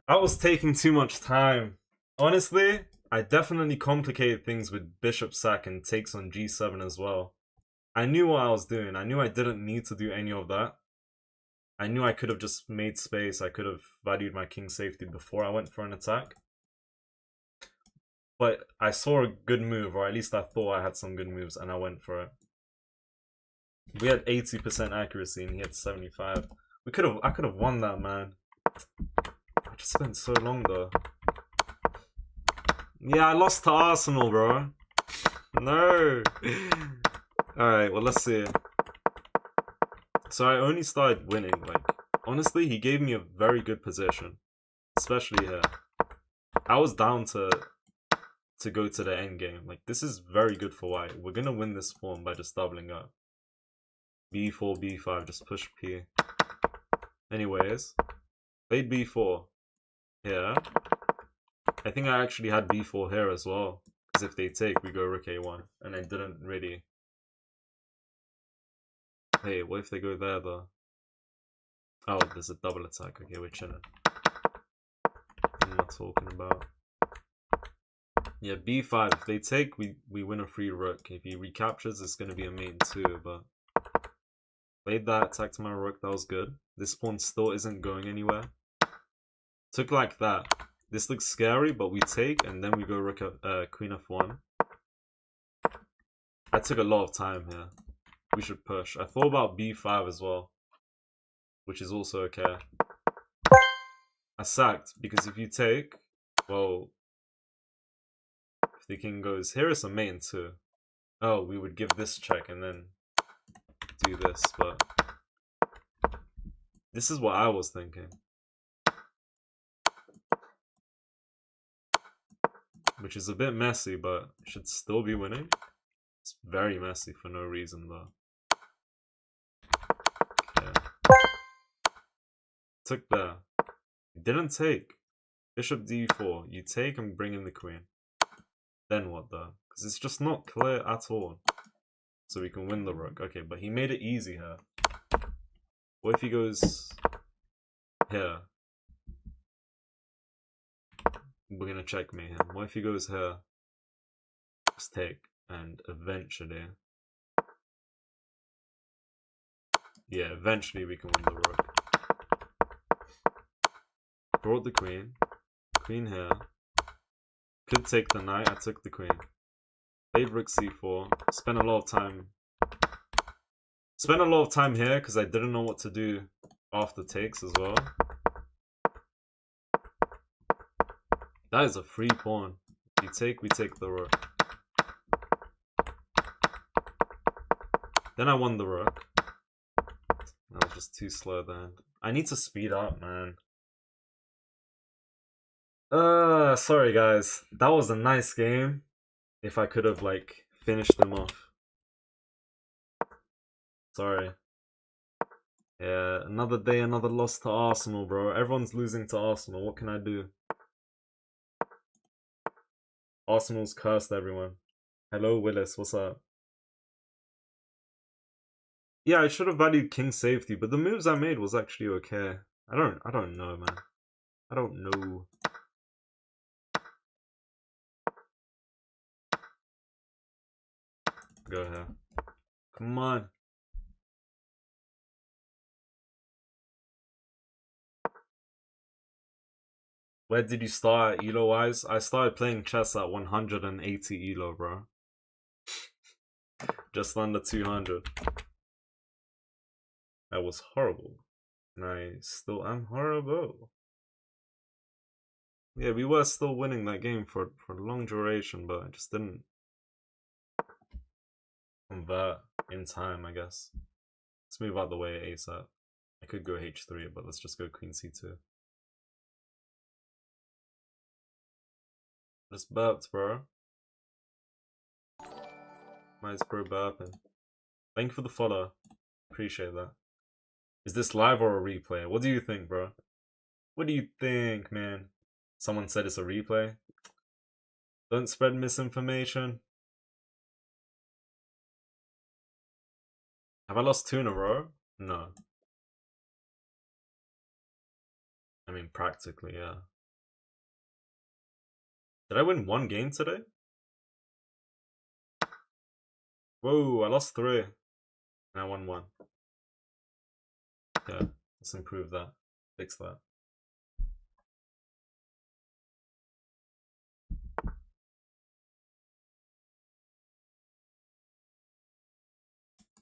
I was taking too much time. Honestly, I definitely complicated things with bishop sack and takes on g7 as well. I knew what I was doing. I knew I didn't need to do any of that. I knew I could have just made space. I could have valued my king safety before I went for an attack. But I saw a good move, or at least I thought I had some good moves, and I went for it. We had 80% accuracy and he had 75. I could have won that, man. I just spent so long though. Yeah, I lost to Arsenal, bro. No. Alright, well, let's see. So I only started winning. Like, honestly, he gave me a very good position. Especially here. I was down to go to the end game. Like, this is very good for white. We're gonna win this pawn by just doubling up. b4, b5, just push p. Anyways, played b4 here. I think I actually had b4 here as well. Because if they take, we go rook a1. And I didn't really... Hey, what if they go there though? Oh, there's a double attack. Okay, we're chilling. What am I talking about? Yeah, b5. If they take, we win a free rook. If he recaptures, it's going to be a mate too, but... Played that, attacked my rook, that was good. This pawn still isn't going anywhere. Took like that. This looks scary, but we take, and then we go rook queen f1. I took a lot of time here. We should push. I thought about b5 as well, which is also okay. I sacked, because if you take, well, if the king goes, here is a main too. Oh, we would give this check and then do this, but this is what I was thinking. Which is a bit messy, but should still be winning. It's very messy for no reason though. Okay. Took there. Didn't take. Bishop d4. You take and bring in the queen. Then what though? Because it's just not clear at all. So we can win the rook. Okay, but he made it easy here. What if he goes here? We're gonna checkmate him. What if he goes here? Just take. And eventually... Yeah, eventually we can win the rook. Brought the queen. Queen here. Could take the knight. I took the queen. Played rook c4. Spent a lot of time. Spent a lot of time here because I didn't know what to do after takes as well. That is a free pawn. If you take, we take the rook. Then I won the rook. That was just too slow then. I need to speed up, man. Sorry guys. That was a nice game. If I could have, like, finished them off. Sorry. Yeah, another day, another loss to Arsenal, bro. Everyone's losing to Arsenal. What can I do? Arsenal's cursed everyone. Hello, Willis. What's up? Yeah, I should have valued king safety, but the moves I made was actually okay. I don't know, man. I don't know. Go ahead. Come on. Where did you start elo-wise? I started playing chess at 180 elo, bro. Just under 200. That was horrible. And I still am horrible. Yeah, we were still winning that game for a long duration, but I just didn't convert in time, I guess. Let's move out the way ASAP. I could go h3, but let's just go queen c2. Just burped, bro. Why is bro burping? Thank you for the follow. Appreciate that. Is this live or a replay? What do you think, bro? What do you think, man? Someone said it's a replay. Don't spread misinformation. Have I lost 2 in a row? No. I mean, practically, yeah. Did I win 1 game today? Whoa, I lost 3. And I won 1. Yeah, let's improve that. Fix that.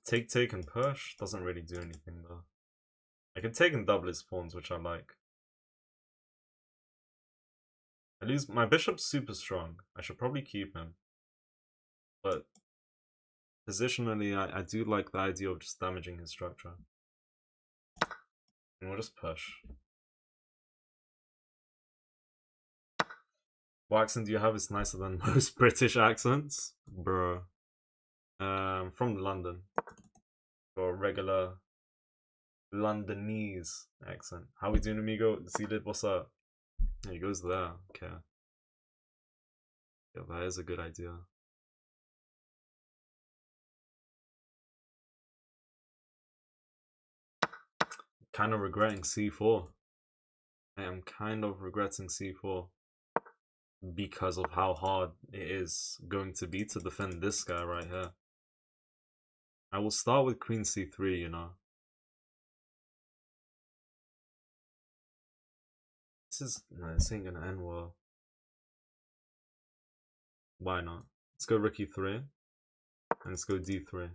Take, and push doesn't really do anything, though. I can take and double his pawns, which I like. I lose. My bishop's super strong. I should probably keep him. But positionally, I do like the idea of just damaging his structure. And we'll just push. What accent do you have? It's nicer than most British accents. Bro. From London. Or regular Londonese accent. How we doing, amigo? Zedid, what's up? Yeah, he goes there. Okay. Yeah, that is a good idea. Kind of regretting c4. I am kind of regretting c4 because of how hard it is going to be to defend this guy right here. I will start with queen c3, you know. This ain't gonna end well. Why not? Let's go rook e3 and let's go d3.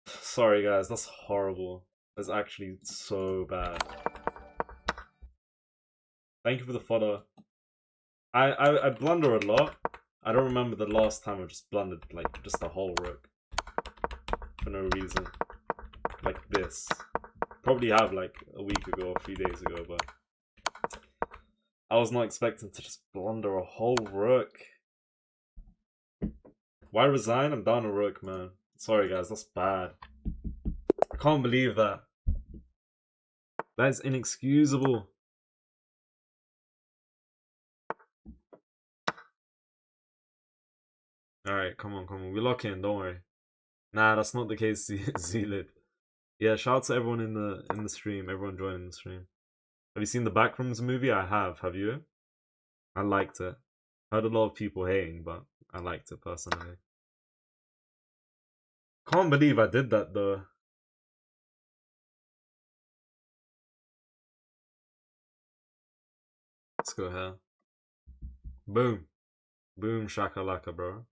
Sorry guys, that's horrible. That's actually so bad. Thank you for the follow. I blunder a lot. I don't remember the last time I just blundered like just the whole rook for no reason. Like this. Probably have like a week ago or a few days ago, but I was not expecting to just blunder a whole rook. Why resign? I'm down a rook, man. Sorry guys, that's bad. I can't believe that. That is inexcusable. Alright, come on. We lock in, don't worry. Nah, that's not the case, Zealid. Yeah, shout out to everyone in the stream, everyone joining the stream. Have you seen the Backrooms movie? I have. Have you? I liked it. Heard a lot of people hating, but I liked it personally. Can't believe I did that though. Let's go here. Boom. Boom shakalaka, bro.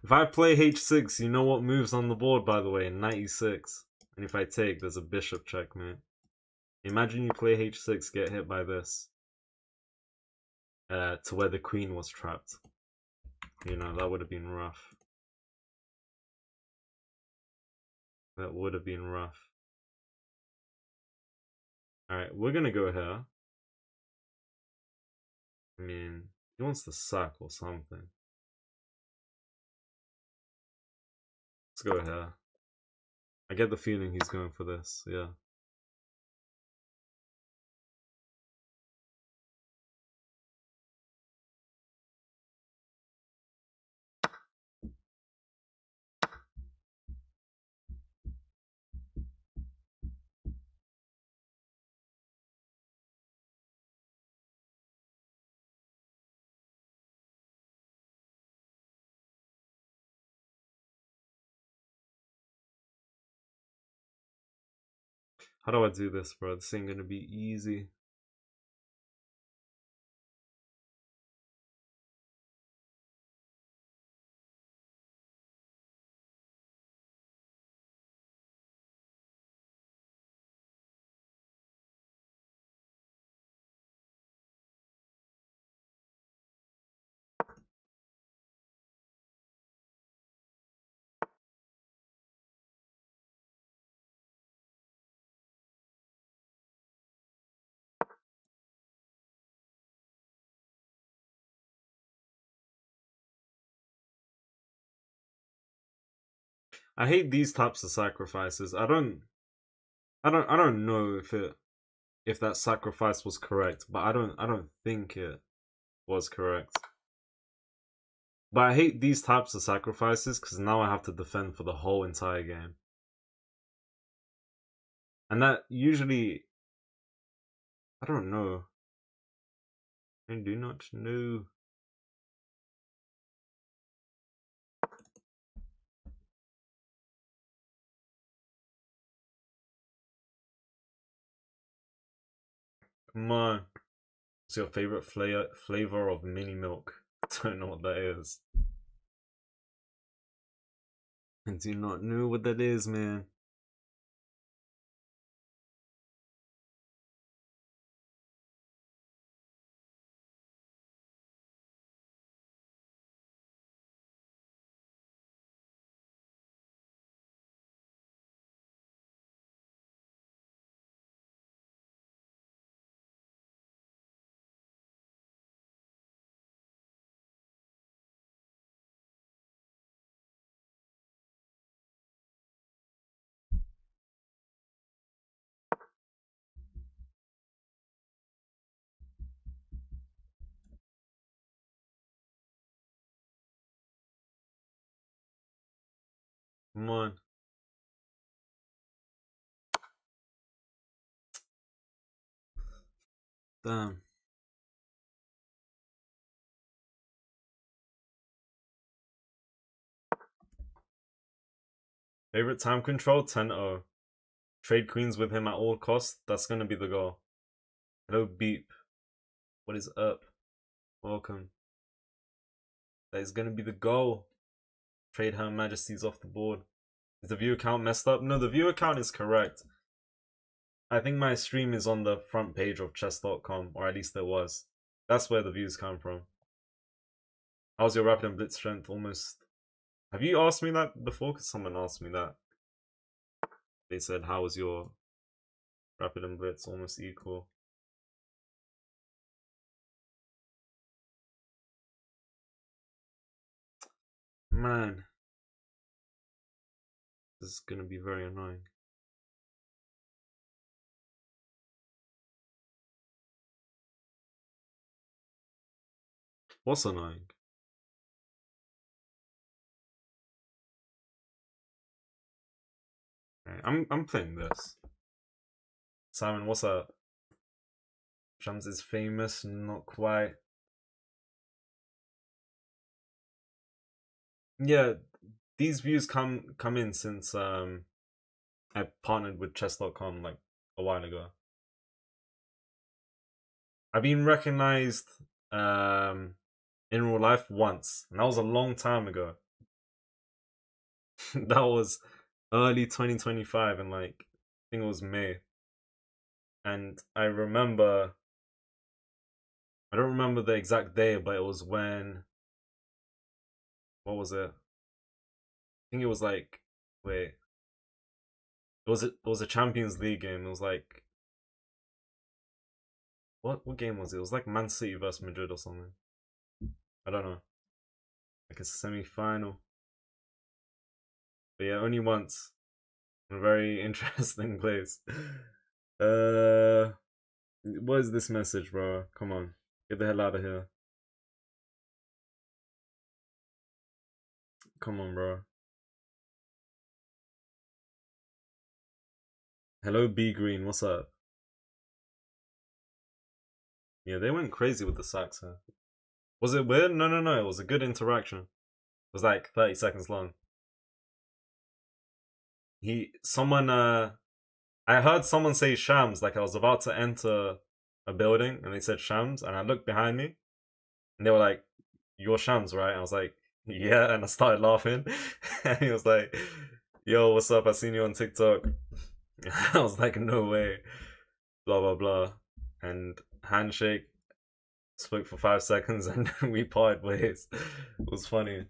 If I play h6, you know what moves on the board, by the way? 96. And if I take, there's a bishop checkmate. Imagine you play h6, get hit by this. To where the queen was trapped. You know, that would have been rough. That would have been rough. Alright, we're gonna go here. I mean, he wants to sack or something. Let's go here. I get the feeling he's going for this, yeah. How do I do this, bro? This ain't gonna be easy. I hate these types of sacrifices. I don't know if that sacrifice was correct, but I don't think it was correct. But I hate these types of sacrifices because now I have to defend for the whole entire game. And that usually, I don't know. I do not know. Come on. What's your favorite flavor of mini milk? I don't know what that is. I do not know what that is, man. Come on. Damn. Favorite time control? 10-0. Trade queens with him at all costs. That's gonna be the goal. Hello, Beep. What is up? Welcome. That is gonna be the goal. Trade Her Majesty's off the board. Is the view account messed up? No, the view account is correct. I think my stream is on the front page of chess.com, or at least it was. That's where the views come from. How's your rapid and blitz strength? Almost. Have you asked me that before? Because someone asked me that. They said, how was your rapid and blitz? Almost equal. Man. This is gonna be very annoying. What's annoying? Okay, I'm playing this. Simon, what's up? Shamz is famous, not quite. Yeah, these views come in since I partnered with chess.com like a while ago. I've been recognized in real life once, and that was a long time ago. That was early 2025, and like I think it was May. And I don't remember the exact day, but it was when, what was it? I think it was like, wait, it was a Champions League game. It was like, what game was it? It was like Man City versus Madrid or something. I don't know. Like a semi-final. But yeah, only once. In a very interesting place. What is this message, bro? Come on. Get the hell out of here. Come on, bro. Hello, B Green. What's up? Yeah, they went crazy with the sacks, huh? Was it weird? No, no, no. It was a good interaction. It was like 30 seconds long. Someone, I I heard someone say Shams, like I was about to enter a building and they said Shams, and I looked behind me and they were like, "You're Shams, right?" I was like, "Yeah," and I started laughing. And he was like, "Yo, what's up? I seen you on TikTok." I was like, "No way." Blah blah blah. And handshake, spoke for 5 seconds, and we parted ways. It was funny.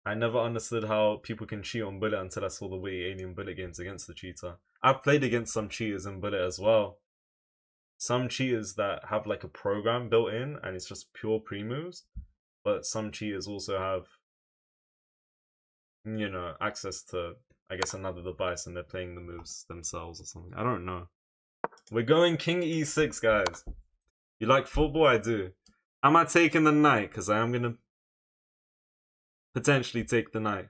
I never understood how people can cheat on Bullet until I saw the way Alien Bullet games against the cheater. I've played against some cheaters in Bullet as well. Some cheaters that have like a program built in and it's just pure pre-moves. But some cheaters also have, you know, access to, I guess, another device and they're playing the moves themselves or something. I don't know. We're going King E6, guys. You like football? I do. Am I taking the knight? Because I am going to potentially take the knight.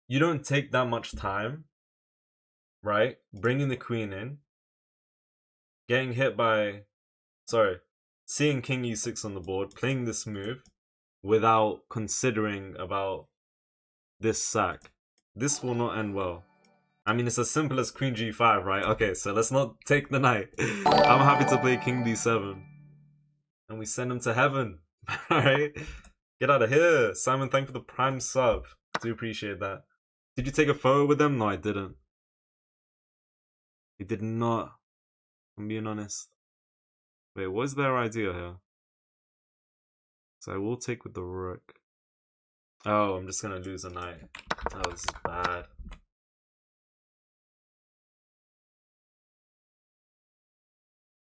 You don't take that much time, right? Bringing the queen in, getting hit by, sorry, seeing King E6 on the board, playing this move without considering about this sack. This will not end well. I mean, it's as simple as Queen G5, right? Okay, so let's not take the knight. I'm happy to play King D7. And we send him to heaven. Alright? Get out of here. Simon, thank you for the prime sub. Do appreciate that. Did you take a photo with them? No, I didn't. I did not. I'm being honest. Wait, what's their idea here? So I will take with the rook. Oh, I'm just gonna lose a knight. Oh, this is bad.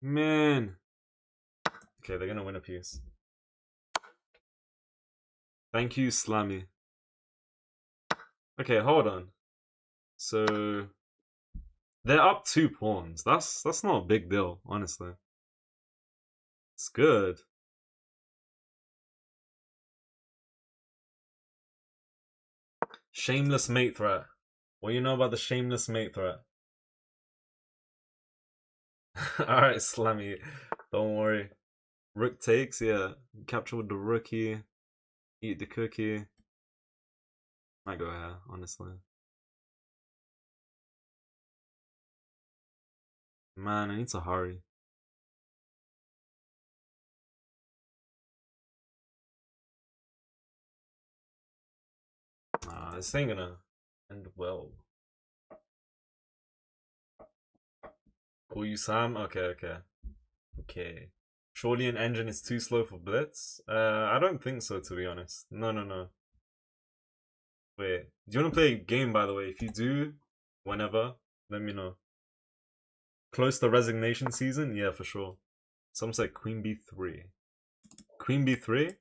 Man. Okay, they're gonna win a piece. Thank you, Slammy. Okay, hold on. So they're up 2 pawns. That's not a big deal, honestly. It's good. Shameless mate threat. What do you know about the shameless mate threat? Alright, Slammy. Don't worry. Rook takes, yeah. Capture with the rookie. Eat the cookie. Might go here, honestly. Man, I need to hurry. This ain't gonna end well. Call you Sam? Okay. Surely an engine is too slow for Blitz? I don't think so, to be honest. No. Wait, do you want to play a game, by the way? If you do, whenever, let me know. Close to resignation season? Yeah, for sure. Someone said Queen B3. Queen B3?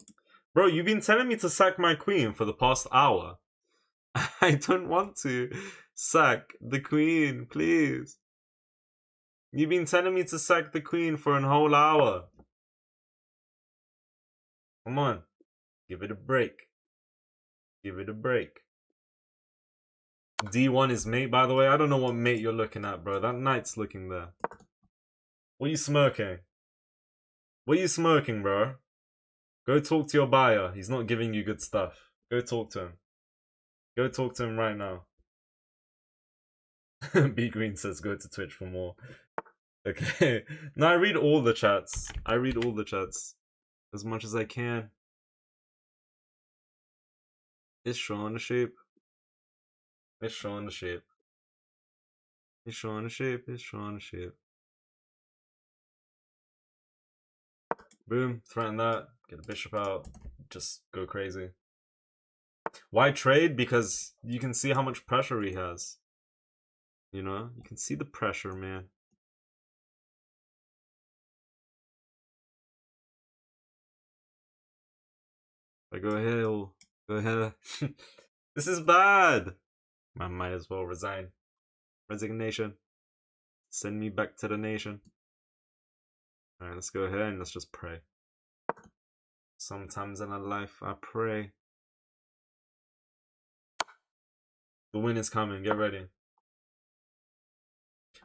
Bro, you've been telling me to sack my queen for the past hour. I don't want to sack the queen, please. You've been telling me to sack the queen for a whole hour. Come on. Give it a break. Give it a break. D1 is mate, by the way. I don't know what mate you're looking at, bro. That knight's looking there. What are you smirking? What are you smirking, bro? Go talk to your buyer. He's not giving you good stuff. Go talk to him. Go talk to him right now. B Green says go to Twitch for more. Okay. No, I read all the chats. I read all the chats. As much as I can. It's showing the shape. It's showing the shape. It's showing the shape. It's showing the shape. Boom. Threaten that. Get the bishop out. Just go crazy. Why trade? Because you can see how much pressure he has. You know? You can see the pressure, man. If I go ahead, go ahead. This is bad. I might as well resign. Resignation. Send me back to the nation. Alright, let's go ahead and let's just pray. Sometimes in our life, I pray. The win is coming. Get ready.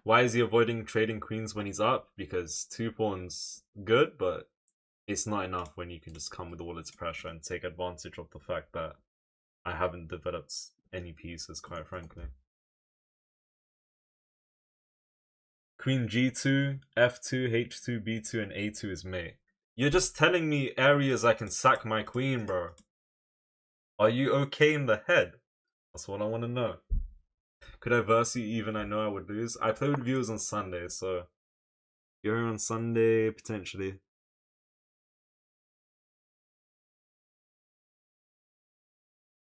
Why is he avoiding trading queens when he's up? Because 2 pawns good, but it's not enough when you can just come with all its pressure and take advantage of the fact that I haven't developed any pieces, quite frankly. Queen G2, F2, H2, B2, and A2 is mate. You're just telling me areas I can sack my queen, bro. Are you okay in the head? That's what I want to know. Could I verse you even I know I would lose? I play with viewers on Sunday, so you're here on Sunday, potentially.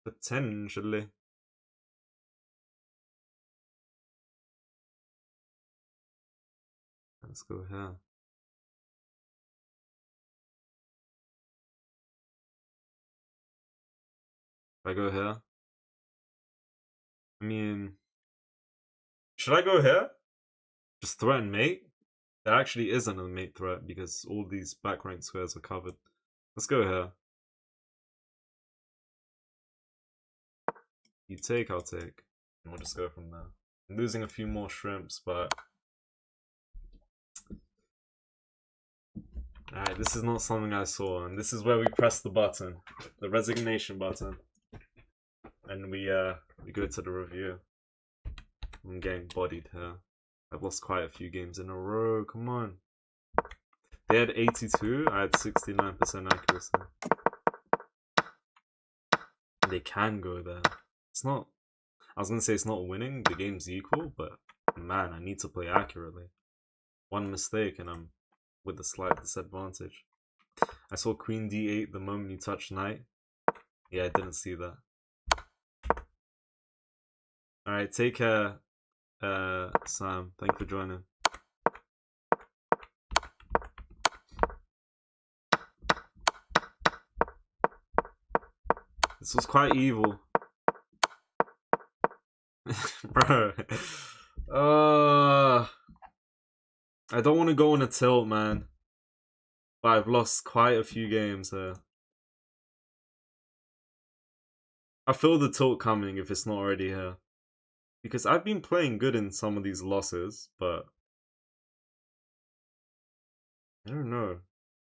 Potentially. Let's go here. If I go here, I mean, should I go here? Just threaten mate? There actually isn't a mate threat because all these back rank squares are covered. Let's go here. You take, I'll take. And we'll just go from there. I'm losing a few more shrimps, but... Alright, this is not something I saw, and this is where we press the button. The resignation button. And we go to the review. I'm getting bodied here. I've lost quite a few games in a row, come on. They had 82, I had 69% accuracy. They can go there. It's not, I was gonna say it's not winning, the game's equal, but man, I need to play accurately. One mistake and I'm with a slight disadvantage. I saw Queen D8 the moment you touched Knight. Yeah, I didn't see that. Alright, take care, Sam. Thank you for joining. This was quite evil. Bro. I don't want to go on a tilt, man. But I've lost quite a few games here. I feel the tilt coming if it's not already here. Because I've been playing good in some of these losses, but... I don't know.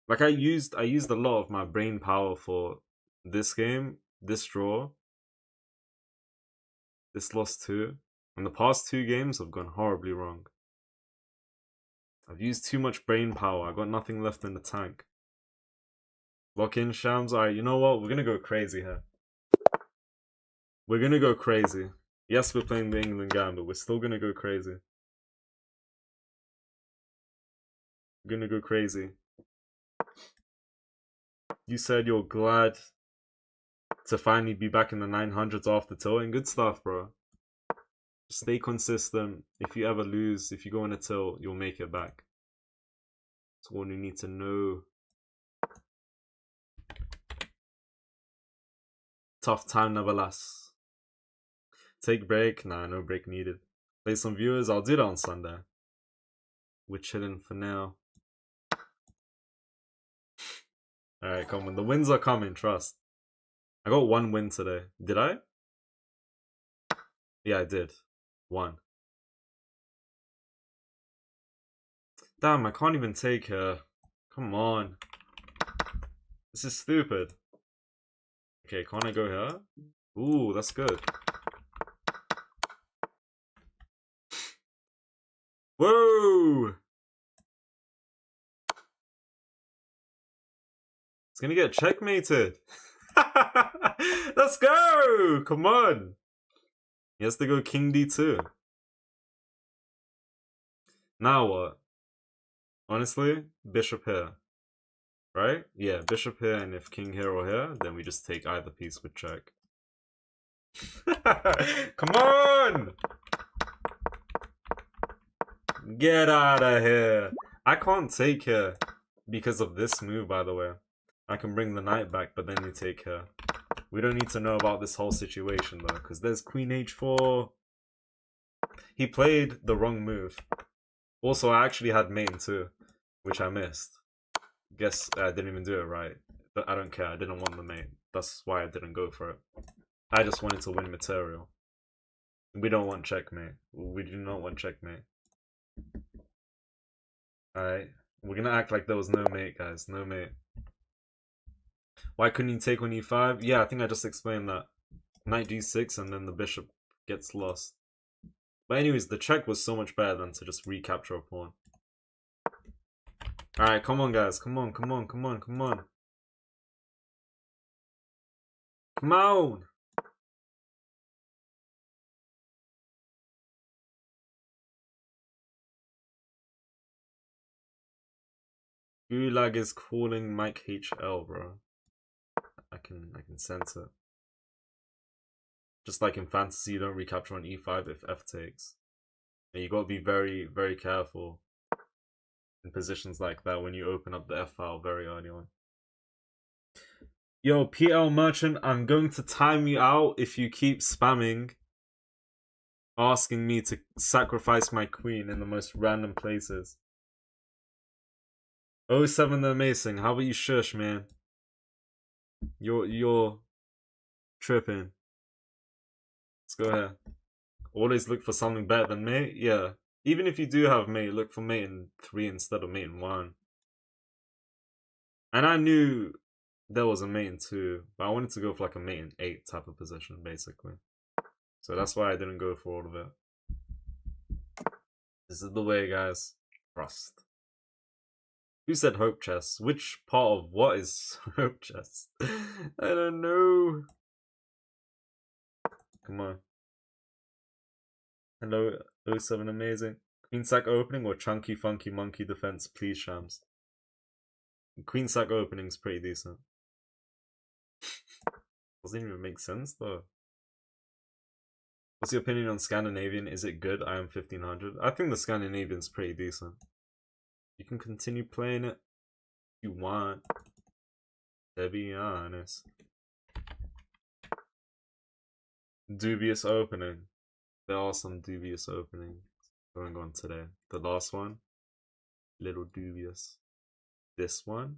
Like I used a lot of my brain power for this game, this draw, this loss too. And the past two games have gone horribly wrong. I've used too much brain power. I got nothing left in the tank. Lock in, Shams. Alright, you know what? We're gonna go crazy here. We're gonna go crazy. Yes, we're playing the England game, but we're still gonna go crazy. We're gonna go crazy. You said you're glad to finally be back in the 900s after tilting. Good stuff, bro. Stay consistent. If you ever lose, if you go on a tilt, you'll make it back. That's all you need to know. Tough time nevertheless. Take break? Nah, no break needed. Play some viewers? I'll do that on Sunday. We're chilling for now. Alright, come on. The wins are coming, trust. I got one win today. Did I? Yeah, I did. One. Damn, I can't even take her. Come on. This is stupid. Okay, can't I go here? Ooh, that's good. Whoa! It's gonna get checkmated. Let's go! Come on! He has to go King D2. Now what? Honestly, Bishop here. Right? Yeah, Bishop here, and if King here or here, then we just take either piece with check. Come on! Get out of here! I can't take here because of this move, by the way. I can bring the knight back, but then you take her. We don't need to know about this whole situation, though, because there's Queen H4. He played the wrong move. Also, I actually had main too, which I missed. Guess I didn't even do it right. But I don't care, I didn't want the main. That's why I didn't go for it. I just wanted to win material. We don't want checkmate. We do not want checkmate. Alright. We're gonna act like there was no mate, guys. No mate. Why couldn't you take on E5? Yeah, I think I just explained that. Knight g6 and then the bishop gets lost. But anyways, the check was so much better than to just recapture a pawn. Alright, come on guys. Come on, come on, come on, come on. Come on! Gulag is calling Mike HL, bro. I can sense it. Just like in fantasy, you don't recapture on e5 if f takes. And you gotta be very, very careful in positions like that when you open up the f file very early on. Yo, PL Merchant, I'm going to time you out if you keep spamming asking me to sacrifice my queen in the most random places. 07 the Amazing, how about you shush, man? You're tripping. Let's go ahead. Always look for something better than mate. Yeah. Even if you do have mate, look for mate in 3 instead of mate in 1. And I knew there was a mate in 2, but I wanted to go for like a mate in 8 type of position, basically. So that's why I didn't go for all of it. This is the way, guys. Trust. Who said hope chest? Which part of what is hope chest? I don't know. Come on. Hello, 07 Amazing. Queen sack opening or chunky funky monkey defense, please, Shams. Queen sack opening's pretty decent. Doesn't even make sense though. What's your opinion on Scandinavian? Is it good? I am 1500. I think the Scandinavian's pretty decent. You can continue playing it if you want, to be honest. Dubious opening. There are some dubious openings going on today. The last one, little dubious. This one,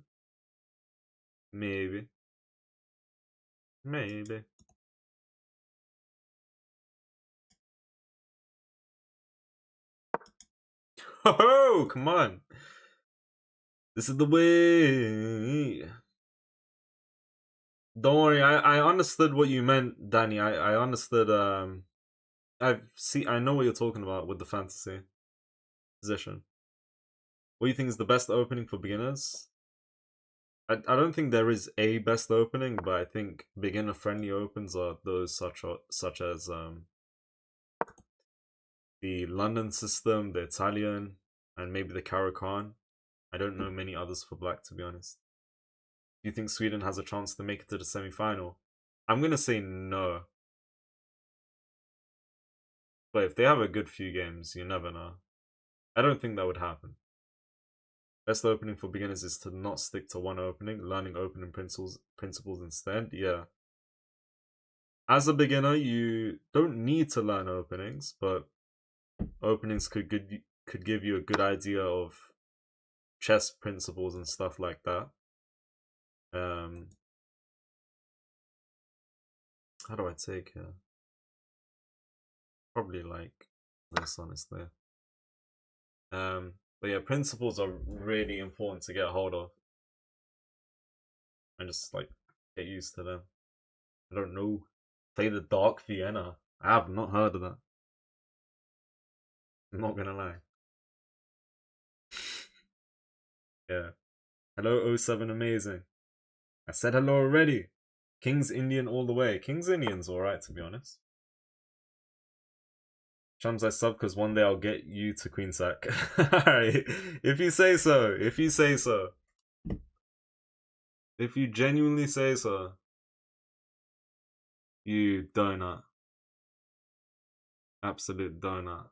maybe. Maybe. Oh, come on. This is the way. Don't worry, I understood what you meant, Danny. I understood. I know what you're talking about with the fantasy position. What do you think is the best opening for beginners? I don't think there is a best opening, but I think beginner friendly opens are those such as the London system, the Italian, and maybe the Caro-Kann. I don't know many others for black, to be honest. Do you think Sweden has a chance to make it to the semi-final? I'm gonna say no. But if they have a good few games, you never know. I don't think that would happen. Best opening for beginners is to not stick to one opening, learning opening principles instead. Yeah. As a beginner, you don't need to learn openings, but openings could give you a good idea of chess principles and stuff like that. How do I take here? Probably like this, honestly. But yeah, principles are really important to get a hold of. And just like get used to them. I don't know. Play the Dark Vienna. I have not heard of that. I'm not gonna lie. Yeah. Hello 07 Amazing. I said hello already. King's Indian all the way. King's Indian's alright, to be honest. Shams, I sub because one day I'll get you to queen sack. Alright. If you say so. If you say so. If you genuinely say so. You donut. Absolute donut.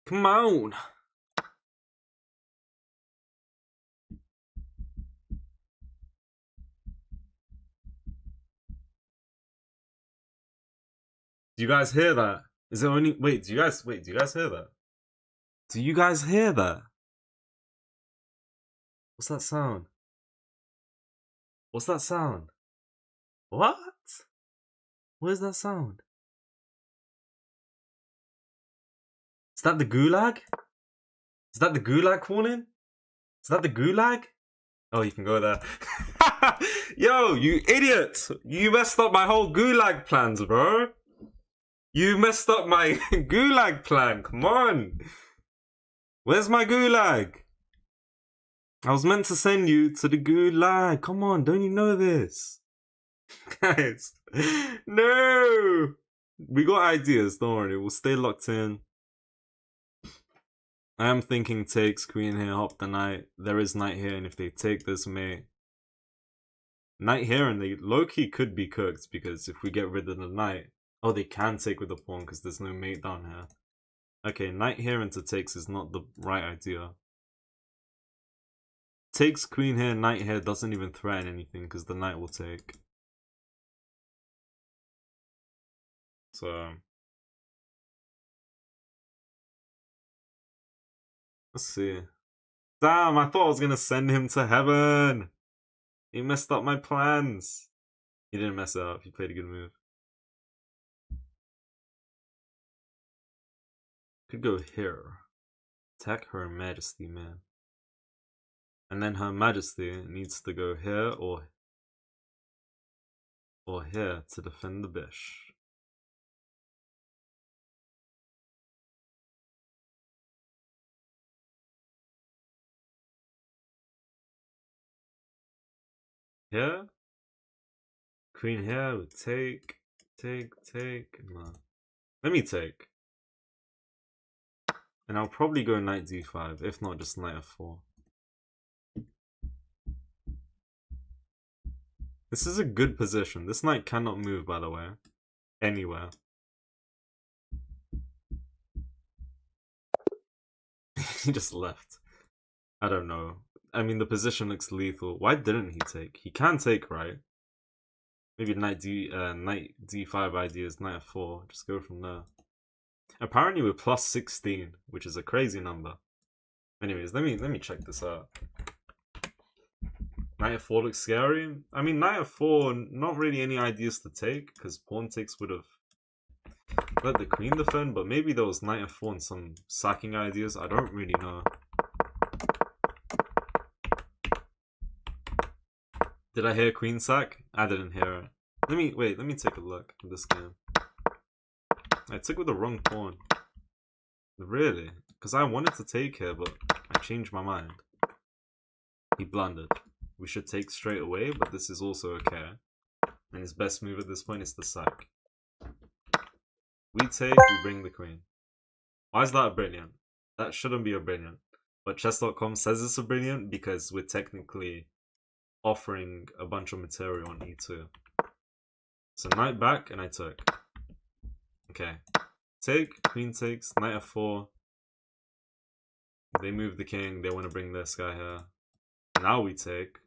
Come on. Do you guys hear that? Is it only... Wait, do you guys hear that? Do you guys hear that? What's that sound? What's that sound? What? Where's that sound? Is that the gulag? Is that the gulag calling? Is that the gulag? Oh, you can go there. Yo, you idiot! You messed up my whole gulag plans, bro. You messed up my gulag plan. Come on. Where's my gulag? I was meant to send you to the gulag. Come on, don't you know this? Guys, no! We got ideas, don't worry. We'll stay locked in. I am thinking takes queen here, hop the knight. There is knight here, and if they take this mate, knight here, and they low-key could be cooked, because if we get rid of the knight, oh, they can take with the pawn because there's no mate down here. Okay, knight here into takes is not the right idea. Takes queen here, knight here doesn't even threaten anything because the knight will take. So let's see. Damn, I thought I was gonna send him to heaven. He messed up my plans. He didn't mess it up. He played a good move. Could go here. Attack Her Majesty, man. And then Her Majesty needs to go here or here to defend the bish. Here? Queen here would take. No. Let me take. And I'll probably go knight d5, if not just knight f4. This is a good position. This knight cannot move, by the way. Anywhere. He just left. I don't know. I mean, the position looks lethal. Why didn't he take? He can take, right? Maybe knight d5 ideas, knight f4. Just go from there. Apparently we're plus 16, which is a crazy number. Anyways, let me check this out. Knight f4 looks scary. I mean, knight f4, not really any ideas to take, because pawn takes would have let the queen defend, but maybe there was knight f4 and some sacking ideas. I don't really know. Did I hear queen sack? I didn't hear it. Let me take a look at this game. I took with the wrong pawn. Really? Because I wanted to take here, but I changed my mind. He blundered. We should take straight away, but this is also okay. And his best move at this point is the sack. We take, we bring the queen. Why is that a brilliant? That shouldn't be a brilliant. But chess.com says it's a brilliant because we're technically offering a bunch of material on e2. So knight back, and I took. Okay. Take, queen takes, knight f4. They move the king, they want to bring this guy here. Now we take.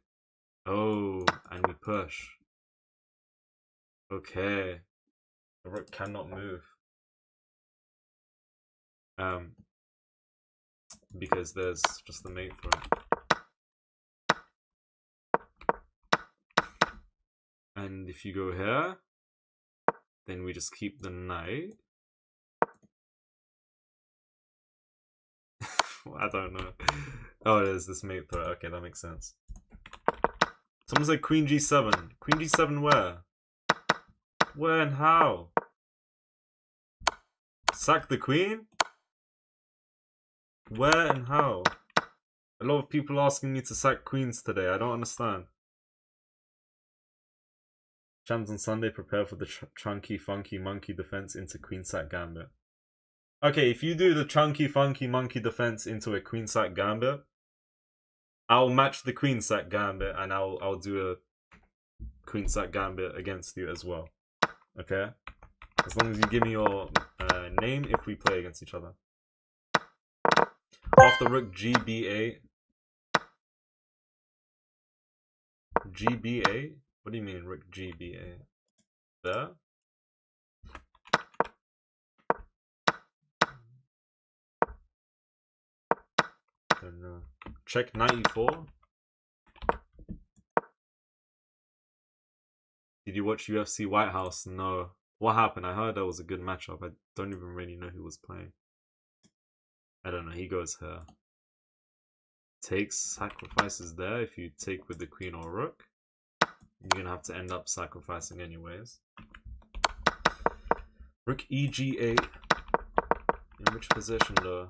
Oh, and we push. Okay. The rook cannot move. Because there's just the mate for it. And if you go here, then we just keep the knight. I don't know. Oh, there's this mate threat. Okay, that makes sense. Someone said queen g7. Queen g7 where? Where and how? Sack the queen? Where and how? A lot of people asking me to sack queens today. I don't understand. Shams on Sunday, prepare for the chunky, funky, monkey defense into queen sack gambit. Okay, if you do the chunky, funky, monkey defense into a queen sack gambit, I'll match the queen sack gambit and I'll do a queen sack gambit against you as well. Okay? As long as you give me your name if we play against each other. After rook gb8. gb8? What do you mean rook gb8? There? I don't know. Check knight e4. Did you watch UFC White House? No. What happened? I heard that was a good matchup. I don't even really know who was playing. I don't know. He goes here. Takes, sacrifices there. If you take with the queen or rook, you're gonna have to end up sacrificing anyways. Rook EG8. In which position though?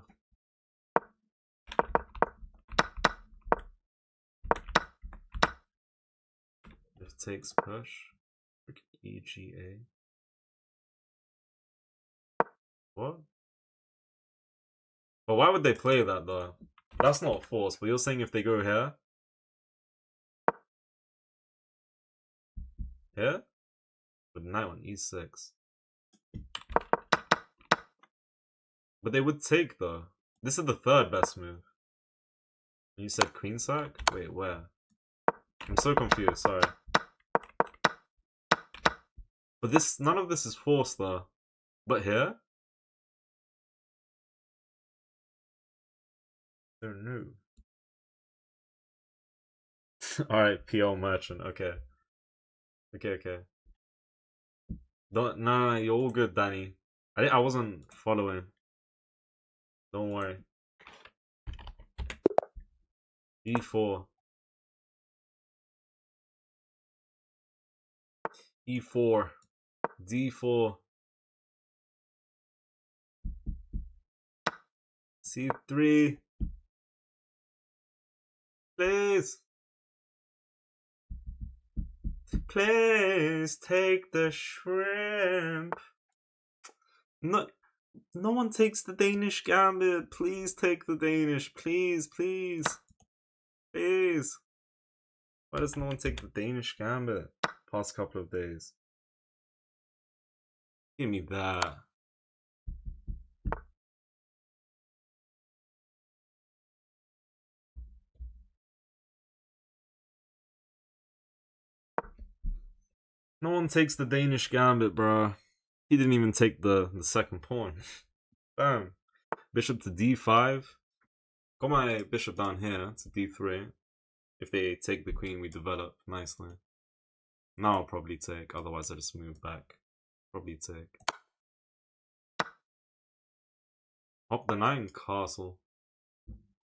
If takes push. Rook EG8. What? But why would they play that though? That's not force, but you're saying if they go here? Here? With knight on e6. But they would take though. This is the third best move. You said queen sack? Wait, where? I'm so confused, sorry. But this, none of this is forced though. But here? They're new. Alright, PL Merchant, okay. Okay. Don't, nah, you're all good, Danny. I wasn't following. Don't worry. E4. E4. D4. C3. Please. Please take the shrimp. No one takes the Danish gambit. Please take the Danish. Please. Why does no one take the Danish gambit? Past couple of days. Give me that. No one takes the Danish gambit, bro. He didn't even take the second pawn. Bam. Bishop to d5. Got my bishop down here to d3. If they take the queen, we develop nicely. Now I'll probably take, otherwise I just move back. Probably take. Hop the knight and castle.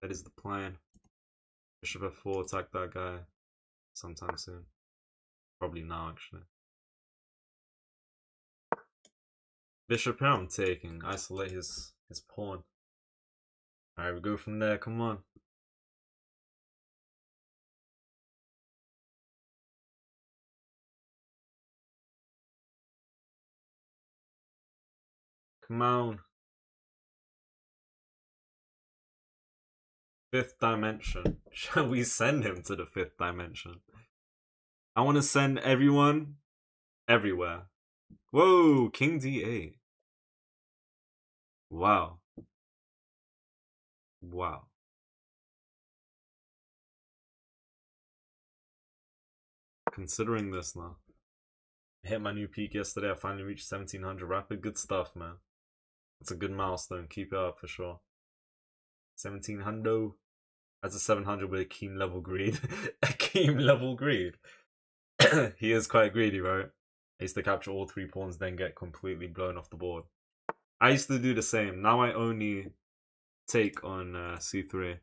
That is the plan. Bishop f4, attack that guy sometime soon. Probably now, actually. Bishop here I'm taking. Isolate his pawn. Alright, we go from there. Come on. Come on. Fifth dimension. Shall we send him to the fifth dimension? I want to send everyone everywhere. Whoa, King D8. Wow. Considering this now. I hit my new peak yesterday. I finally reached 1700 rapid. Good stuff, man. It's a good milestone. Keep it up for sure. 1700. That's a 700 with a keen level greed. A keen level greed. He is quite greedy, right? I used to capture all 3 pawns, then get completely blown off the board. I used to do the same. Now I only take on c3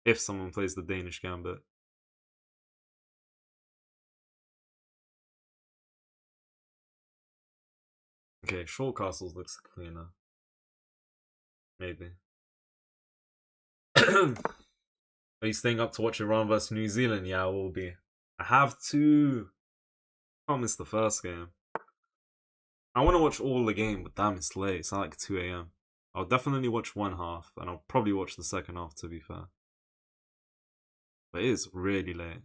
if someone plays the Danish gambit. Okay, short castles looks cleaner. Maybe. Are you staying up to watch Iran vs New Zealand? Yeah, I will be. I have to. Can't miss the first game. I want to watch all the game, but damn, it's late. It's like 2 AM. I'll definitely watch one half, and I'll probably watch the second half, to be fair. But it is really late.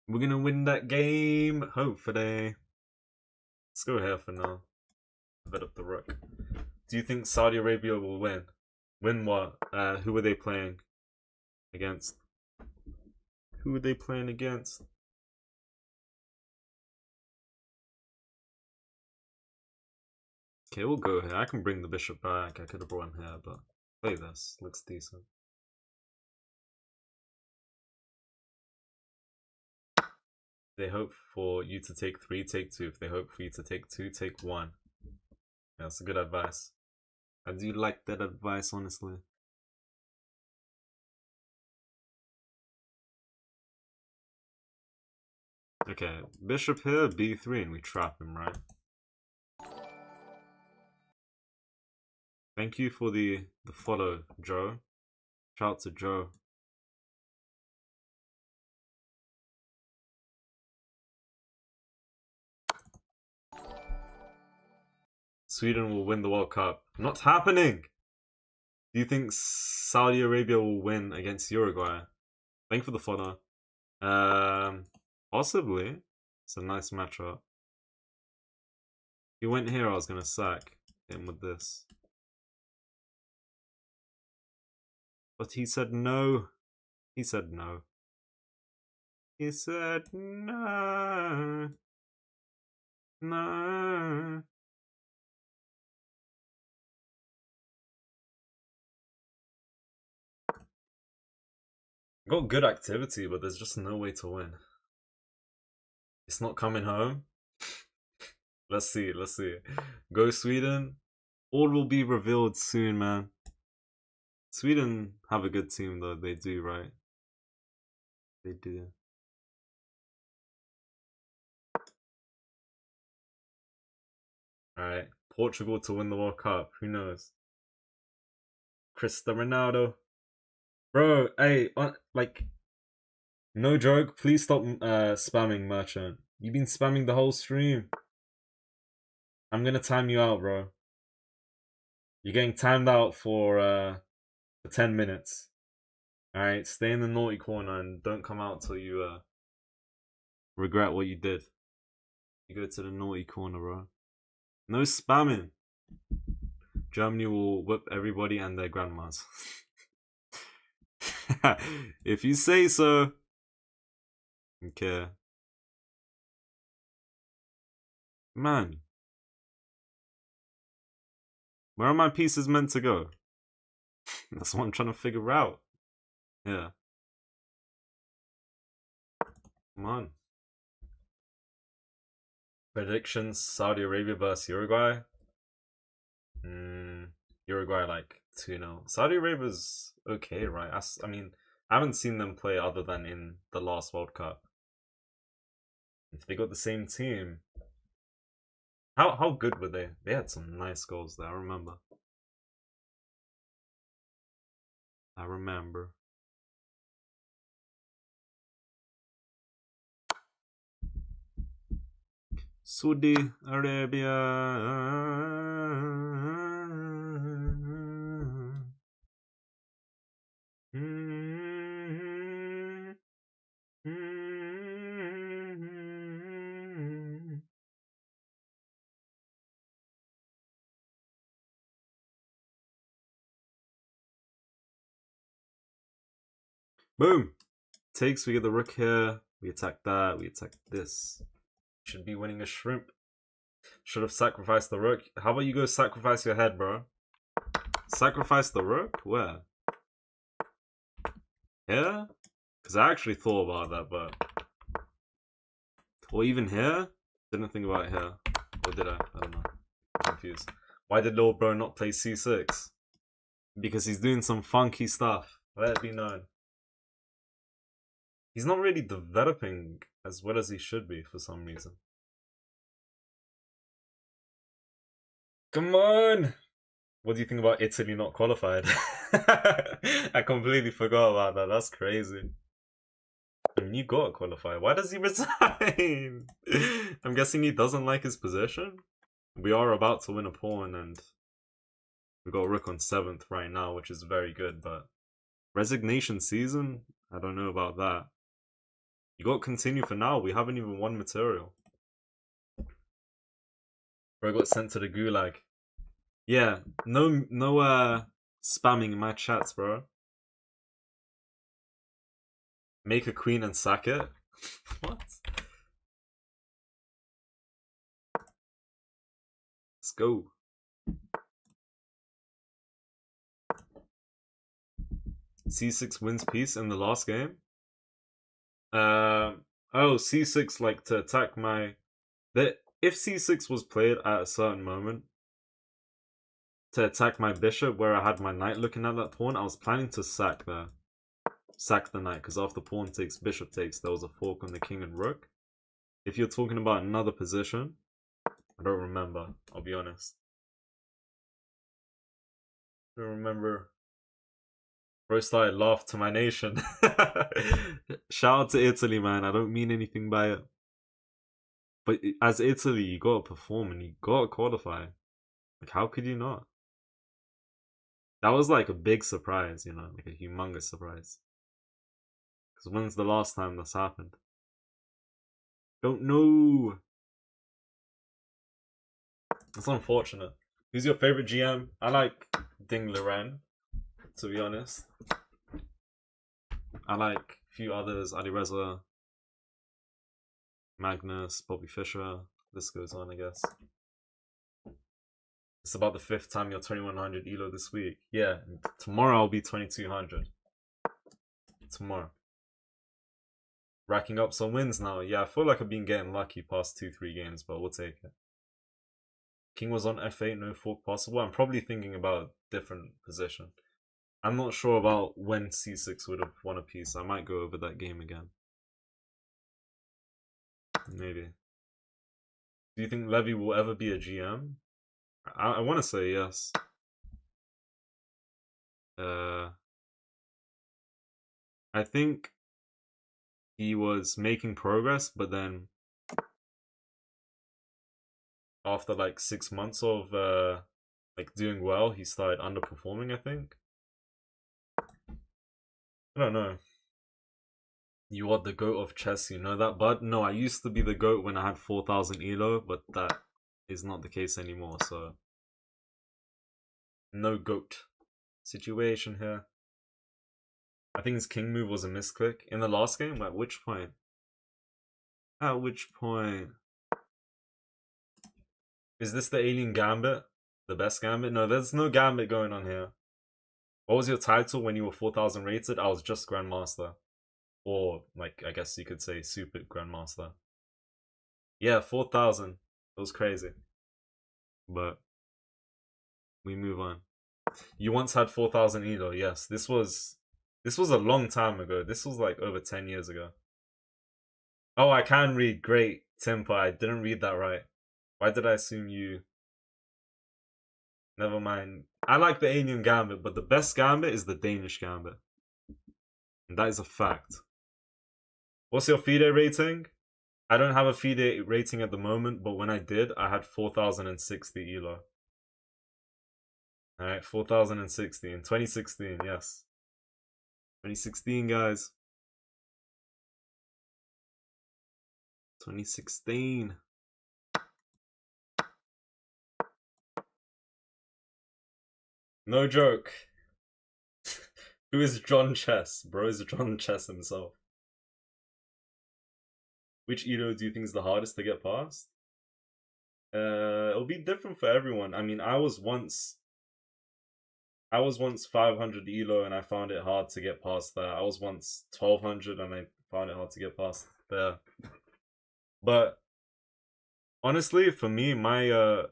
We're gonna win that game, hopefully. Let's go here for now. Bet up the rook. Do you think Saudi Arabia will win? Win what? Who are they playing against? Who are they playing against? Okay, we'll go here. I can bring the bishop back. I could have brought him here, but play this. Looks decent. they hope for you to take 3, take 2. If they hope for you to take 2, take 1. Yeah, that's a good advice. I do like that advice, honestly. Okay, bishop here, b3, and we trap him, right? Thank you for the follow, Joe. Shout out to Joe. Sweden will win the World Cup. Not happening! Do you think Saudi Arabia will win against Uruguay? Thank you for the follow. Possibly. It's a nice matchup. He went here, I was gonna sack him with this. But he said no. He said no. He said no. No. Got good activity, but there's just no way to win. It's not coming home. Let's see, let's see. Go Sweden. All will be revealed soon, man. Sweden have a good team, though. They do, right? They do. Alright. Portugal to win the World Cup. Who knows? Cristiano Ronaldo. Bro, hey, like, no joke. Please stop spamming Merchant. You've been spamming the whole stream. I'm gonna time you out, bro. You're getting timed out for 10 minutes. Alright, stay in the naughty corner and don't come out till you regret what you did. You go to the naughty corner, bro. No spamming. Germany will whip everybody and their grandmas. If you say so. Okay. Man. Where are my pieces meant to go? That's what I'm trying to figure out. Yeah. Come on. Predictions: Saudi Arabia versus Uruguay. Uruguay like 2-0. Saudi Arabia's okay, right? I mean, I haven't seen them play other than in the last World Cup. If they got the same team, how good were they? They had some nice goals there. I remember. Saudi Arabia. Boom! Takes, we get the rook here. We attack that, we attack this. Should be winning a shrimp. Should have sacrificed the rook. How about you go sacrifice your head, bro? Sacrifice the rook? Where? Here? Because I actually thought about that, but... Or even here? Didn't think about it here. Or did I? I don't know. I'm confused. Why did little bro not play c6? Because he's doing some funky stuff. Let it be known. He's not really developing as well as he should be for some reason. Come on! What do you think about Italy not qualified? I completely forgot about that. That's crazy. I mean, you gotta qualify. Why does he resign? I'm guessing he doesn't like his position. We are about to win a pawn and we got rook on 7th right now, which is very good, but resignation season? I don't know about that. You got to continue for now. We haven't even won material. Bro got sent to the gulag. Yeah, no spamming in my chats, bro. Make a queen and sack it? What? Let's go. C6 wins piece in the last game. Oh, c6 like to attack my... If c6 was played at a certain moment to attack my bishop where I had my knight looking at that pawn, I was planning to sack there. Sack the knight, because after pawn takes, bishop takes, there was a fork on the king and rook. If you're talking about another position, I don't remember, I'll be honest. I don't remember. Bro started laugh to my nation. Shout out to Italy, man. I don't mean anything by it. But as Italy, you gotta perform and you gotta qualify. Like, how could you not? That was like a big surprise, you know, like a humongous surprise. Because when's the last time this happened? Don't know. It's unfortunate. Who's your favorite GM? I like Ding Liren, to be honest. I like a few others, Alireza, Magnus, Bobby Fischer. This goes on, I guess. It's about the 5th time you're 2100 ELO this week. Yeah, tomorrow I'll be 2200. Tomorrow. Racking up some wins now. Yeah, I feel like I've been getting lucky past 2-3 games, but we'll take it. King was on f8, no fork possible. I'm probably thinking about a different position. I'm not sure about when c6 would have won a piece. I might go over that game again. Maybe. Do you think Levy will ever be a GM? I want to say yes. I think he was making progress, but then after like 6 months of like doing well, he started underperforming, I think. I don't know. You are the GOAT of chess, you know that, bud? No, I used to be the GOAT when I had 4,000 ELO, but that is not the case anymore, so... No GOAT situation here. I think his king move was a misclick. In the last game? At which point? At which point? Is this the alien gambit? The best gambit? No, there's no gambit going on here. What was your title when you were 4,000 rated? I was just Grandmaster. Or, like, I guess you could say Super Grandmaster. Yeah, 4,000. It was crazy. But we move on. You once had 4,000 ELO, yes. This was a long time ago. This was like over 10 years ago. Oh, I can read. Great, Timpa. I didn't read that right. Why did I assume you... Never mind. I like the alien gambit, but the best gambit is the Danish gambit. And that is a fact. What's your FIDE rating? I don't have a FIDE rating at the moment, but when I did, I had 4,060 ELO. Alright, 4,060 in 2016, yes. 2016, guys. 2016. No joke. Who is John Chess? Bro is John Chess himself. Which Edo do you think is the hardest to get past? It'll be different for everyone. I mean, I was once 500 ELO and I found it hard to get past that. I was once 1200 and I found it hard to get past there. But honestly, for me, my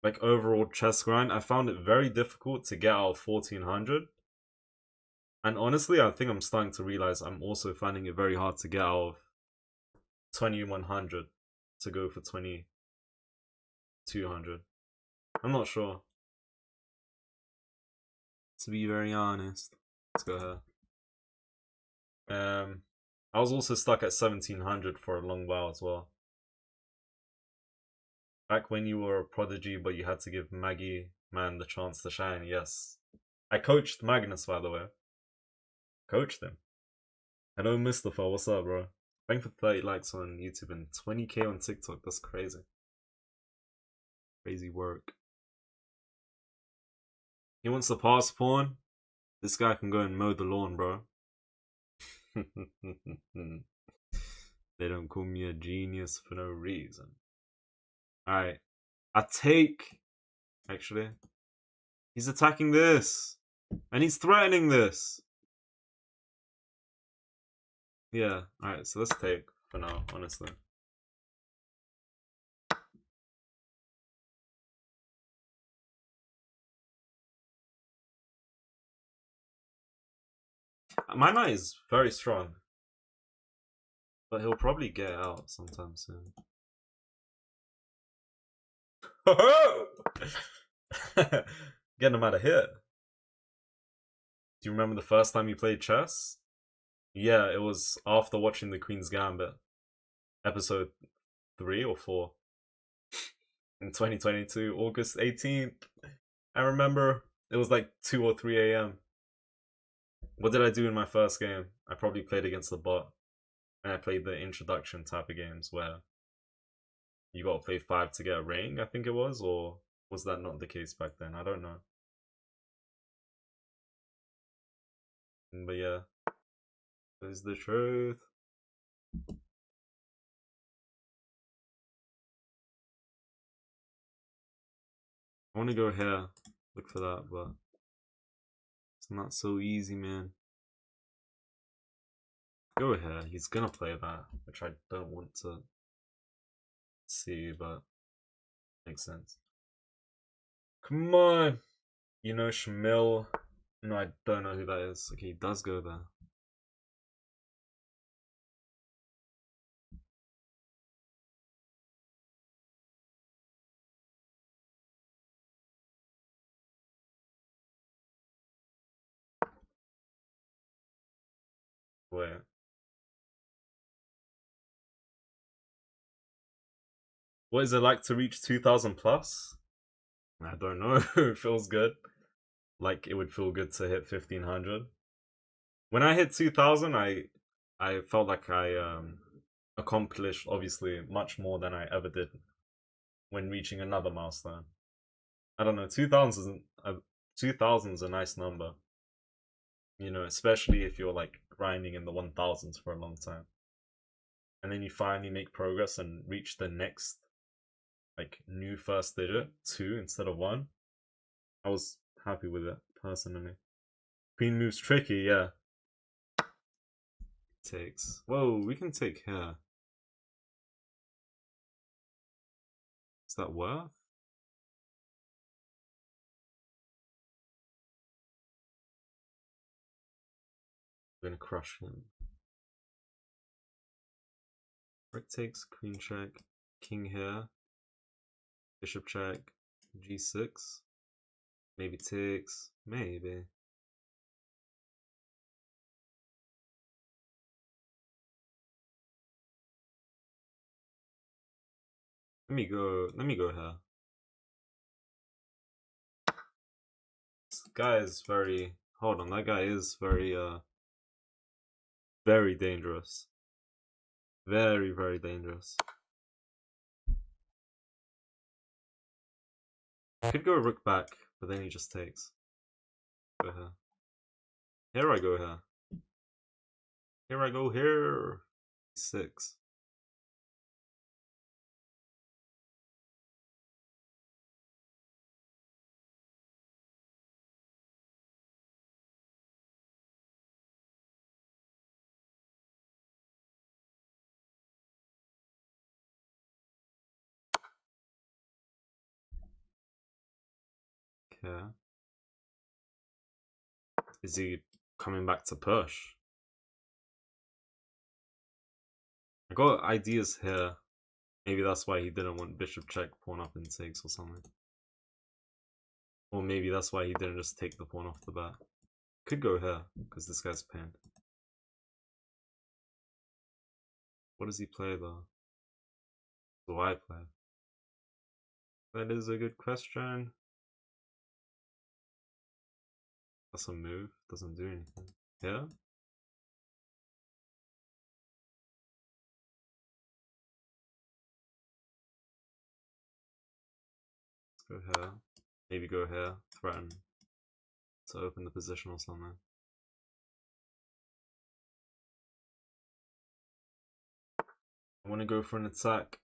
like overall chess grind, I found it very difficult to get out of 1400. And honestly, I think I'm starting to realize I'm also finding it very hard to get out of 2100 to go for 2200. I'm not sure. To be very honest. Let's go here. I was also stuck at 1700 for a long while as well. Back when you were a prodigy, but you had to give Maggie Man the chance to shine, yes. I coached Magnus, by the way. Coached him. Hello, Mustafa, what's up, bro? Thank for 30 likes on YouTube and 20k on TikTok, that's crazy. Crazy work. He wants to pass pawn? This guy can go and mow the lawn, bro. They don't call me a genius for no reason. Alright. I take... Actually. He's attacking this. And he's threatening this. Yeah, alright, so let's take for now, honestly. My knight is very strong, but he'll probably get out sometime soon. Getting him out of here. Do you remember the first time you played chess? Yeah, it was after watching The Queen's Gambit, episode 3 or 4 in 2022, August 18th. I remember it was like 2 or 3 a.m. What did I do in my first game? I probably played against the bot, and I played the introduction type of games where you got to play 5 to get a ring, I think it was, or was that not the case back then? I don't know. But yeah, there's the truth. I want to go here, look for that, but it's not so easy, man. Go here, he's gonna play that, which I don't want to see, but makes sense. Come on! You know Shamil? No, I don't know who that is. Okay, he does go there. Wait. What is it like to reach 2000 plus? I don't know. It feels good. Like it would feel good to hit 1500. When I hit 2000, I felt like I accomplished obviously much more than I ever did when reaching another milestone. I don't know, 2000's a nice number. You know, especially if you're like grinding in the 1000s for a long time. And then you finally make progress and reach the next like new first digit, 2 instead of 1. I was happy with it personally. Queen moves tricky, yeah. Takes. Whoa, we can take here. Is that worth? I'm gonna crush him. Rook takes, queen check, king here, bishop check, g6. Maybe takes, maybe. Let me go here. This guy is very, hold on, that guy is very dangerous. Very, very dangerous. Could go rook back, but then he just takes. Go here. Here I go here. Here I go here. 6. Okay. Is he coming back to push? I got ideas here. Maybe that's why he didn't want bishop check, pawn up and takes or something. Or maybe that's why he didn't just take the pawn off the bat. Could go here, because this guy's pinned. What does he play though? What do I play? That is a good question. That's a move. Doesn't do anything. Yeah? Let's go here. Maybe go here. Threaten to open the position or something. I want to go for an attack.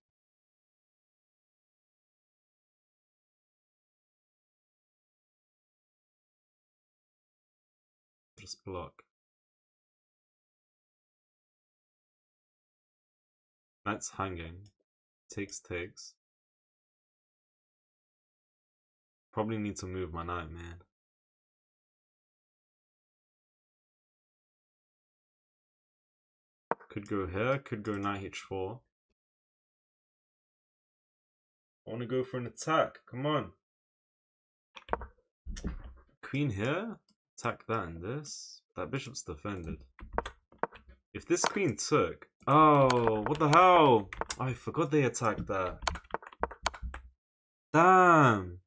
Just block. Knight's hanging. Takes. Probably need to move my knight, man. Could go here, could go knight h4. I want to go for an attack. Come on. Queen here. Attack that and this. That bishop's defended. If this queen took... Oh, what the hell? Oh, I forgot they attacked that. Damn.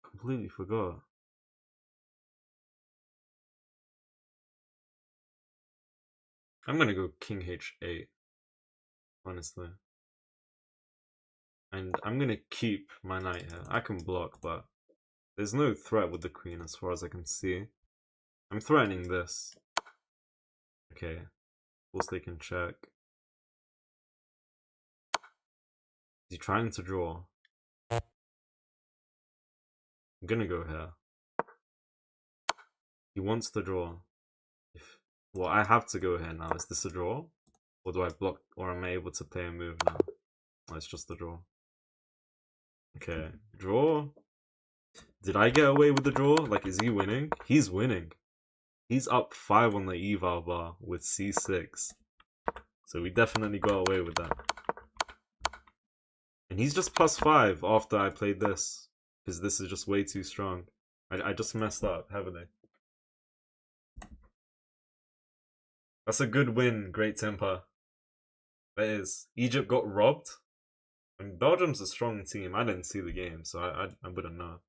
Completely forgot. I'm gonna go king h8. Honestly. And I'm gonna keep my knight here. I can block, but there's no threat with the queen as far as I can see. I'm threatening this. Okay. Of course they can check. Is he trying to draw? I'm gonna go here. He wants to draw. Well, I have to go here now. Is this a draw? Or do I block? Or am I able to play a move now? Oh, it's just a draw. Okay. Draw. Did I get away with the draw? Like, is he winning? He's winning. He's up 5 on the eval bar with c6. So we definitely got away with that. And he's just +5 after I played this. Because this is just way too strong. I just messed up, haven't I? That's a good win, Great Temper. That is. Egypt got robbed. I mean, Belgium's a strong team. I didn't see the game, so I wouldn't know.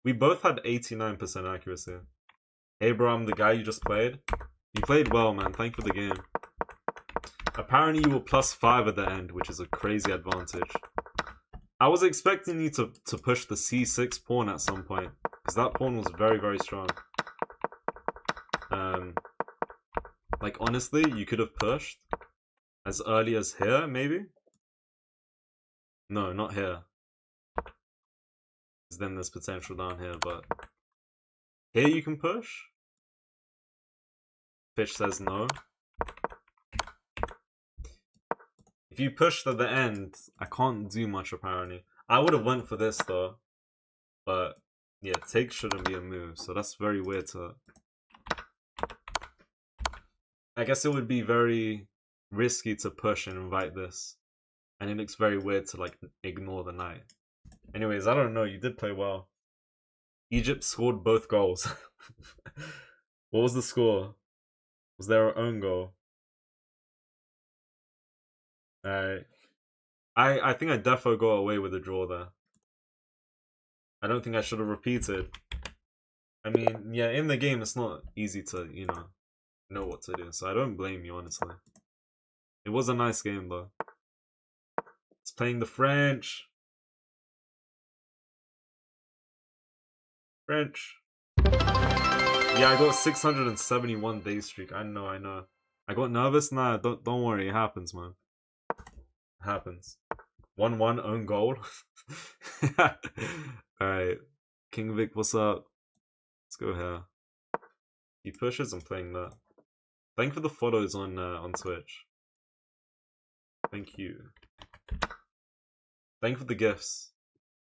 We both had 89% accuracy. Hey bro, I'm the guy you just played. You played well, man. Thank you for the game. Apparently you were +5 at the end, which is a crazy advantage. I was expecting you to push the c6 pawn at some point, because that pawn was very, very strong. Like, honestly, you could have pushed as early as here, maybe? No, not here. Because then there's potential down here, but... Here you can push? Fish says no. If you pushed at the end, I can't do much, apparently. I would have went for this, though. But, yeah, take shouldn't be a move, so that's very weird to... I guess it would be very risky to push and invite this. And it looks very weird to, like, ignore the knight. Anyways, I don't know. You did play well. Egypt scored both goals. What was the score? Was there an own goal? I think I defo got away with a draw there. I don't think I should have repeated. I mean, yeah, in the game, it's not easy to, you know what to do. So I don't blame you, honestly. It was a nice game, though. It's playing the French. French. Yeah, I got 671 day streak. I know. I got nervous. Nah, don't worry. It happens, man. It happens. 1-1 own goal. Alright. King Vic, what's up? Let's go here. He pushes, I'm playing that. Thank you for the follows on Twitch. Thank you. Thank you for the gifts.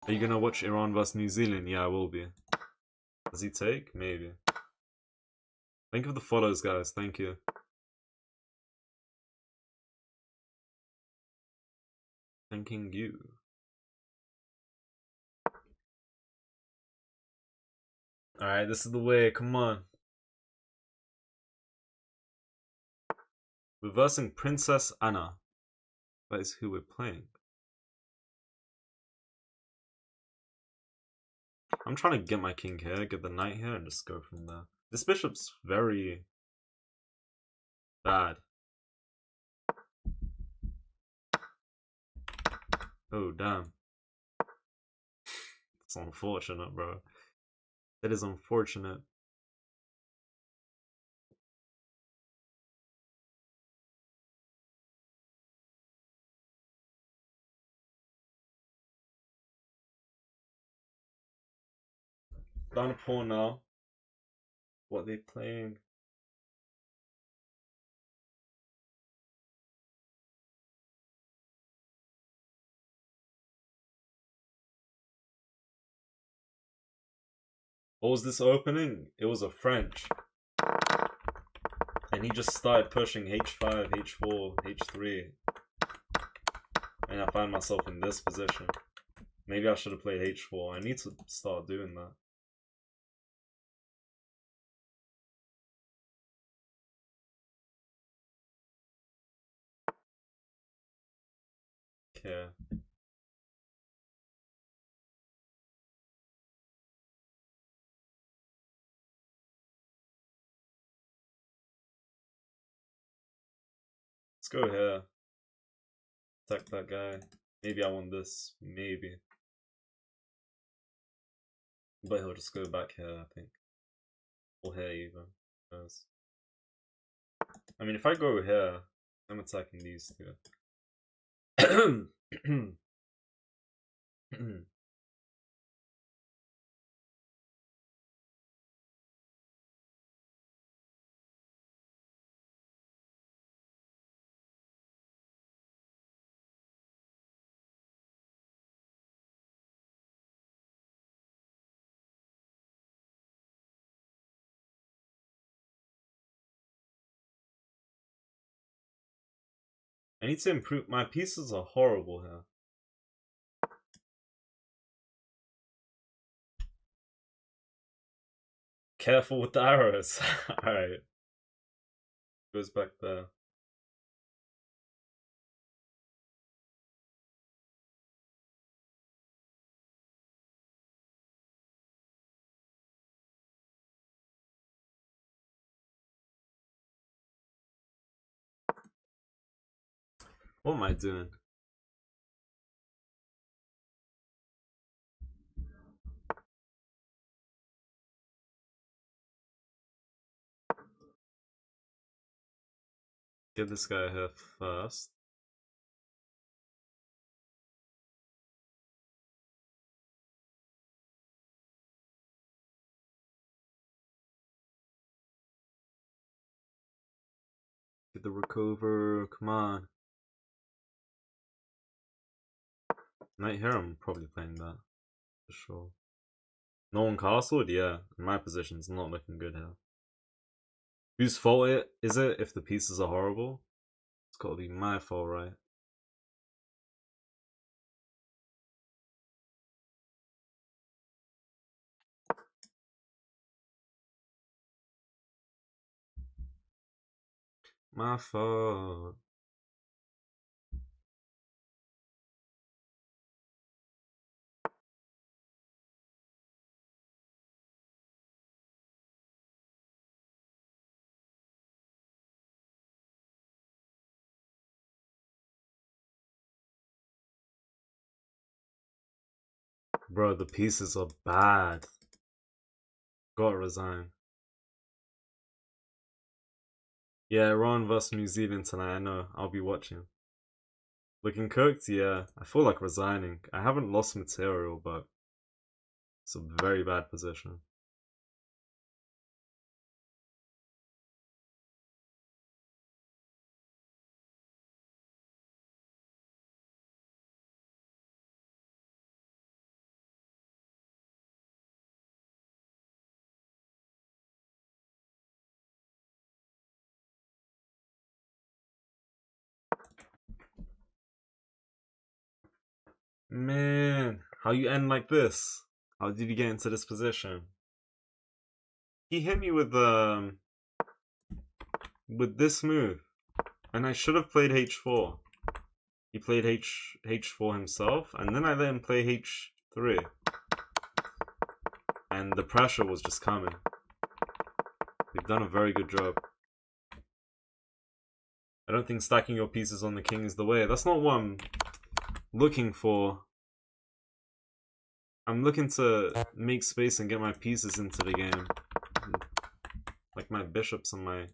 Are you gonna watch Iran vs New Zealand? Yeah, I will be. Does he take? Maybe. Thank you for the follows, guys. Thank you. Thanking you. Alright, this is the way. Come on. Reversing Princess Anna. That is who we're playing. I'm trying to get my king here, get the knight here, and just go from there. This bishop's very bad. Oh, damn. It's unfortunate, bro. That is unfortunate. Down a pawn now. What are they playing? What was this opening? It was a French. And he just started pushing h5, h4, h3. And I find myself in this position. Maybe I should have played h4. I need to start doing that. Okay. Let's go here. Attack that guy. Maybe I want this. Maybe. But he'll just go back here, I think. Or here even. Yes. I mean, if I go here, I'm attacking these two. I need to improve. My pieces are horrible here. Careful with the arrows. Alright. Goes back there. What am I doing? Get this guy here first. Get the rook over. Come on. Right here, I'm probably playing that. For sure. No one castled? Yeah. My position's not looking good here. Whose fault is it if the pieces are horrible? It's gotta be my fault, right? My fault. Bro, the pieces are bad. Gotta resign. Yeah, Iran vs New Zealand tonight, I know. I'll be watching. Looking cooked? Yeah. I feel like resigning. I haven't lost material, but it's a very bad position. Man, how you end like this? How did you get into this position? He hit me with this move, and I should have played h4. He played h4 himself, and then I let him play h3, and the pressure was just coming. We've done a very good job. I don't think stacking your pieces on the king is the way. That's not what I'm looking for. I'm looking to make space and get my pieces into the game. Like my bishops and my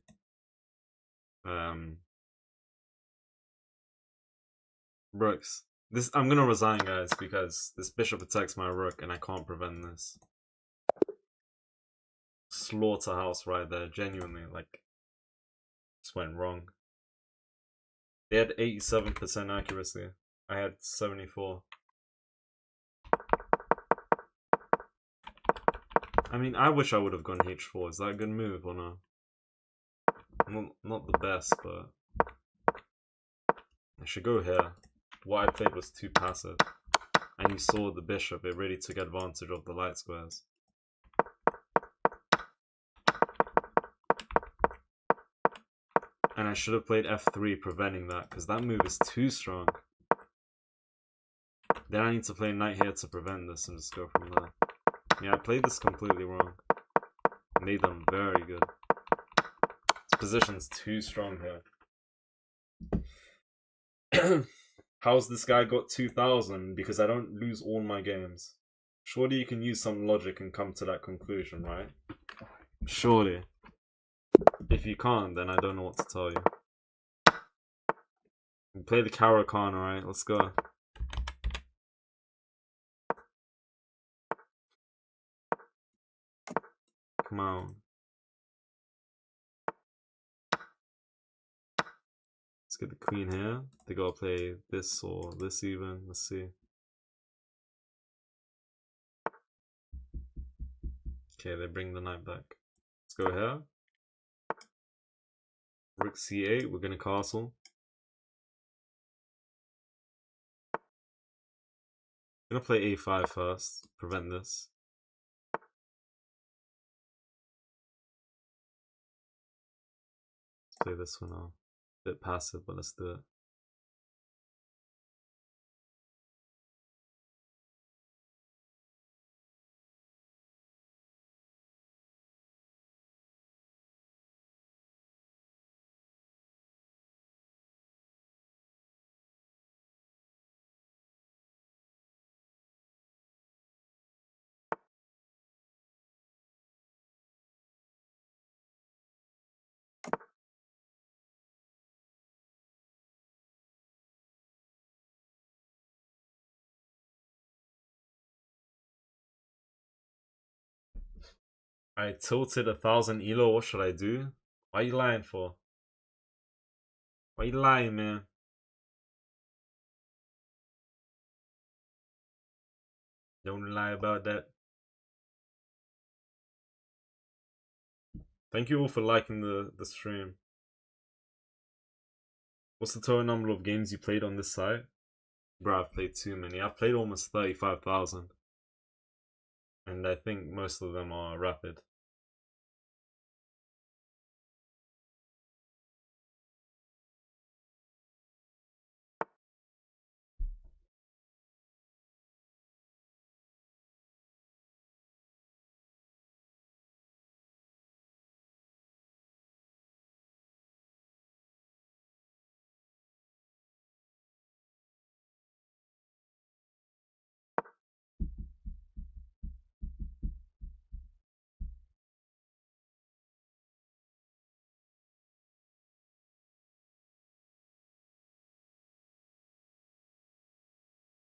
rooks. I'm gonna resign, guys, because this bishop attacks my rook and I can't prevent this. Slaughterhouse right there, genuinely, like, just went wrong. They had 87% accuracy. I had 74. I mean, I wish I would have gone h4. Is that a good move or no? Not the best, but I should go here. What I played was too passive. And you saw the bishop, it really took advantage of the light squares. And I should have played f3 preventing that, because that move is too strong. Then I need to play knight here to prevent this and just go from there. Yeah, I played this completely wrong. Made them very good. This position's too strong here. How's this guy got 2,000? Because I don't lose all my games. Surely you can use some logic and come to that conclusion, right? Surely. If you can't, then I don't know what to tell you. We play the Caro-Kann, alright? Let's go. Come on. Let's get the queen here. They gotta play this or this even. Let's see. Okay, they bring the knight back. Let's go here. Rook c8, we're gonna castle. I'm gonna play a5 first, prevent this. Let's play this one now. Bit passive, but let's do it. I tilted 1,000 elo, what should I do? Why are you lying for? Why are you lying, man? Don't lie about that. Thank you all for liking the stream. What's the total number of games you played on this site? Bro, I've played too many. I've played almost 35,000. And I think most of them are rapid.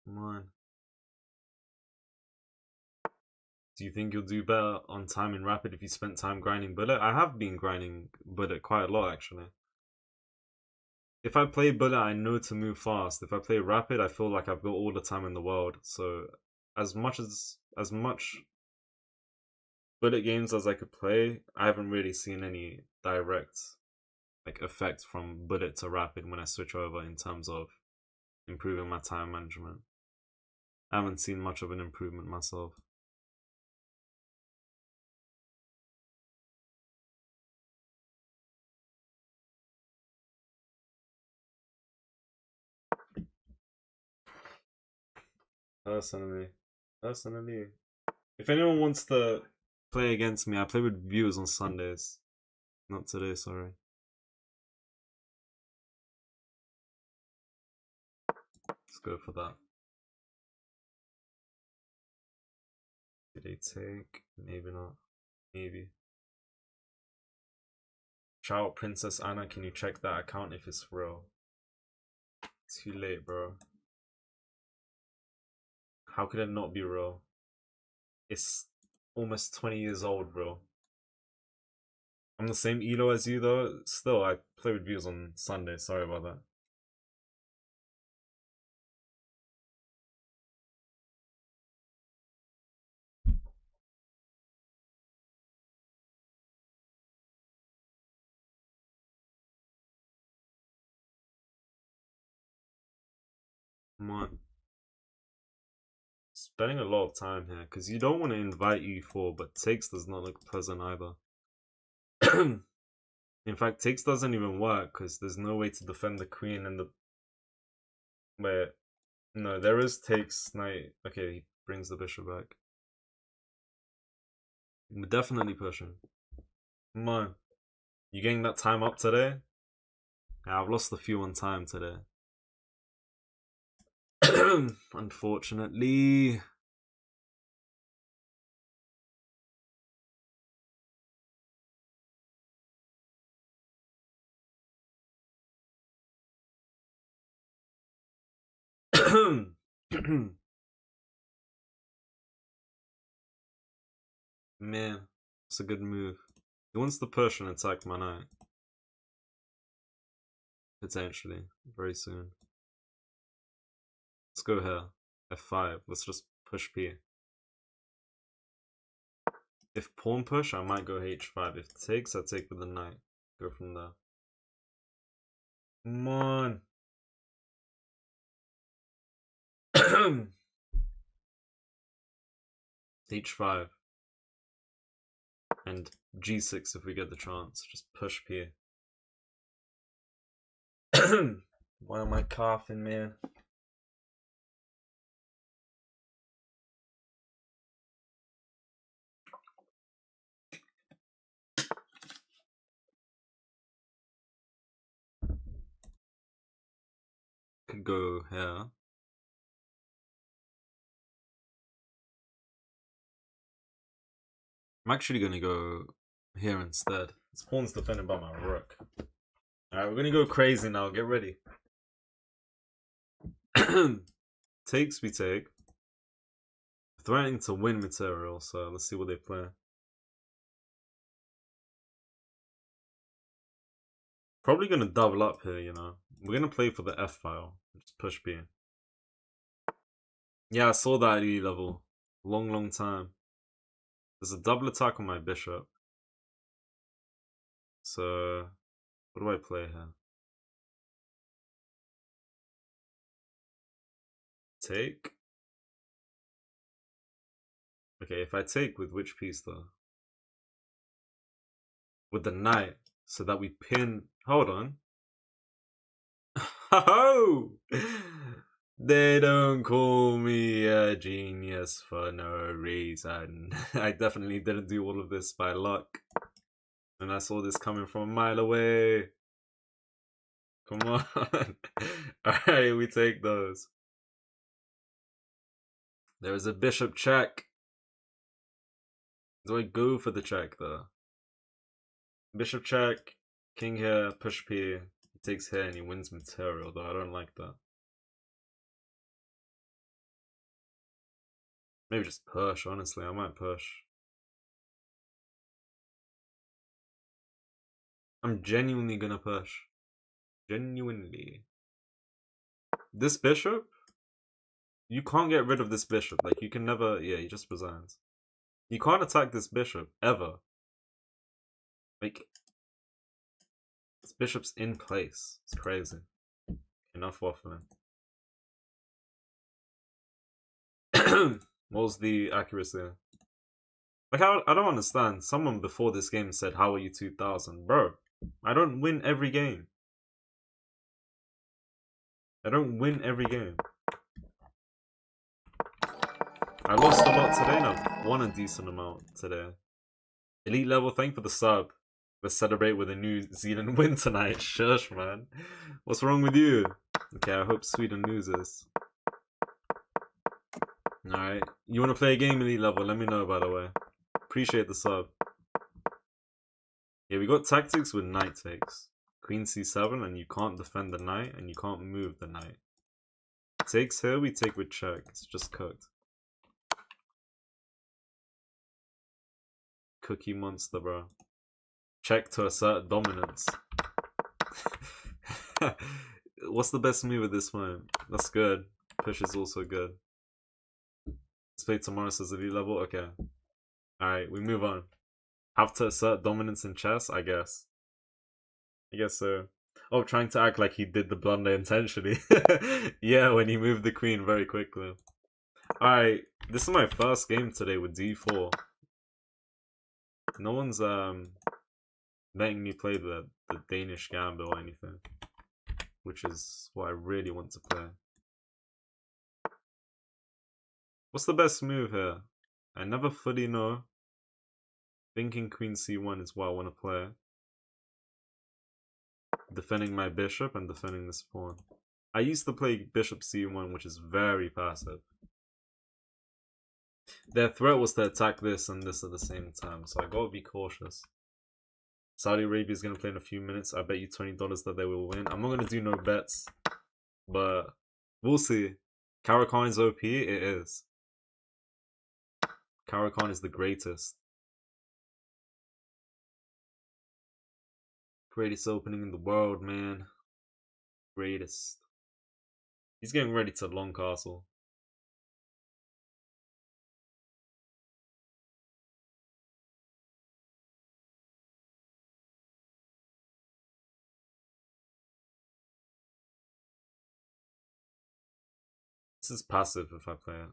Come on. Do you think you'll do better on time in rapid if you spent time grinding bullet? I have been grinding bullet quite a lot actually. If I play bullet, I know to move fast. If I play rapid, I feel like I've got all the time in the world. So as much bullet games as I could play, I haven't really seen any direct like effect from bullet to rapid when I switch over in terms of improving my time management. I haven't seen much of an improvement myself. Personally. If anyone wants to play against me, I play with viewers on Sundays. Not today, sorry. Let's go for that. Did they take? Maybe not. Maybe. Shout out Princess Anna, can you check that account if it's real? Too late, bro. How could it not be real? It's almost 20 years old, bro. I'm the same elo as you though. Still, I play with viewers on Sunday. Sorry about that. Come on. Spending a lot of time here because you don't want to invite e4, but takes does not look pleasant either. In fact, takes doesn't even work because there's no way to defend the queen and the. Wait, no, there is takes knight. Okay, he brings the bishop back. We're definitely pushing. Come on, you getting that time up today? Yeah, I've lost a few on time today. Unfortunately. Man, it's a good move. He wants to push and attack my knight. Potentially, very soon. Let's go here. F5. Let's just push P. If pawn push, I might go H5. If it takes, I take with the knight. Go from there. Come on. H5. And G6 if we get the chance. Just push P. Why am I coughing, man? Could go here. I'm actually gonna go here instead. This pawn's defended by my rook. Alright, we're gonna go crazy now. Get ready. Takes, we take. Threatening to win material, so let's see what they play. Probably gonna double up here, you know. We're gonna play for the F file. Just push B. Yeah, I saw that at E level. Long time. There's a double attack on my bishop. So, what do I play here? Take? Okay, if I take with which piece though? With the knight, so that we pin. Hold on. Oh! They don't call me a genius for no reason. I definitely didn't do all of this by luck. And I saw this coming from a mile away. Come on. Alright, we take those. There is a bishop check. Do I go for the check though? Bishop check. King here, push P. He takes here and he wins material though. I don't like that. Maybe just push, honestly. I might push. I'm genuinely gonna push. Genuinely. This bishop? You can't get rid of this bishop. Like, you can never... Yeah, he just resigns. You can't attack this bishop, ever. Like, this bishop's in place. It's crazy. Enough waffling. What was the accuracy? Like, I don't understand. Someone before this game said, how are you 2000? Bro, I don't win every game. I don't win every game. I lost a lot today and I've won a decent amount today. Elite level, thank for the sub. Let's celebrate with a New Zealand win tonight. Shush, man. What's wrong with you? Okay, I hope Sweden loses. Alright. You want to play a game Elite level? Let me know, by the way. Appreciate the sub. Yeah, we got tactics with knight takes. Queen c7 and you can't defend the knight and you can't move the knight. Takes here, we take with check. It's just cooked. Cookie monster, bro. Check to assert dominance. What's the best move at this point? That's good. Push is also good. Let's play tomorrow as elite level. Okay. Alright, we move on. Have to assert dominance in chess? I guess. I guess so. Oh, trying to act like he did the blunder intentionally. Yeah, when he moved the queen very quickly. Alright, this is my first game today with d4. No one's letting me play the Danish Gambit or anything, which is what I really want to play. What's the best move here? I never fully know. Thinking queen c1 is what I want to play. Defending my bishop and defending this pawn. I used to play bishop c1, which is very passive. Their threat was to attack this and this at the same time, so I gotta be cautious. Saudi Arabia is gonna play in a few minutes. I bet you $20 that they will win. I'm not gonna do no bets, but we'll see. Caro-Kann's OP, it is. Caro-Kann is the greatest. Greatest opening in the world, man. Greatest. He's getting ready to long castle. This is passive if I play it.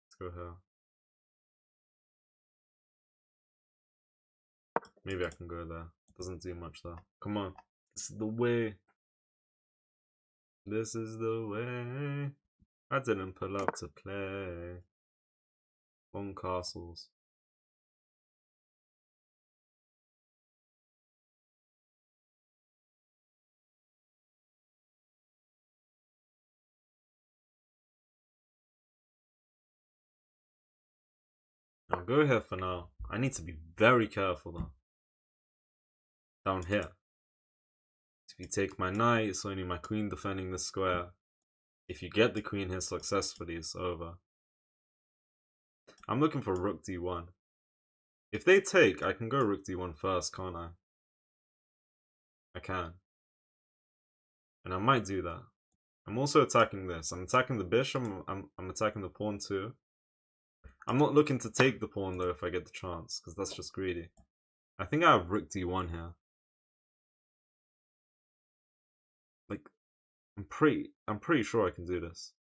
Let's go here. Maybe I can go there. Doesn't do much though. Come on. This is the way. This is the way. I didn't pull up to play. Long castles. I'll go here for now. I need to be very careful though. Down here. If you take my knight, it's only my queen defending the square. If you get the queen here successfully, it's over. I'm looking for rook d1. If they take, I can go rook d1 first, can't I? I can. And I might do that. I'm also attacking this. I'm attacking the bishop. I'm attacking the pawn too. I'm not looking to take the pawn though if I get the chance, because that's just greedy. I think I have rook d1 here. Like, I'm pretty sure I can do this.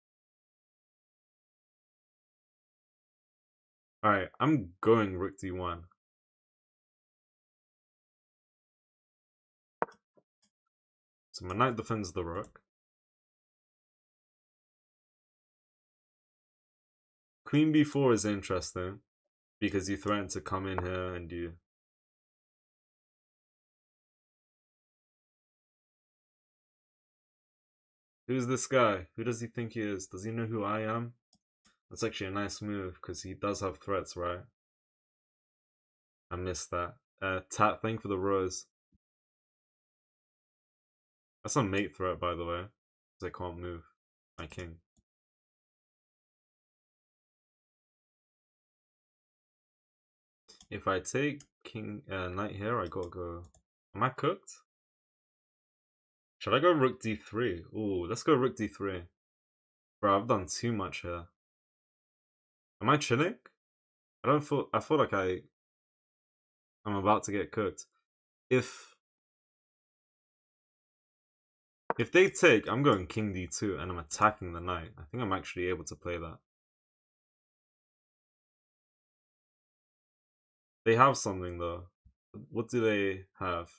Alright, I'm going rook d1. So my knight defends the rook. Queen b4 is interesting, because you threaten to come in here and you... Who's this guy? Who does he think he is? Does he know who I am? That's actually a nice move, because he does have threats, right? I missed that. Thank for the rose. That's a mate threat, by the way, because I can't move my king. If I take king knight here, I gotta go. Am I cooked? Should I go rook d3? Ooh, let's go rook d3. Bro, I've done too much here. Am I chilling? I feel like I'm about to get cooked. If they take, I'm going king d2 and I'm attacking the knight. I think I'm actually able to play that. They have something though. What do they have?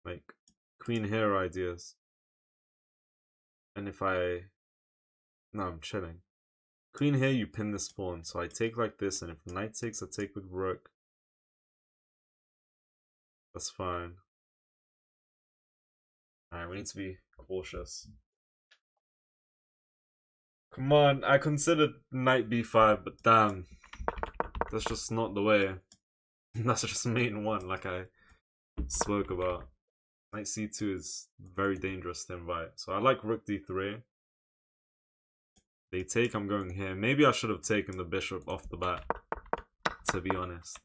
Like queen here ideas. And if I... No, I'm chilling. Queen here, you pin this pawn. So I take like this, and if the knight takes, I take with rook. That's fine. Alright, we need to be cautious. Come on, I considered knight b5, but damn. That's just not the way. That's just mate in one, like I spoke about. Knight c2 is very dangerous to invite. So I like rook d3. They take, I'm going here. Maybe I should have taken the bishop off the bat, to be honest.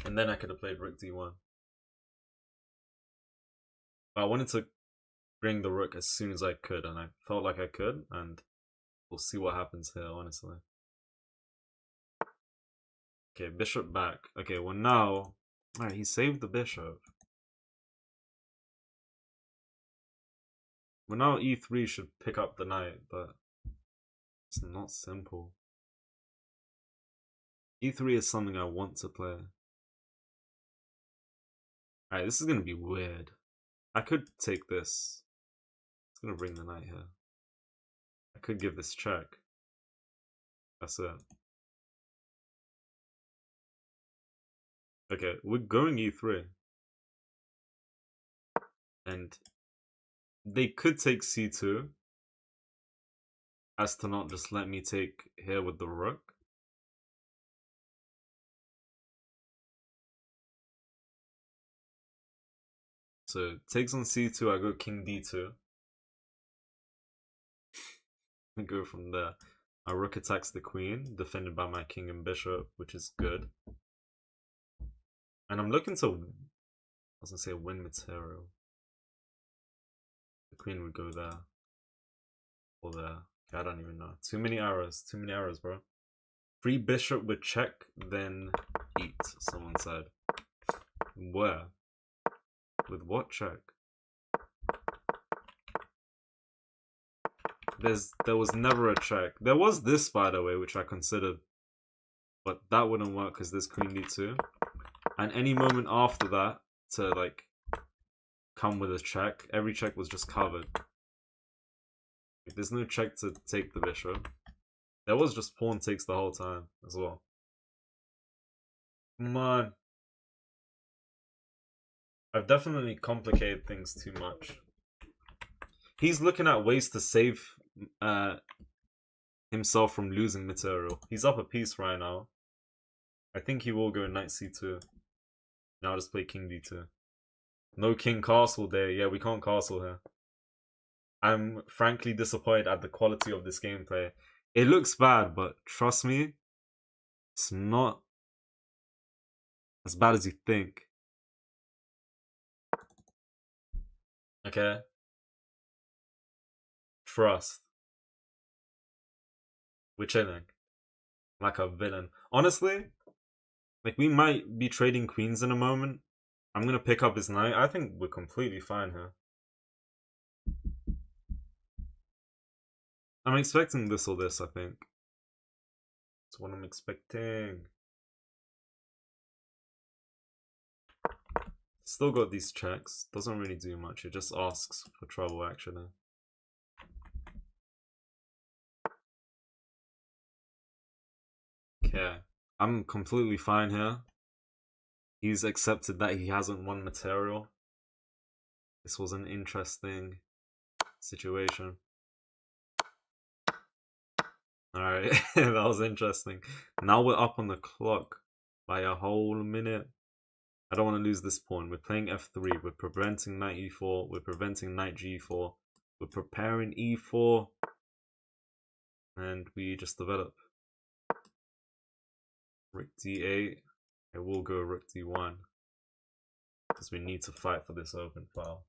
And then I could have played rook d1. But I wanted to bring the rook as soon as I could, and I felt like I could, and we'll see what happens here, honestly. Okay, bishop back. Okay, well now... Alright, he saved the bishop. Well now e3 should pick up the knight, but... It's not simple. e3 is something I want to play. Alright, this is gonna be weird. I could take this. It's gonna bring the knight here. I could give this check. That's it. Okay, we're going e3. And they could take c2 as to not just let me take here with the rook. So takes on c2, I go king d2. And go from there. My rook attacks the queen, defended by my king and bishop, which is good. And I'm looking to, I was gonna say win material. The queen would go there. Or there. Okay, I don't even know. Too many arrows, bro. Free bishop would check, then eat, someone said. Where? With what check? There was never a check. There was this, by the way, which I considered. But that wouldn't work because there's queen d2. And any moment after that to, like, come with a check, every check was just covered. There's no check to take the bishop. There was just pawn takes the whole time as well. Come on. I've definitely complicated things too much. He's looking at ways to save himself from losing material. He's up a piece right now. I think he will go knight c2. Now I'll just play king d2. No king castle there. Yeah, we can't castle here. I'm frankly disappointed at the quality of this gameplay. It looks bad, but trust me, it's not as bad as you think. Okay? Trust. We're chilling. Like a villain. Honestly, like we might be trading queens in a moment. I'm gonna pick up his knight. I think we're completely fine here. I'm expecting this or this, I think. That's what I'm expecting. Still got these checks. Doesn't really do much. It just asks for trouble, actually. Okay. I'm completely fine here. He's accepted that he hasn't won material. This was an interesting situation. Alright, that was interesting. Now we're up on the clock by a whole minute. I don't want to lose this pawn. We're playing f3. We're preventing knight e4. We're preventing knight g4. We're preparing e4. And we just develop. Rook d8. I will go rook d1. Because we need to fight for this open file.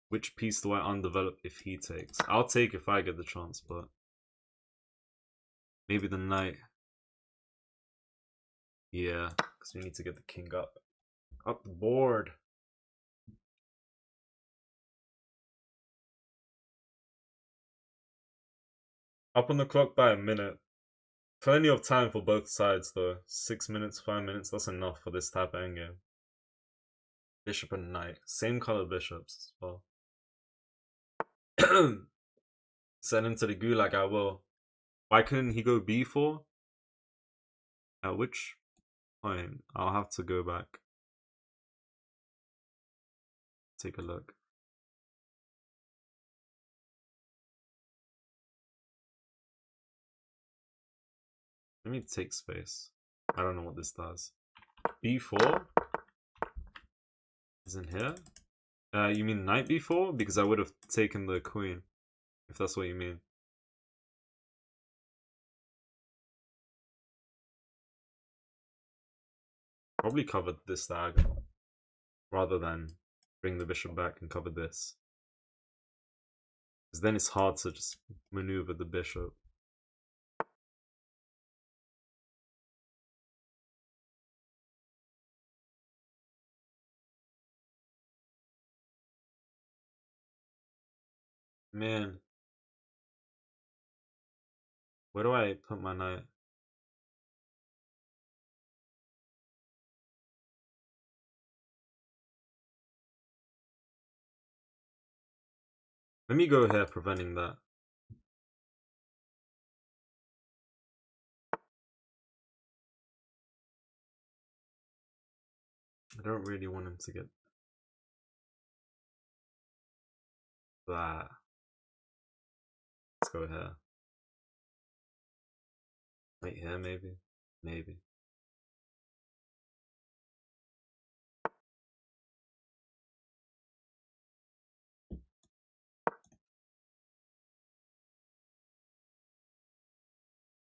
Which piece do I undevelop if he takes? I'll take if I get the chance, but... Maybe the knight. Yeah, because we need to get the king up. Up the board. Up on the clock by a minute. Plenty of time for both sides though. 6 minutes, 5 minutes, that's enough for this type of endgame. Bishop and knight. Same color bishops as well. Send him to the gulag, I will. Why couldn't he go b4? At which point? I'll have to go back. Take a look. Let me take space. I don't know what this does. b4 isn't here. You mean knight b4? Because I would have taken the queen, if that's what you mean. Probably covered this diagonal rather than bring the bishop back and cover this. Because then it's hard to just maneuver the bishop. Man, where do I put my knight? Let me go here, preventing that. I don't really want him to get that. Let's go here. Wait, here maybe? Maybe.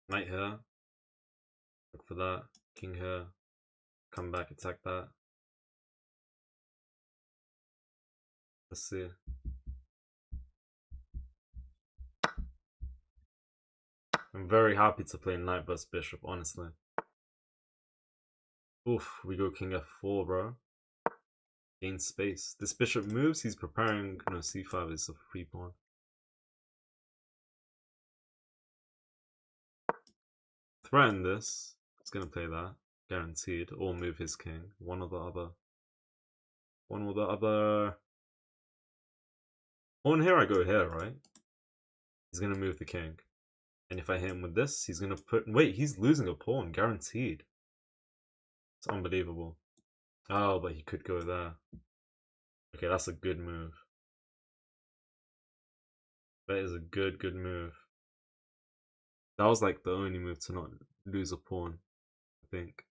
Knight here. Look for that. King here. Come back, attack that. Let's see. I'm very happy to play knight vs bishop, honestly. Oof, we go king f4, bro. Gain space. This bishop moves, he's preparing, no, c5 is a free pawn. Threaten this. He's gonna play that. Guaranteed. Or move his king. One or the other. One or the other. On here I go here, right? He's gonna move the king. And if I hit him with this, he's gonna put... Wait, he's losing a pawn. Guaranteed. It's unbelievable. Oh, but he could go there. Okay, that's a good move. That is a good move. That was like the only move to not lose a pawn, I think.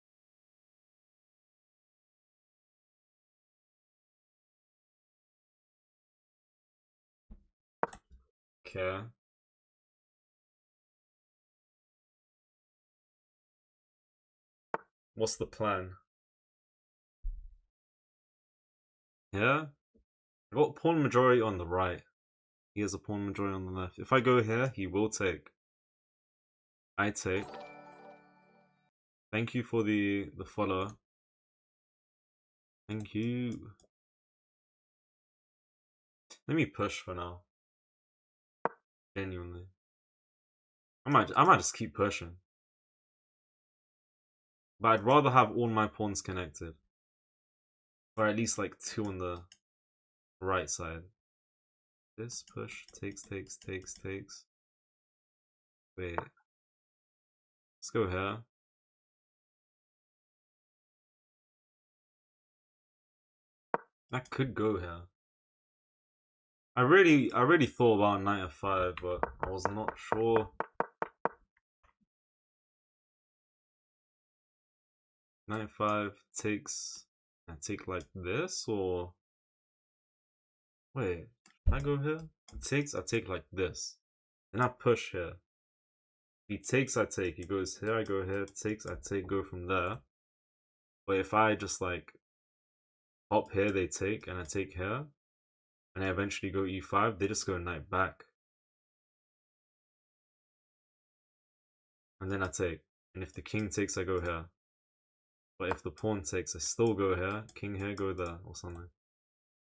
Okay. What's the plan? Yeah? I got pawn majority on the right. He has a pawn majority on the left. If I go here, he will take. I take. Thank you for the follow. Thank you. Let me push for now. Genuinely. I might just keep pushing. But I'd rather have all my pawns connected. Or at least like 2 on the right side. This push takes. Wait. Let's go here. That could go here. I really thought about knight f5, but I was not sure. Knight f5 takes. I take like this, or wait, can I go here? It takes. I take like this. Then I push here. He takes. I take. He goes here. I go here. Takes. I take. Go from there. But if I just like hop here, they take, and I take here, and I eventually go e5, they just go knight back. And then I take. And if the king takes, I go here. But if the pawn takes, I still go here. King here, go there, or something.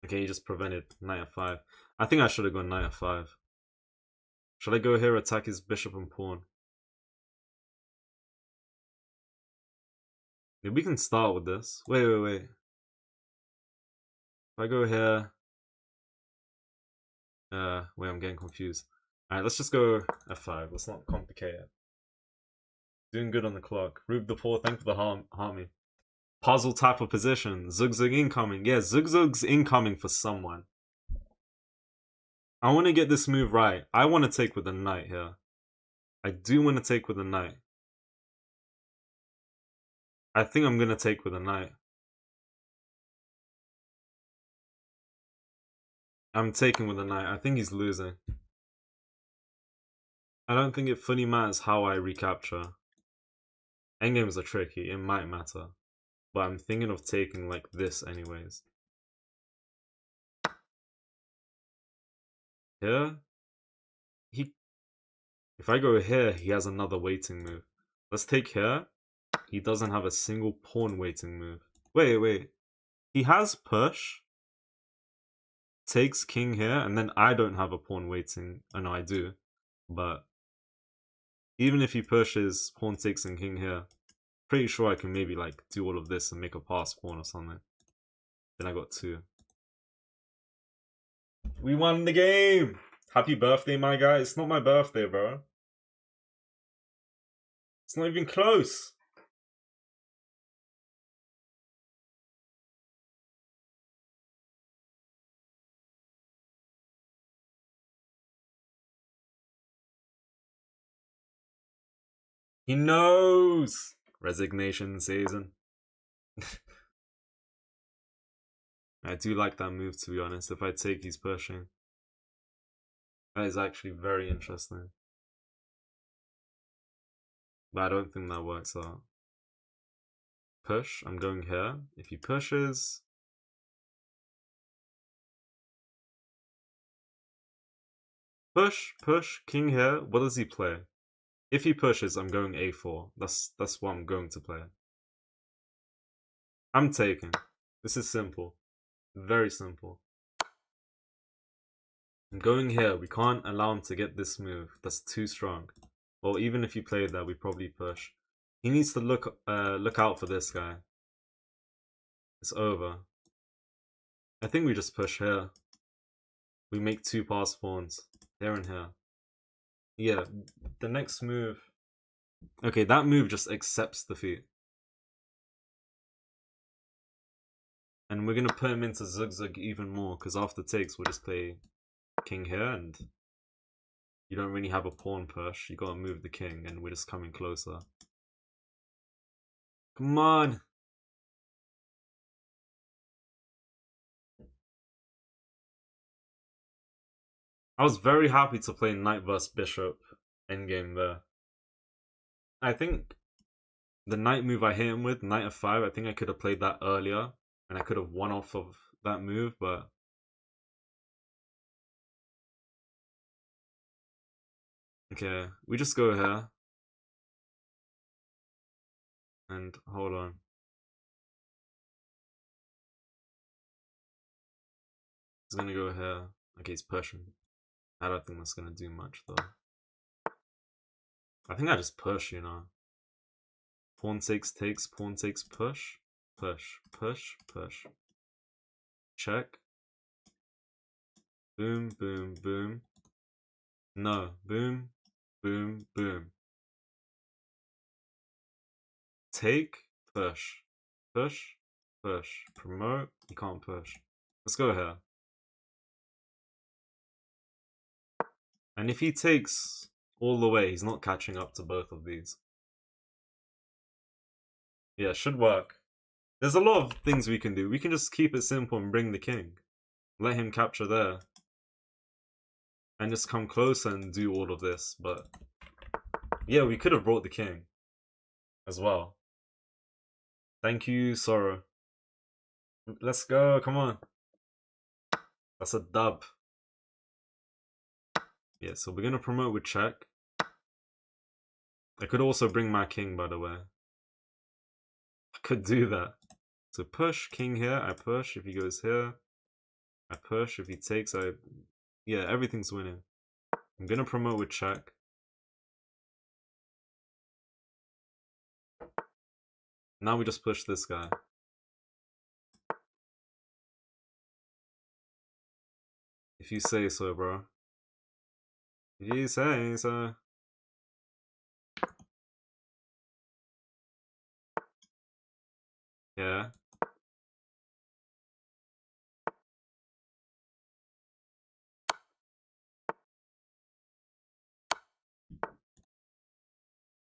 Okay, he just prevented knight f5. I think I should have gone knight f5. Should I go here, attack his bishop and pawn? Yeah, we can start with this. Wait. If I go here... wait, I'm getting confused. Alright, let's just go f5. Let's not complicate it. Doing good on the clock. Rube the Poor, thank you for the harmony. Puzzle type of position. Zug incoming. Yeah, Zug's incoming for someone. I want to get this move right. I want to take with a knight here. I do want to take with a knight. I think I'm going to take with a knight. I'm taking with a knight. I think he's losing. I don't think it fully matters how I recapture. Endgames are tricky. It might matter. But I'm thinking of taking like this anyways. Here? If I go here, he has another waiting move. Let's take here. He doesn't have a single pawn waiting move. Wait. He has push. takes king here, and then I don't have a pawn waiting. I know I do, but even if he pushes pawn takes and king here, pretty sure I can maybe like do all of this and make a pass pawn or something. Then I got 2. We won the game! Happy birthday, my guy. It's not my birthday, bro. It's not even close. He knows! Resignation season. I do like that move, to be honest. If I take, he's pushing. That is actually very interesting. But I don't think that works out. Push, I'm going here. If he pushes... Push, king here. What does he play? If he pushes, I'm going a4. That's what I'm going to play. I'm taking. This is simple. Very simple. I'm going here. We can't allow him to get this move. That's too strong. Well, even if you played that, we probably push. He needs to look out for this guy. It's over. I think we just push here. We make 2 pass pawns. Here and here. Yeah, the next move... Okay, that move just accepts defeat. And we're going to put him into zigzag even more, because after takes, we'll just play king here, and you don't really have a pawn push. You got to move the king, and we're just coming closer. Come on! I was very happy to play knight vs bishop endgame there. I think the knight move I hit him with, knight f5, I think I could have played that earlier, and I could have won off of that move, but... Okay, we just go here. And hold on. He's gonna go here. Okay, he's pushing. I don't think that's gonna do much though. I think I just push, you know. Pawn takes, pawn takes, push. Push, push, push. Check. Boom, boom, boom. No, boom, boom, boom. Take, push. Push, push. Promote, you can't push. Let's go here. And if he takes all the way, he's not catching up to both of these. Yeah, should work. There's a lot of things we can do. We can just keep it simple and bring the king. Let him capture there. And just come closer and do all of this. But yeah, we could have brought the king as well. Thank you, Sorrow. Let's go, come on. That's a dub. Yeah, so we're gonna promote with check. I could also bring my king, by the way. I could do that. So push, king here, I push. If he goes here, I push. If he takes, I... Yeah, everything's winning. I'm gonna promote with check. Now we just push this guy. If you say so, bro. If you say so. Yeah.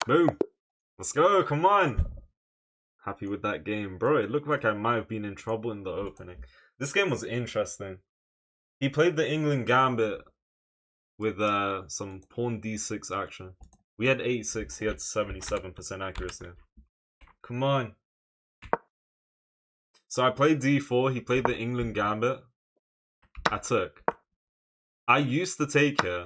Boom. Let's go, come on. Happy with that game. Bro, it looked like I might have been in trouble in the opening. This game was interesting. He played the England Gambit with some pawn d6 action. We had 8-6, he had 77% accuracy. Come on. So I played d4, he played the England Gambit. I took. I used to take here,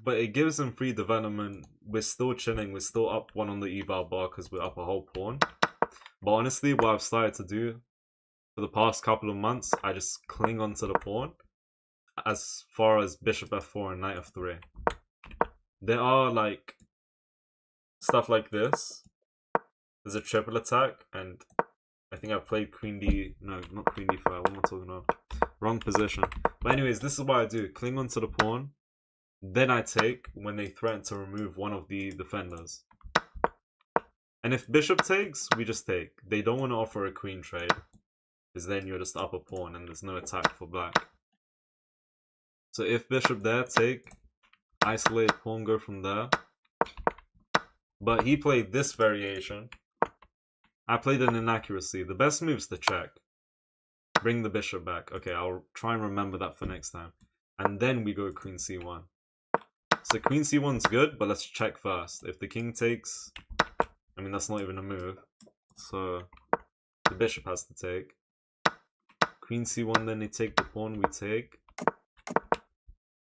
but it gives him free development. We're still chilling, we're still up 1 on the eval bar because we're up a whole pawn. But honestly, what I've started to do for the past couple of months, I just cling onto the pawn as far as bishop f4 and knight f3. There are like stuff like this. There's a triple attack, and I think I played queen d. No, not queen d5. What am I talking about? Wrong position. But anyways, this is what I do: cling onto the pawn, then I take when they threaten to remove one of the defenders. And if bishop takes, we just take. They don't want to offer a queen trade, because then you're just up a pawn and there's no attack for black. So if bishop there, take, isolate pawn, go from there. But he played this variation. I played an inaccuracy. The best move's to check. Bring the bishop back. Okay, I'll try and remember that for next time. And then we go queen c1. So queen c1's good, but let's check first. If the king takes... I mean, that's not even a move. So the bishop has to take. Queen c1, then they take the pawn, we take.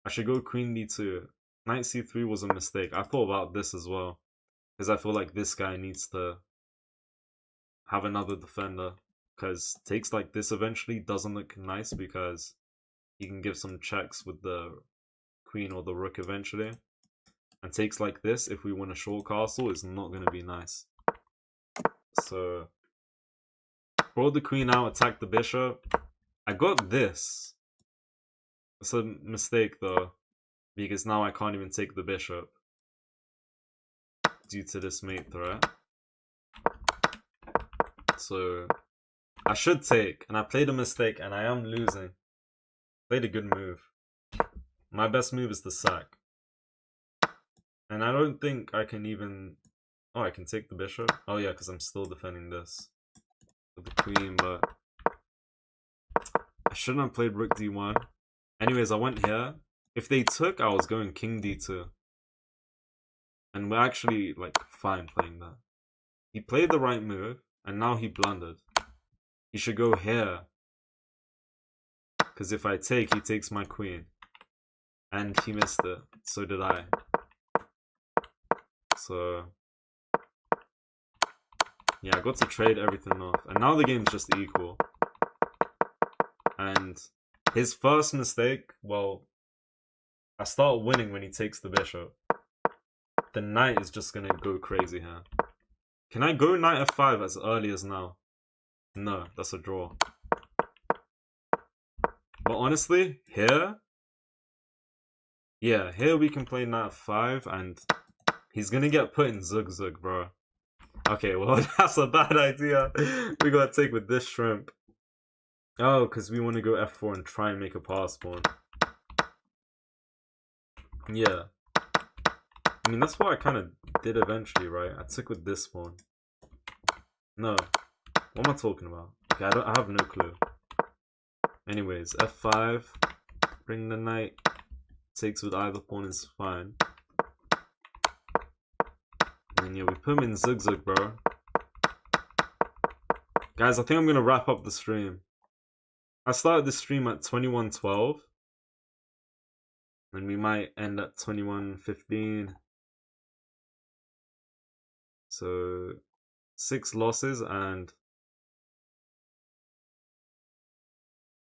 I should go queen d2. Knight c3 was a mistake. I thought about this as well, because I feel like this guy needs to have another defender, because takes like this eventually doesn't look nice, because he can give some checks with the queen or the rook eventually. And takes like this, if we win a short castle, is not going to be nice. So brought the queen out, attacked the bishop. I got this. It's a mistake though, because now I can't even take the bishop due to this mate threat. So I should take, and I played a mistake, and I am losing. Played a good move. My best move is the sack. And I don't think I can even... Oh, I can take the bishop? Oh yeah, because I'm still defending this with the queen, but I shouldn't have played rook d1. Anyways, I went here. If they took, I was going king d2. And we're actually, like, fine playing that. He played the right move, and now he blundered. He should go here. Because if I take, he takes my queen. And he missed it. So did I. So... yeah, I got to trade everything off. And now the game's just equal. And his first mistake, well, I start winning when he takes the bishop. The knight is just going to go crazy here. Can I go knight f5 as early as now? No, that's a draw. But honestly, here... yeah, here we can play knight f5 and he's going to get put in zug-zug, bro. Okay, well, that's a bad idea. We gotta take with this shrimp. Oh, because we want to go f4 and try and make a pass pawn. Yeah. I mean, that's what I kind of did eventually, right? I took with this pawn. No. What am I talking about? Okay, I have no clue. Anyways, f5. Bring the knight. Takes with either pawn is fine. And yeah, we put him in zigzag, bro. Guys, I think I'm going to wrap up the stream. I started the stream at 21:12. And we might end at 21:15. So 6 losses and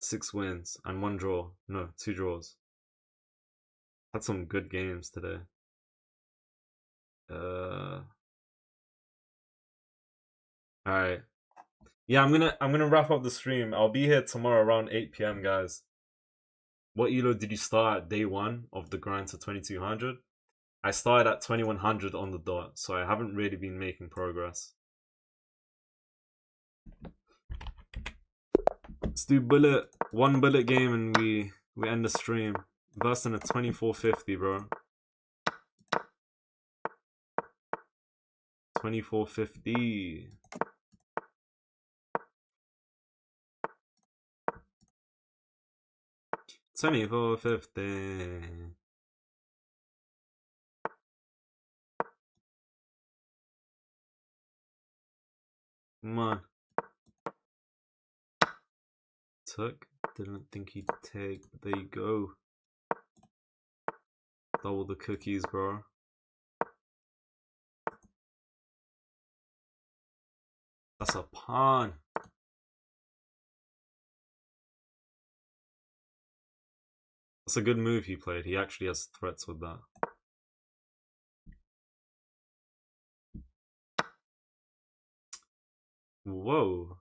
6 wins and 1 draw. No, 2 draws. Had some good games today. Alright. Yeah, I'm gonna wrap up the stream. I'll be here tomorrow around 8 PM, guys. What elo did you start at day 1 of the grind to 2200? I started at 2100 on the dot, so I haven't really been making progress. Let's do bullet, 1 bullet game and we end the stream. Versing a 2450, bro. 2450. $24.50. Come on. Took. Didn't think he'd take. But there you go. Double the cookies, bro. That's a pawn. That's a good move he played. He actually has threats with that. Whoa.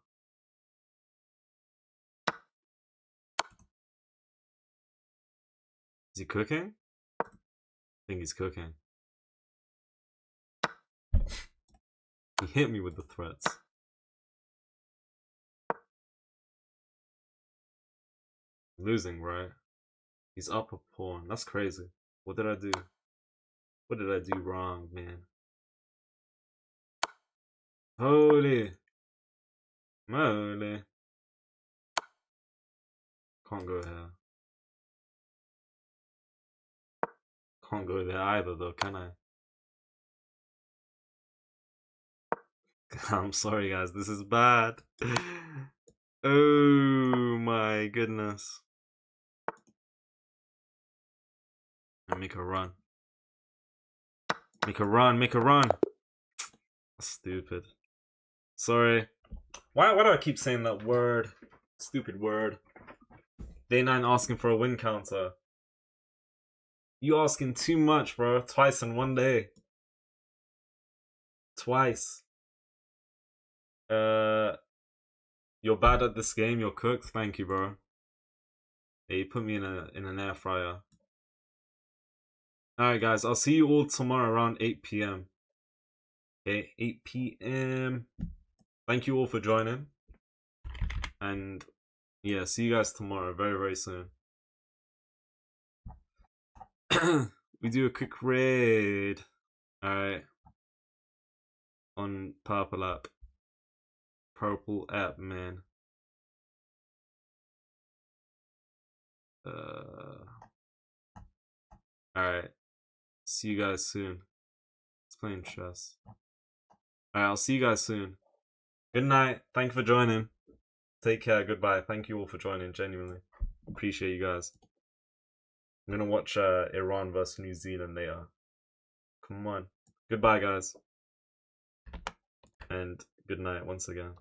Is he cooking? I think he's cooking. He hit me with the threats. Losing, right? He's up a pawn. That's crazy. What did I do? What did I do wrong, man? Holy moly. Can't go here. Can't go there either, though, can I? I'm sorry, guys. This is bad. Oh my goodness. And make a run. Make a run. Make a run. Stupid. Sorry. Why do I keep saying that word? Stupid word. Day 9 asking for a win counter. You asking too much, bro. Twice in one day. Twice. You're bad at this game. You're cooked. Thank you, bro. Yeah, you put me in an air fryer. Alright, guys. I'll see you all tomorrow around 8 p.m. Okay, 8 p.m. Thank you all for joining. And yeah, see you guys tomorrow very, very soon. We do a quick raid. Alright. On Purple app. Purple app, man. Alright. See you guys soon. It's playing chess. Alright, I'll see you guys soon. Good night. Thank you for joining. Take care. Goodbye. Thank you all for joining. Genuinely. Appreciate you guys. I'm gonna watch Iran versus New Zealand later. Come on. Goodbye, guys. And good night once again.